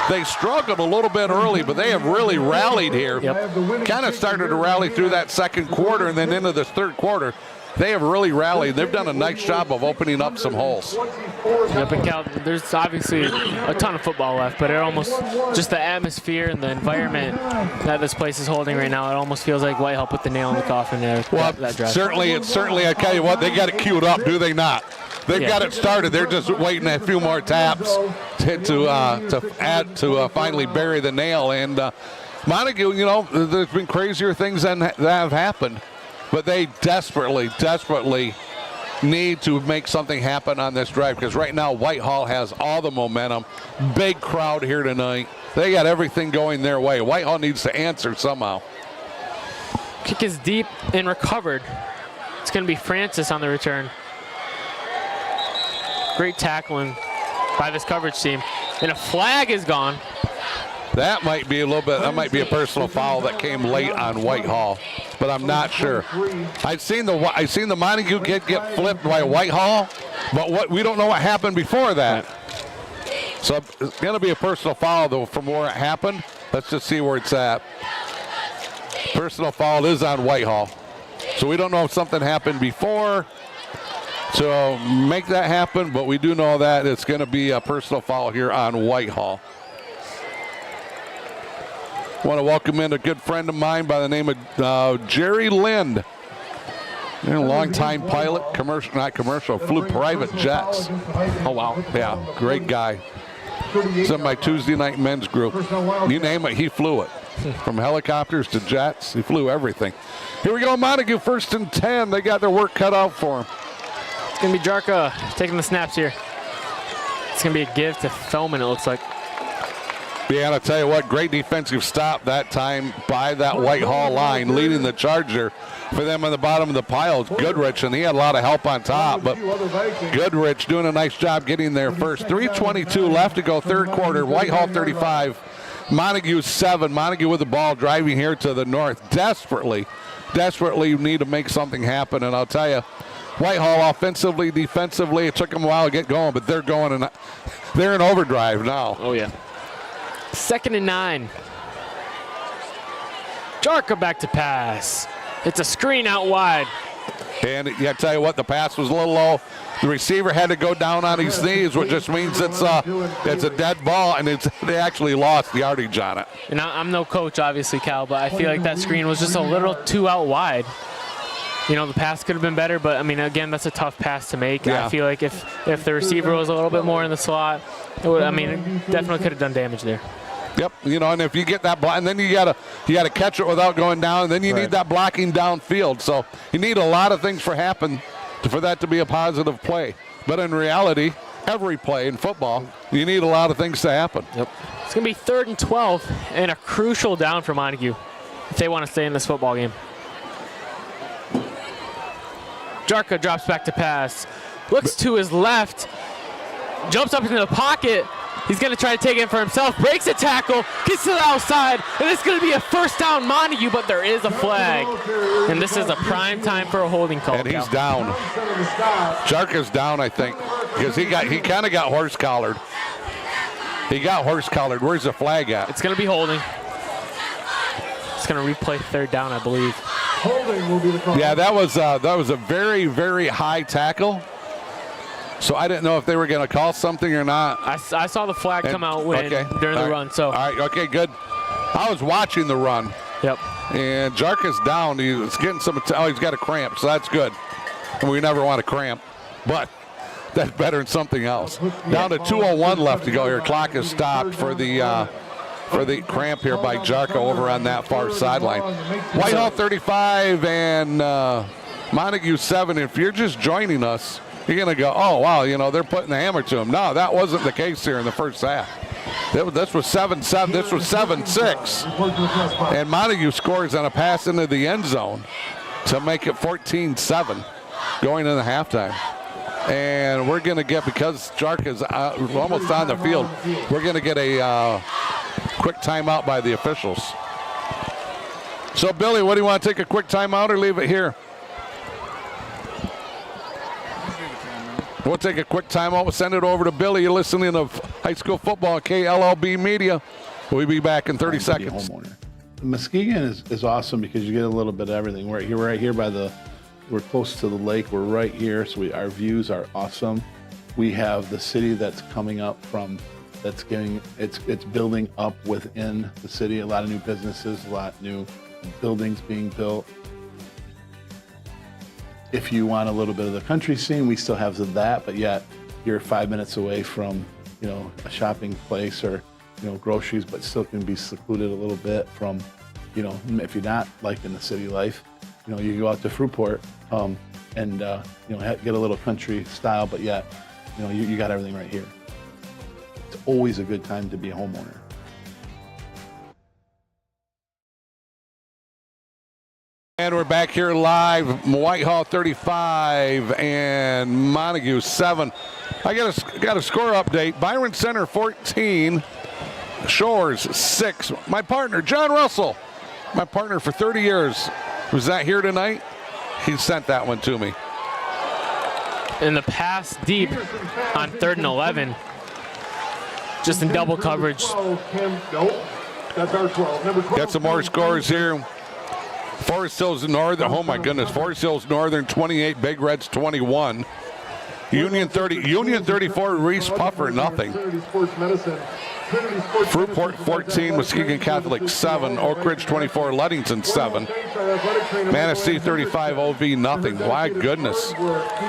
They struggled a little bit early, but they have really rallied here. Kind of started to rally through that 2nd quarter and then into this 3rd quarter. They have really rallied. They've done a nice job of opening up some holes. Yep, and Cal, there's obviously a ton of football left, but it almost, just the atmosphere and the environment that this place is holding right now, it almost feels like Whitehall put the nail in the coffin there. Well, that drive. certainly, I tell you what, they got it queued up, do they not? They've got it started. They're just waiting a few more taps to finally bury the nail. And Montague, there's been crazier things that have happened, but they desperately need to make something happen on this drive, because right now Whitehall has all the momentum. Big crowd here tonight. They got everything going their way. Whitehall needs to answer somehow. Kick is deep and recovered. It's going to be Francis on the return. Great tackling by this coverage team. And a flag is gone. That might be a little bit, that might be a personal foul that came late on Whitehall, but I'm not sure. I've seen the Montague kid get flipped by Whitehall, but we don't know what happened before that. So it's going to be a personal foul though from where it happened. Let's just see where it's at. Personal foul is on Whitehall. So we don't know if something happened before to make that happen, but we do know that it's going to be a personal foul here on Whitehall. I want to welcome in a good friend of mine by the name of Jerry Lind. You're a longtime pilot, flew private jets. Oh, wow. Yeah, great guy. He's in my Tuesday night men's group. You name it, he flew it. From helicopters to jets, he flew everything. Here we go, Montague, 1st and 10. They got their work cut out for him. It's going to be Jarka taking the snaps here. It's going to be a give to Fellman, it looks like. Yeah, and I'll tell you what, great defensive stop that time by that Whitehall line, leading the charge there for them on the bottom of the pile. It's Goodrich, and he had a lot of help on top, but Goodrich doing a nice job getting there first. 3:22 left to go, third quarter. Whitehall 35, Montague 7. Montague with the ball driving here to the north. Desperately need to make something happen, and I'll tell you, Whitehall offensively, defensively, it took them a while to get going, but they're going, and they're in overdrive now. Oh, yeah. 2nd and 9. Jarka back to pass. It's a screen out wide. And I tell you what, the pass was a little low. The receiver had to go down on his knees, which just means it's a dead ball, and they actually lost the yardage on it. And I'm no coach, obviously, Cal, but I feel like that screen was just a little too out wide. You know, the pass could have been better, but, I mean, again, that's a tough pass to make. Yeah. I feel like if the receiver was a little bit more in the slot, it definitely could have done damage there. Yep, and if you get that block, and then you gotta catch it without going down, and then you need that blocking downfield. So you need a lot of things for that to be a positive play. But in reality, every play in football, you need a lot of things to happen. Yep. It's gonna be 3rd and 12, and a crucial down for Montague if they want to stay in this football game. Jarka drops back to pass, looks to his left, jumps up into the pocket. He's going to try to take it for himself, breaks a tackle, gets to the outside, and it's going to be a 1st down Montague, but there is a flag. And this is a prime time for a holding call. And he's down. Jarka's down, I think, because he kind of got horse collared. He got horse collared. Where's the flag at? It's going to be holding. It's going to replay 3rd down, I believe. Holding will be the call. Yeah, that was a very, very high tackle. So I didn't know if they were going to call something or not. I saw the flag come out during the run. So all right, okay, good. I was watching the run. Yep. And Jarka's down. He's getting he's got a cramp, so that's good. And we never want to cramp, but that's better than something else. Down to 2:01 left to go here. Clock is stopped for the cramp here by Jarka over on that far sideline. Whitehall 35 and Montague 7. If you're just joining us, you're going to go, oh, wow, they're putting the hammer to him. No, that wasn't the case here in the first half. This was 7-7. This was 7-6. And Montague scores on a pass into the end zone to make it 14-7 going into halftime. And we're going to get, because Jarka's almost on the field, we're going to get a quick timeout by the officials. So, Billy, what do you want to take a quick timeout or leave it here? We'll take a quick timeout. We'll send it over to Billy. You're listening to High School Football, KLLB Media. We'll be back in 30 seconds. Muskegon is awesome because you get a little bit of everything. We're right here we're close to the lake. We're right here, so our views are awesome. We have the city that's coming up it's building up within the city. A lot of new businesses, a lot of new buildings being built. If you want a little bit of the country scene, we still have that, but yet you're 5 minutes away from, a shopping place or, groceries, but still can be secluded a little bit from, if you're not liking the city life, you go out to Fruitport and get a little country style, but yet, you got everything right here. It's always a good time to be a homeowner. And we're back here live, Whitehall 35 and Montague 7. I got a score update. Byron Center 14, Shores 6. My partner, John Russell, my partner for 30 years, was that here tonight? He sent that one to me. In the pass deep on 3rd and 11, just in double coverage. Got some more scores here. Forest Hills Northern, oh my goodness, Forest Hills Northern 28, Big Reds 21. Union 34, Reese Puffer, nothing. Fruitport 14, Muskegon Catholic 7, Oak Ridge 24, Ludington 7. Manistee 35, OV nothing. My goodness.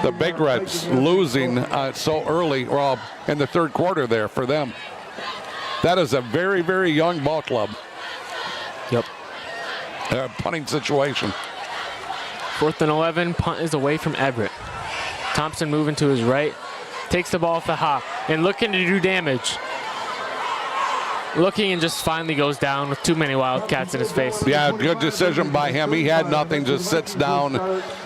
The Big Reds losing so early, well, in the third quarter there for them. That is a very, very young ball club. Yep. Punting situation. 4th and 11, punt is away from Everett. Thompson moving to his right, takes the ball off the hop, and looking to do damage. Looking and just finally goes down with too many Wildcats in his face. Yeah, good decision by him. He had nothing, just sits down.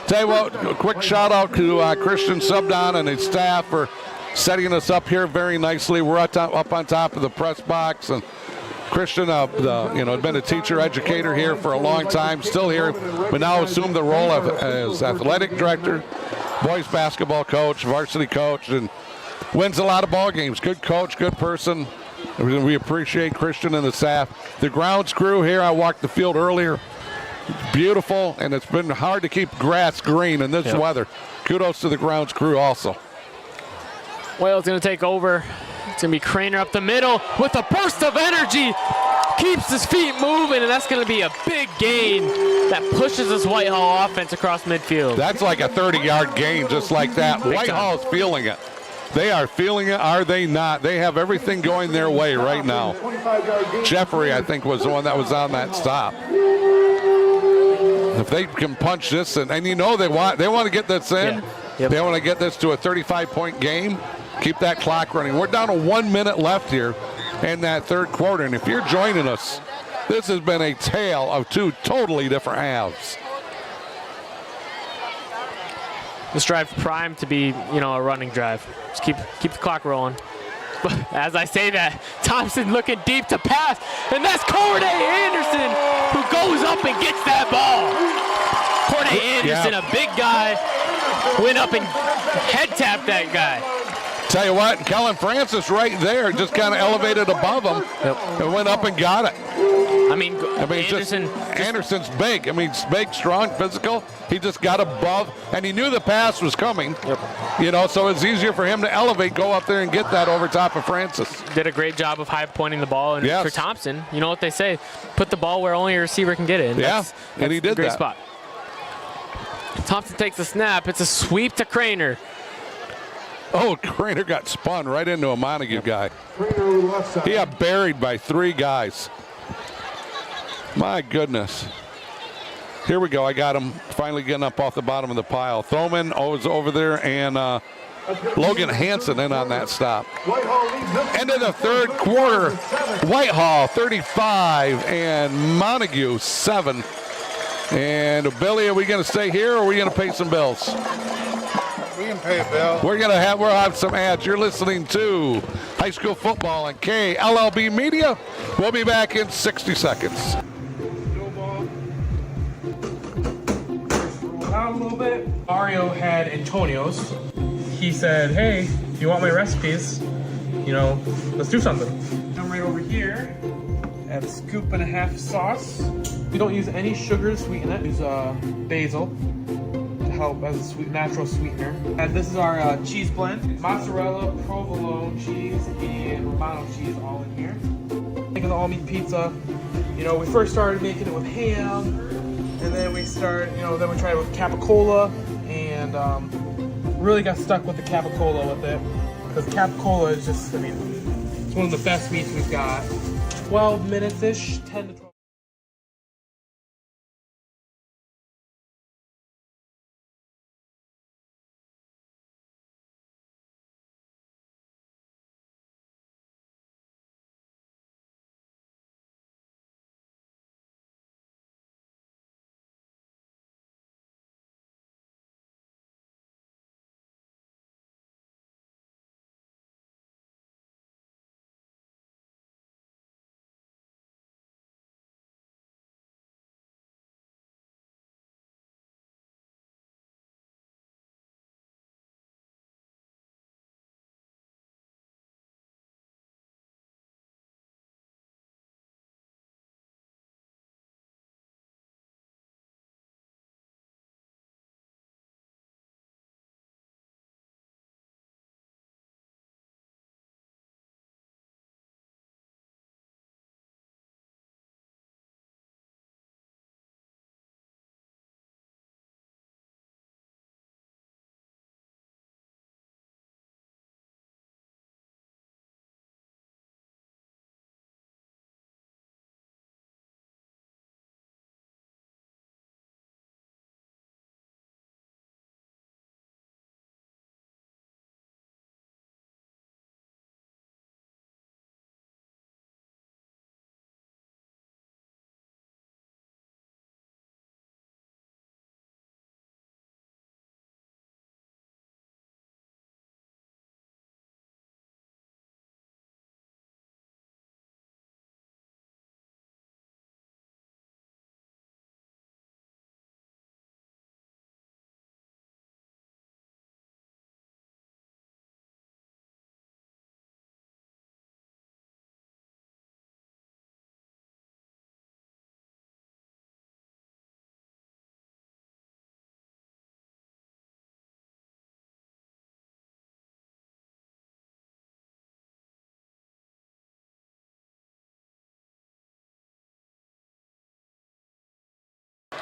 Tell you what, a quick shout out to Christian Subdon and his staff for setting us up here very nicely. We're up on top of the press box, and Christian, had been a teacher educator here for a long time, still here, but now assumed the role as athletic director, boys basketball coach, varsity coach, and wins a lot of ball games. Good coach, good person. We appreciate Christian and the staff. The grounds crew here, I walked the field earlier. Beautiful, and it's been hard to keep grass green in this weather. Kudos to the grounds crew also. Wales going to take over. It's going to be Craner up the middle with a burst of energy. Keeps his feet moving, and that's going to be a big gain that pushes this Whitehall offense across midfield. That's like a 30-yard gain just like that. Whitehall's feeling it. They are feeling it, are they not? They have everything going their way right now. Jeffrey, I think, was the one that was on that stop. If they can punch this, and you know they want to get this in. Yep. They want to get this to a 35-point game. Keep that clock running. We're down to 1 minute left here in that third quarter, and if you're joining us, this has been a tale of two totally different halves. This drive primed to be, a running drive. Just keep the clock rolling. But as I say that, Thompson looking deep to pass, and that's Corday Anderson who goes up and gets that ball. Corday Anderson, a big guy, went up and head tapped that guy. Tell you what, Kellen Francis right there just kind of elevated above him and went up and got it. Anderson's big. Big, strong, physical. He just got above, and he knew the pass was coming. So it's easier for him to elevate, go up there and get that over top of Francis. Did a great job of high pointing the ball, and for Thompson, you know what they say, put the ball where only a receiver can get it. And and he did a great that. Spot. Thompson takes the snap. It's a sweep to Craner. Oh, Craner got spun right into a Montague guy. He got buried by 3 guys. My goodness. Here we go. I got him finally getting up off the bottom of the pile. Thoman was over there, and Logan Hanson in on that stop. End of the third quarter. Whitehall 35 and Montague 7. And Billy, are we going to stay here, or are we going to pay some bills? We can pay a bill. We'll have some ads. You're listening to high school football on KLLB Media. We'll be back in 60 seconds. Out a little bit. Mario had Antonio's. He said, "Hey, you want my recipes? Let's do something." I'm right over here. Add a scoop and a half sauce. We don't use any sugar to sweeten it. We use basil to help as a natural sweetener. And this is our cheese blend: mozzarella, provolone cheese, and Romano cheese, all in here. Making the all-meat pizza. We first started making it with ham, and then we tried it with capicola, and really got stuck with the capicola with it, because capicola is just, it's one of the best meats we've got. 12 minutes-ish, 10 to 12.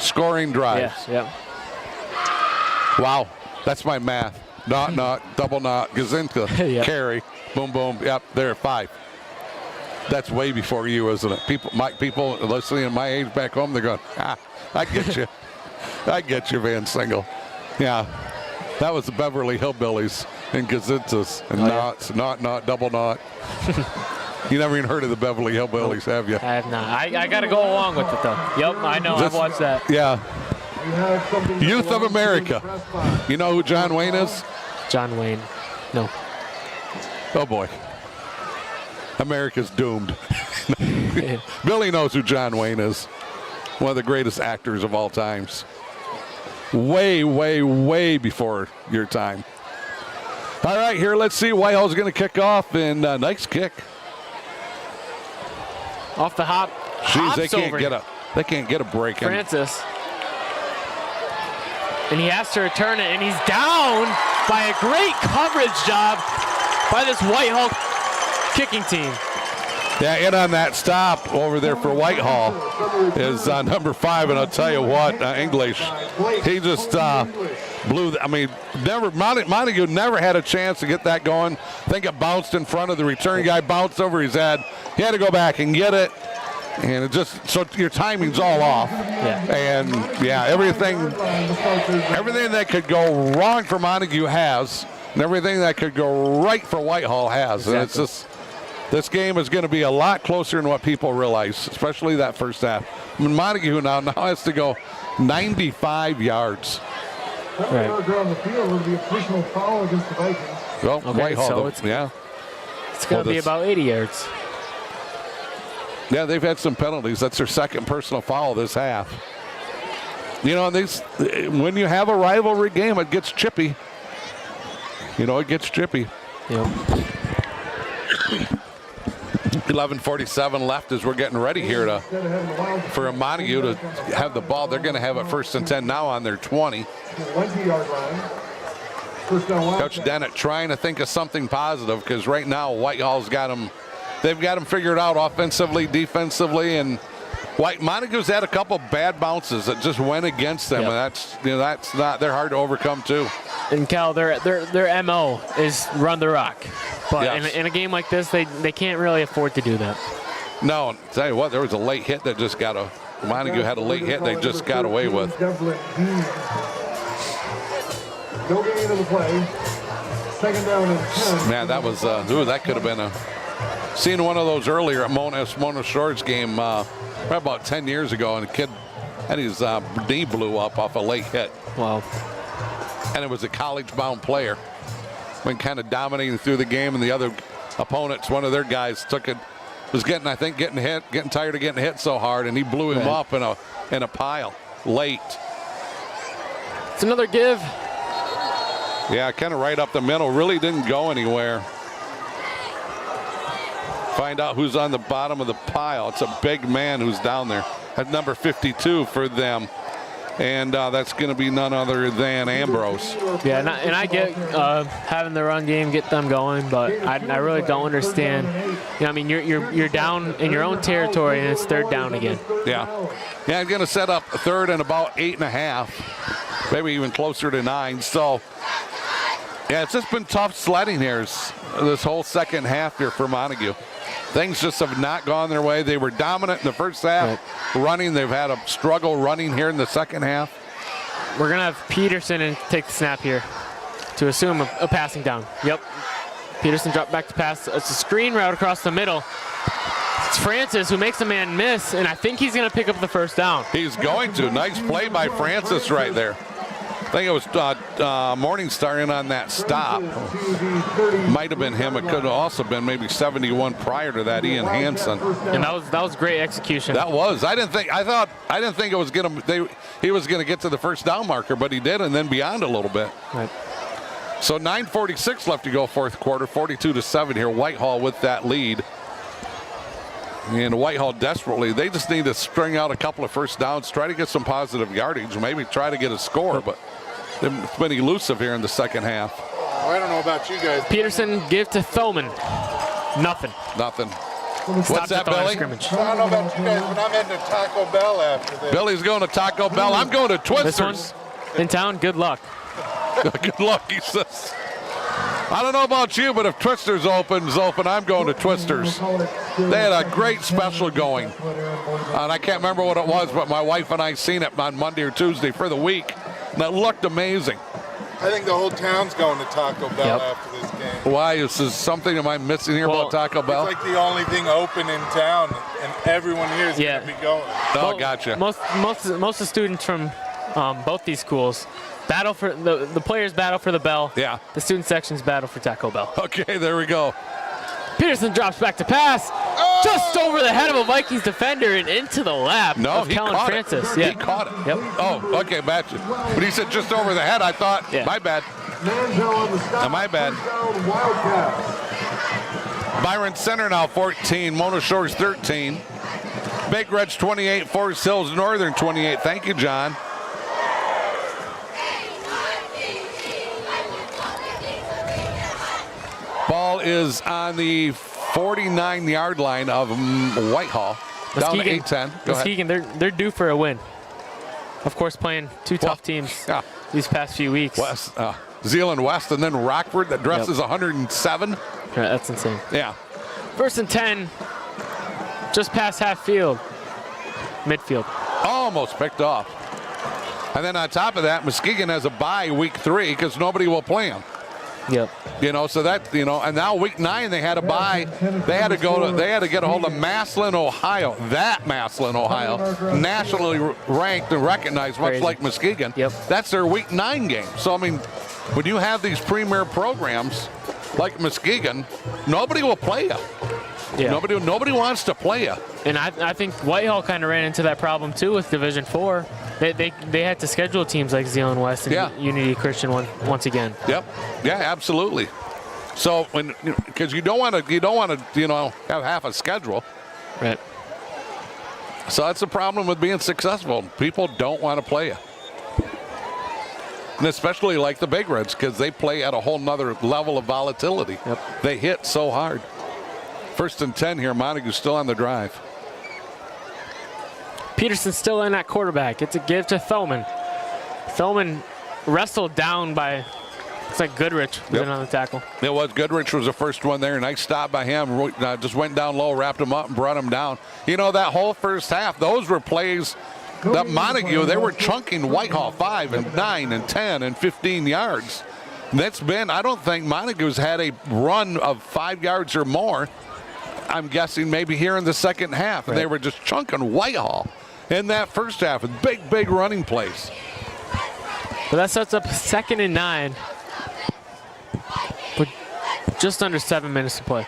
scoring drives. Yeah. Wow, that's my math. Not, double not, Gazinka, Yep. carry, boom, boom. Yep, there are 5. That's way before you, isn't it? People listening at my age back home, they're going, I get you. I get you, Van Singel. Yeah, that was the Beverly Hillbillies and Gazintas and knots, not, double not. You never even heard of the Beverly Hillbillies, have you? I have not. I got to go along with it, though. Yep, I know. I've watched that. Yeah. Youth of America. You know who John Wayne is? John Wayne. No. Oh, boy. America's doomed. Billy knows who John Wayne is. One of the greatest actors of all times. Way, way, way before your time. All right, here, let's see. Whitehall's going to kick off, and nice kick. Off the hop. Jeez, they can't get a break in. Francis. And he has to return it, and he's down by a great coverage job by this Whitehall kicking team. Yeah, in on that stop over there for Whitehall is number 5, and I'll tell you what, English, he just blew. Montague never had a chance to get that going. I think it bounced in front of the return guy, bounced over his head. He had to go back and get it. And it just, so your timing's all off. Yeah. And yeah, everything that could go wrong for Montague has, and everything that could go right for Whitehall has. Exactly. And it's just, this game is going to be a lot closer than what people realize, especially that first half. I mean, Montague now has to go 95 yards. Right. On the field will be a personal foul against the Vikings. Well, Okay, Whitehall, so it's going to be about 80 yards. Yeah, they've had some penalties. That's their second personal foul this half. You know, when you have a rivalry game, it gets chippy. You know, it gets chippy. Yep. 11:47 left as we're getting ready here for a Montague to have the ball. They're going to have it 1st and 10 now on their 20. 20-yard line. First down. Coach Dennett trying to think of something positive because right now Whitehall's got them. They've got them figured out offensively, defensively, and Montague's had a couple bad bounces that just went against them, and that's not. They're hard to overcome too. And Cal, their MO is run the rock, but Yes. in a game like this, they can't really afford to do that. No, I'll tell you what, there was a late hit that just got Montague had a late hit they just got away with. No gain of the play. Second down and 10. Man, that was that could have been seen one of those earlier at Mona Shores game probably about 10 years ago, and the kid had his knee blew up off a late hit. Wow. And it was a college-bound player. Been kind of dominating through the game, and the other opponents, one of their guys was getting tired of getting hit so hard, and he blew him up in a pile late. It's another give. Yeah, kind of right up the middle. Really didn't go anywhere. Find out who's on the bottom of the pile. It's a big man who's down there. At number 52 for them. And that's going to be none other than Ambrose. Yeah, and I get having the run game get them going, but I really don't understand. You know, I mean, you're down in your own territory, and it's 3rd down again. Yeah, I'm going to set up 3rd and about 8.5, maybe even closer to 9. So, yeah, it's just been tough sledding here this whole second half here for Montague. Things just have not gone their way. They were dominant in the first half running. They've had a struggle running here in the second half. We're going to have Peterson take the snap here to assume a passing down. Yep. Peterson dropped back to pass. It's a screen route across the middle. It's Francis who makes a man miss, and I think he's going to pick up the 1st down. He's going to. Nice play by Francis right there. I think it was Morningstar in on that stop. Might have been him. It could have also been maybe 71 prior to that, Ian Hanson. And that was great execution. That was. I didn't think it was he was gonna get to the 1st down marker, but he did, and then beyond a little bit. Right. So 9:46 left to go, 4th quarter, 42-7 here. Whitehall with that lead. And Whitehall desperately, they just need to string out a couple of 1st downs, try to get some positive yardage, maybe try to get a score, but it's been elusive here in the second half. I don't know about you guys. Peterson give to Thoman. Nothing. What's that, Billy? Scrimmage. I don't know about you guys, but I'm heading to Taco Bell after this. Billy's going to Taco Bell. I'm going to This Twisters. one in town. Good luck. Good luck, he says. I don't know about you, but if Twisters opens open, I'm going to Twisters. They had a great special going. And I can't remember what it was, but my wife and I seen it on Monday or Tuesday for the week. And it looked amazing. I think the whole town's going to Taco Bell after this game. Why? Is this something am I missing here about Taco Bell? It's like the only thing open in town, and everyone here is going to be going. Oh, gotcha. Most of the students from both these schools battle for the players battle for the bell. Yeah. The student sections battle for Taco Bell. Okay, there we go. Peterson drops back to pass, just over the head of a Vikings defender and into the lap of Kellen Francis. He caught it. Yep. Oh, okay, gotcha. But he said just over the head. I thought, my bad. My bad. Byron Center now 14, Mona Shores 13. Big Reds 28, Forest Hills Northern 28. Thank you, John. Ball is on the 49-yard line of Whitehall. Down to 8-10. Muskegon, they're due for a win. Of course, playing two tough teams these past few weeks. Zeeland West and then Rockford that dresses 107. Yeah, that's insane. Yeah. 1st and 10, just past half field, midfield. Almost picked off. And then on top of that, Muskegon has a bye week 3 because nobody will play them. Yep. So that, and now week 9 they had a bye. They had to get a hold of Massillon, Ohio. That Massillon, Ohio, nationally ranked and recognized, much like Muskegon. Yep. That's their week 9 game. So I mean, when you have these premier programs like Muskegon, nobody will play you. Yeah. Nobody wants to play you. And I think Whitehall kind of ran into that problem too with Division 4. They had to schedule teams like Zeeland West and Unity Christian once again. Yep. Yeah, absolutely. So because you don't want to have half a schedule. Right. So that's the problem with being successful. People don't want to play you. And especially like the Big Reds because they play at a whole nother level of volatility. Yep. They hit so hard. 1st and 10 here. Montague still on the drive. Peterson's still in at quarterback. It's a give to Thoman. Thoman wrestled down by, it's like Goodrich was in on the tackle. It was. Goodrich was the first one there. Nice stop by him. Just went down low, wrapped him up, and brought him down. That whole first half, those were plays that Montague, they were chunking Whitehall 5 and 9 and 10 and 15 yards. That's been, I don't think Montague's had a run of 5 yards or more. I'm guessing maybe here in the second half. And they were just chunking Whitehall in that first half with big running plays. But that sets up 2nd and 9 with just under 7 minutes to play.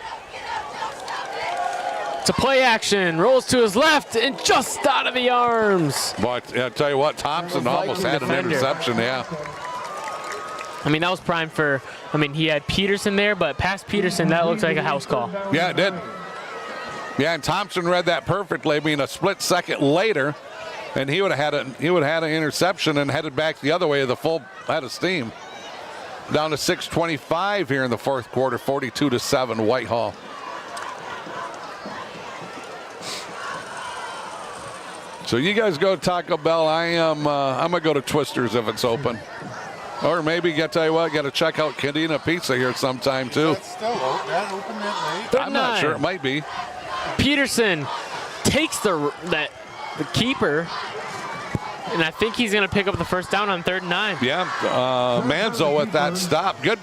It's a play action, rolls to his left and just out of the arms. But I'll tell you what, Thompson almost had an interception, I mean, that was prime for, he had Peterson there, but past Peterson, that looks like a house call. Yeah, it did. Yeah, and Thompson read that perfectly. A split second later, and he would have had an interception and headed back the other way of the full head of steam. Down to 6:25 here in the 4th quarter, 42-7 Whitehall. So you guys go to Taco Bell. I'm gonna go to Twisters if it's open. Or maybe, I tell you what, got to check out Cadena Pizza here sometime too. That's still open. That open that late? I'm not sure. It might be. Peterson takes the keeper, and I think he's going to pick up the first down on 3rd and 9. Yeah, Manzo with that stop. Good.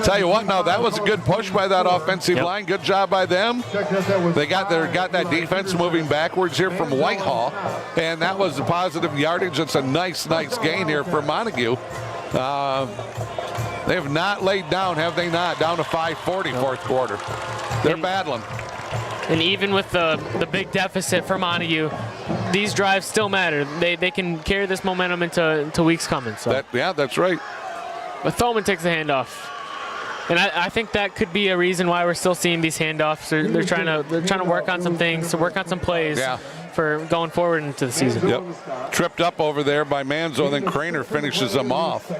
Tell you what, now that was a good push by that offensive line. Good job by them. They got that defense moving backwards here from Whitehall, and that was a positive yardage. It's a nice gain here for Montague. They have not laid down, have they not? Down to 5:40, 4th quarter. They're battling. And even with the big deficit for Montague, these drives still matter. They can carry this momentum into weeks coming. So. That's right. But Thoman takes the handoff. And I think that could be a reason why we're still seeing these handoffs. They're trying to work on some things, to work on some plays for going forward into the season. Yep. Tripped up over there by Manzo, and then Craner finishes them off.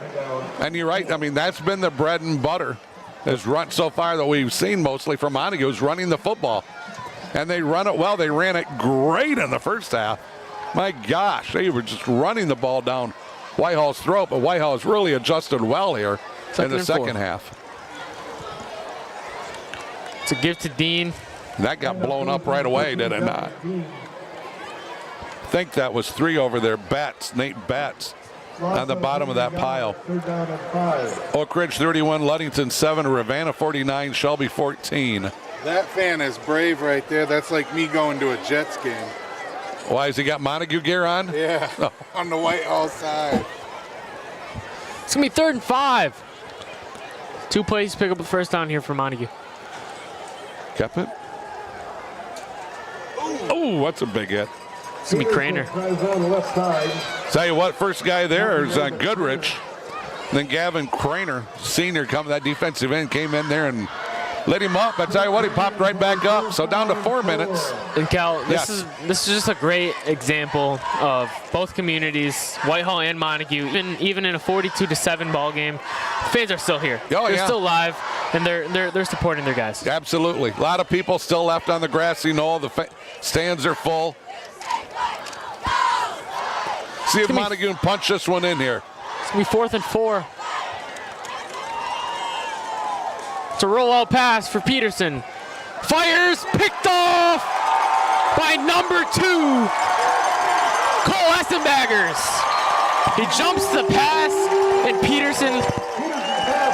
And you're right. That's been the bread and butter. Is run so far that we've seen mostly from Montague is running the football. And they run it well. They ran it great in the first half. My gosh, they were just running the ball down Whitehall's throat, but Whitehall has really adjusted well here in the second half. It's a gift to Dean. That got blown up right away, did it not? I think that was 3 over there. Nate Betts on the bottom of that pile. Oak Ridge 31, Ludington 7, Ravenna 49, Shelby 14. That fan is brave right there. That's like me going to a Jets game. Why, has he got Montague gear on? Yeah, on the Whitehall side. It's going to be 3rd and 5. 2 plays to pick up the first down here for Montague. Kept it. Oh, that's a big hit. It's going to be Craner. Tell you what, first guy there is Goodrich. Then Gavin Craner, senior, that defensive end, came in there and lit him up. I tell you what, he popped right back up. So down to 4 minutes. And Cal, this is just a great example of both communities, Whitehall and Montague. Even in a 42-7 ball game, fans are still here. They're still live, and they're supporting their guys. Absolutely. A lot of people still left on the grassy knoll. The stands are full. See if Montague can punch this one in here. It's going to be 4th and 4. It's a rollout pass for Peterson. Fires, picked off by number 2, Cole Essenbaggers. He jumps the pass, and Peterson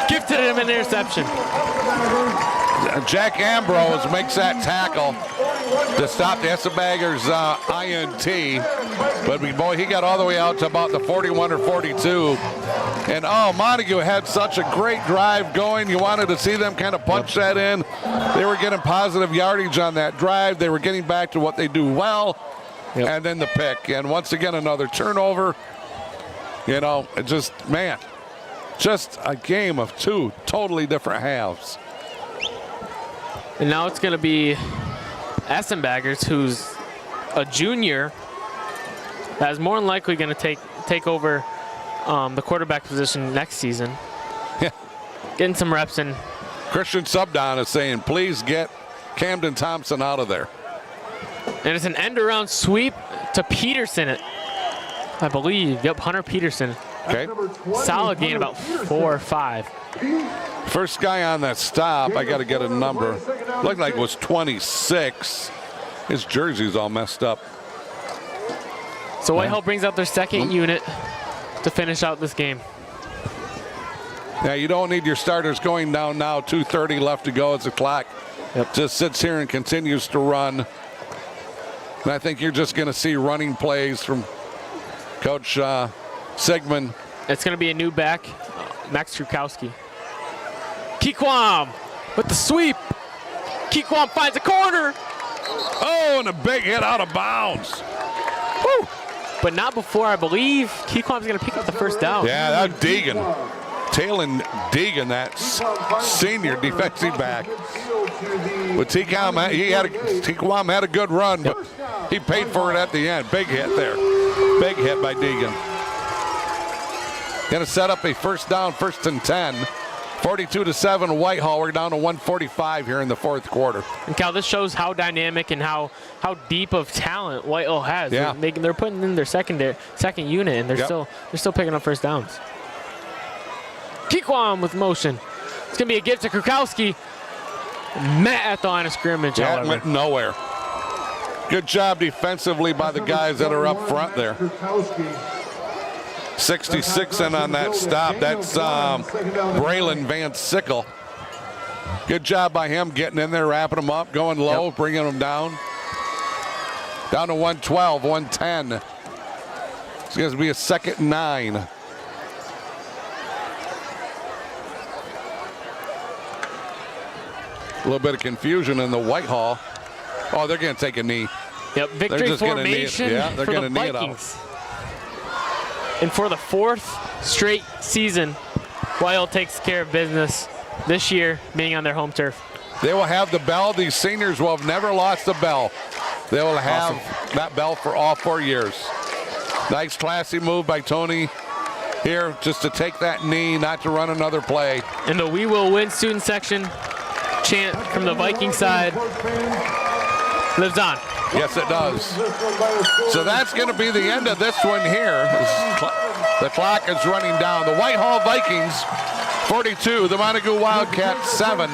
gifted him an interception. Jack Ambrose makes that tackle to stop the Essenbaggers INT. But boy, he got all the way out to about the 41 or 42. And Montague had such a great drive going. You wanted to see them kind of punch that in. They were getting positive yardage on that drive. They were getting back to what they do well. And then the pick. And once again, another turnover. You know, it just a game of 2 totally different halves. And now it's going to be Essenbaggers, who's a junior, that is more than likely going to take over the quarterback position next season. Yeah. Getting some reps in. Christian Subdon is saying, please get Camden Thompson out of there. And it's an end-around sweep to Peterson, I believe. Yep, Hunter Peterson. Okay. Solid gain, about 4 or 5. First guy on that stop, I got to get a number. Looked like it was 26. His jersey's all messed up. So Whitehall brings out their second unit to finish out this game. Yeah, you don't need your starters going down now. 2:30 left to go as the clock just sits here and continues to run. And I think you're just going to see running plays from Coach Sigmund. It's going to be a new back, Max Trukowski. Keequam with the sweep. Keequam finds a corner. Oh, and a big hit out of bounds. Woo! But not before, I believe, Keequam's going to pick up the first down. Yeah, that's Deegan. Talon Deegan, that senior defensive back. But Keequam had a good run, but he paid for it at the end. Big hit there. Big hit by Deegan. Going to set up a first down, 1st and 10. 42-7 Whitehall. We're down to 1:45 here in the 4th quarter. And Cal, this shows how dynamic and how deep of talent Whitehall has. Yeah. They're putting in their second unit, and they're still picking up first downs. Keequam with motion. It's gonna be a gift to Krukowski. Met at the line of scrimmage. That went nowhere. Good job defensively by the guys that are up front there. 66 in on that stop. That's Braylon Van Singel. Good job by him getting in there, wrapping them up, going low, bringing them down. Down to 112, 110. It's going to be a 2nd and 9. A little bit of confusion in the Whitehall. Oh, they're going to take a knee. Yep, victory formation they're for going the to knee it out. Vikings. And for the 4th straight season, Whitehall takes care of business this year, being on their home turf. They will have the bell. These seniors will have never lost the bell. They will have that bell for all 4 years. Nice, classy move by Tony here, just to take that knee, not to run another play. And the "We Will Win" student section chant from the Viking side. lives on. Yes, it does. So that's going to be the end of this one here. The clock is running down. The Whitehall Vikings 42, the Montague Wildcats 7.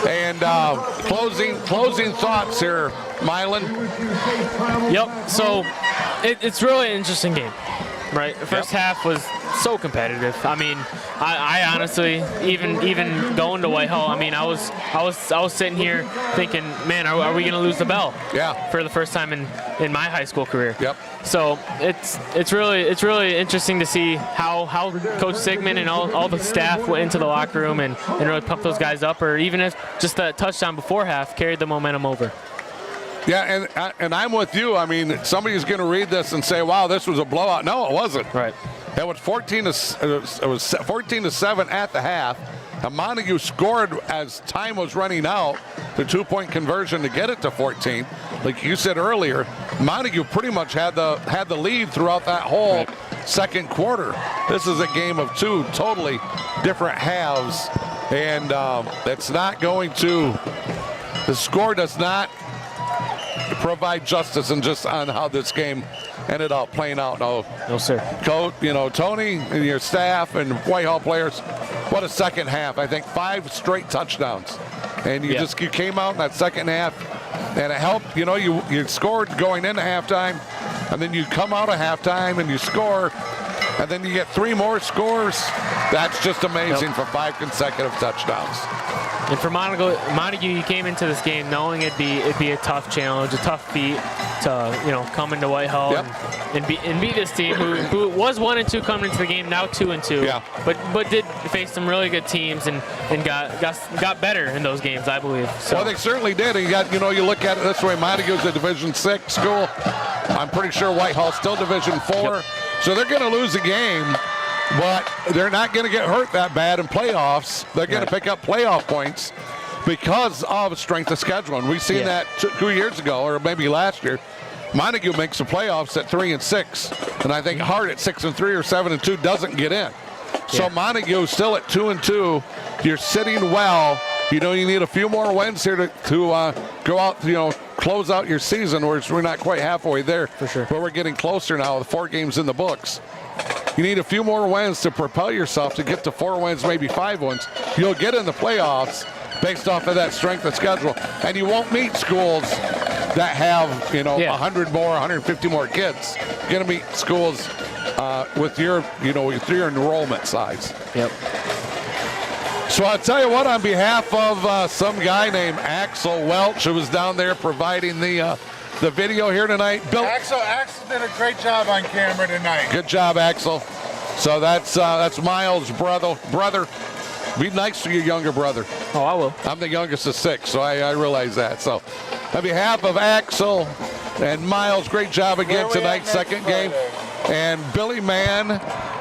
And closing thoughts here, Mylan. Yep. So it's really an interesting game, right? The first half was so competitive. I mean, I honestly, even going to Whitehall, I mean, I was sitting here thinking, man, are we going to lose the bell? Yeah. For the first time in my high school career. Yep. So it's really interesting to see how Coach Sigmund and all the staff went into the locker room and really pumped those guys up, or even if just that touchdown before half carried the momentum over. Yeah, and I'm with you. I mean, somebody's going to read this and say, "Wow, this was a blowout." No, it wasn't. Right. It was 14 to 7 at the half. And Montague scored as time was running out, the 2-point conversion to get it to 14. Like you said earlier, Montague pretty much had the lead throughout that whole second quarter. This is a game of two totally different halves, and it's not going to. The score does not provide justice on how this game ended up playing out. No, sir. Coach, Tony and your staff and Whitehall players, what a second half. I think 5 straight touchdowns. And you came out in that second half, and it helped. You scored going into halftime, and then you come out of halftime and you score, and then you get 3 more scores. That's just amazing for 5 consecutive touchdowns. And for Montague, you came into this game knowing it'd be a tough challenge, a tough feat to come into Whitehall and beat this team who was 1-2 coming into the game, now 2-2. Yeah. But did face some really good teams and got better in those games, I believe. So. Well, they certainly did. And you look at it this way: Montague's a Division 6 school. I'm pretty sure Whitehall's still Division 4. Yep. So they're going to lose a game. But they're not going to get hurt that bad in playoffs. They're going to pick up playoff points because of strength of schedule. And we've seen that 2 years ago, or maybe last year. Montague makes the playoffs at 3-6, and I think Hart at 6-3 or 7-2 doesn't get in. So Montague still at 2-2. You're sitting well. You need a few more wins here to go out. Close out your season. We're not quite halfway there, for sure, but we're getting closer now with 4 games in the books. You need a few more wins to propel yourself to get to 4 wins, maybe 5 wins. You'll get in the playoffs based off of that strength of schedule. And you won't meet schools that have, 100 more, 150 more kids. You're going to meet schools with your enrollment size. Yep. So I'll tell you what, on behalf of some guy named Axel Welch, who was down there providing the video here tonight. Bill. Axel did a great job on camera tonight. Good job, Axel. So that's Myles' brother. Be nice to your younger brother. Oh, I will. I'm the youngest of 6, so I realize that. So on behalf of Axel and Myles, great job again tonight, second game. And Billy Mann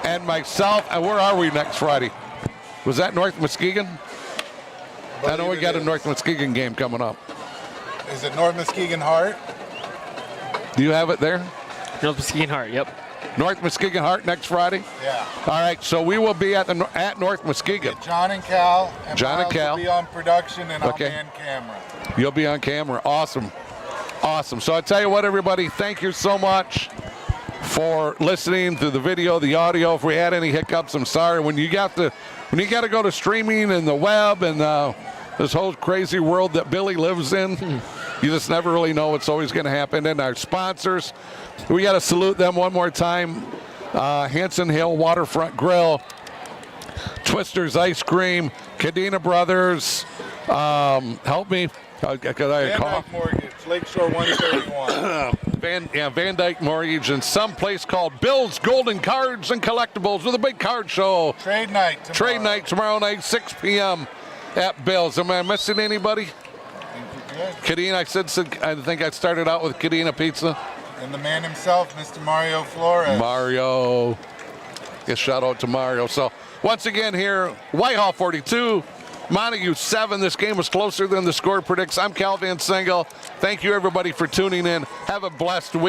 and myself. And where are we next Friday? Was that North Muskegon? I know we got a North Muskegon game coming up. Is it North Muskegon Hart? Do you have it there? North Muskegon Hart, yep. North Muskegon Hart next Friday? Yeah. All right, so we will be at North Muskegon. John and Cal. And John and Myles Cal will be on production, and I'll be on camera. You'll be on camera. Awesome. So I tell you what, everybody, thank you so much for listening to the video, the audio. If we had any hiccups, I'm sorry. When you got to go to streaming and the web and this whole crazy world that Billy lives in, you just never really know what's always going to happen. And our sponsors, we got to salute them one more time. Hanson Hill Waterfront Grill, Twister's Ice Cream, Cadena Brothers, help me. VanDyk Mortgage, Lakeshore 131. VanDyk Mortgage, and some place called Bill's Golden Cards and Collectables with a big card show. Trade night tomorrow night, 6 p.m. at Bill's. Am I missing anybody? Cadena, I think I started out with Cadena Pizza. And the man himself, Mr. Mario Flores. Mario. Yes, shout out to Mario. So once again here, Whitehall 42, Montague 7. This game was closer than the score predicts. I'm Cal Van Singel. Thank you, everybody, for tuning in. Have a blessed week.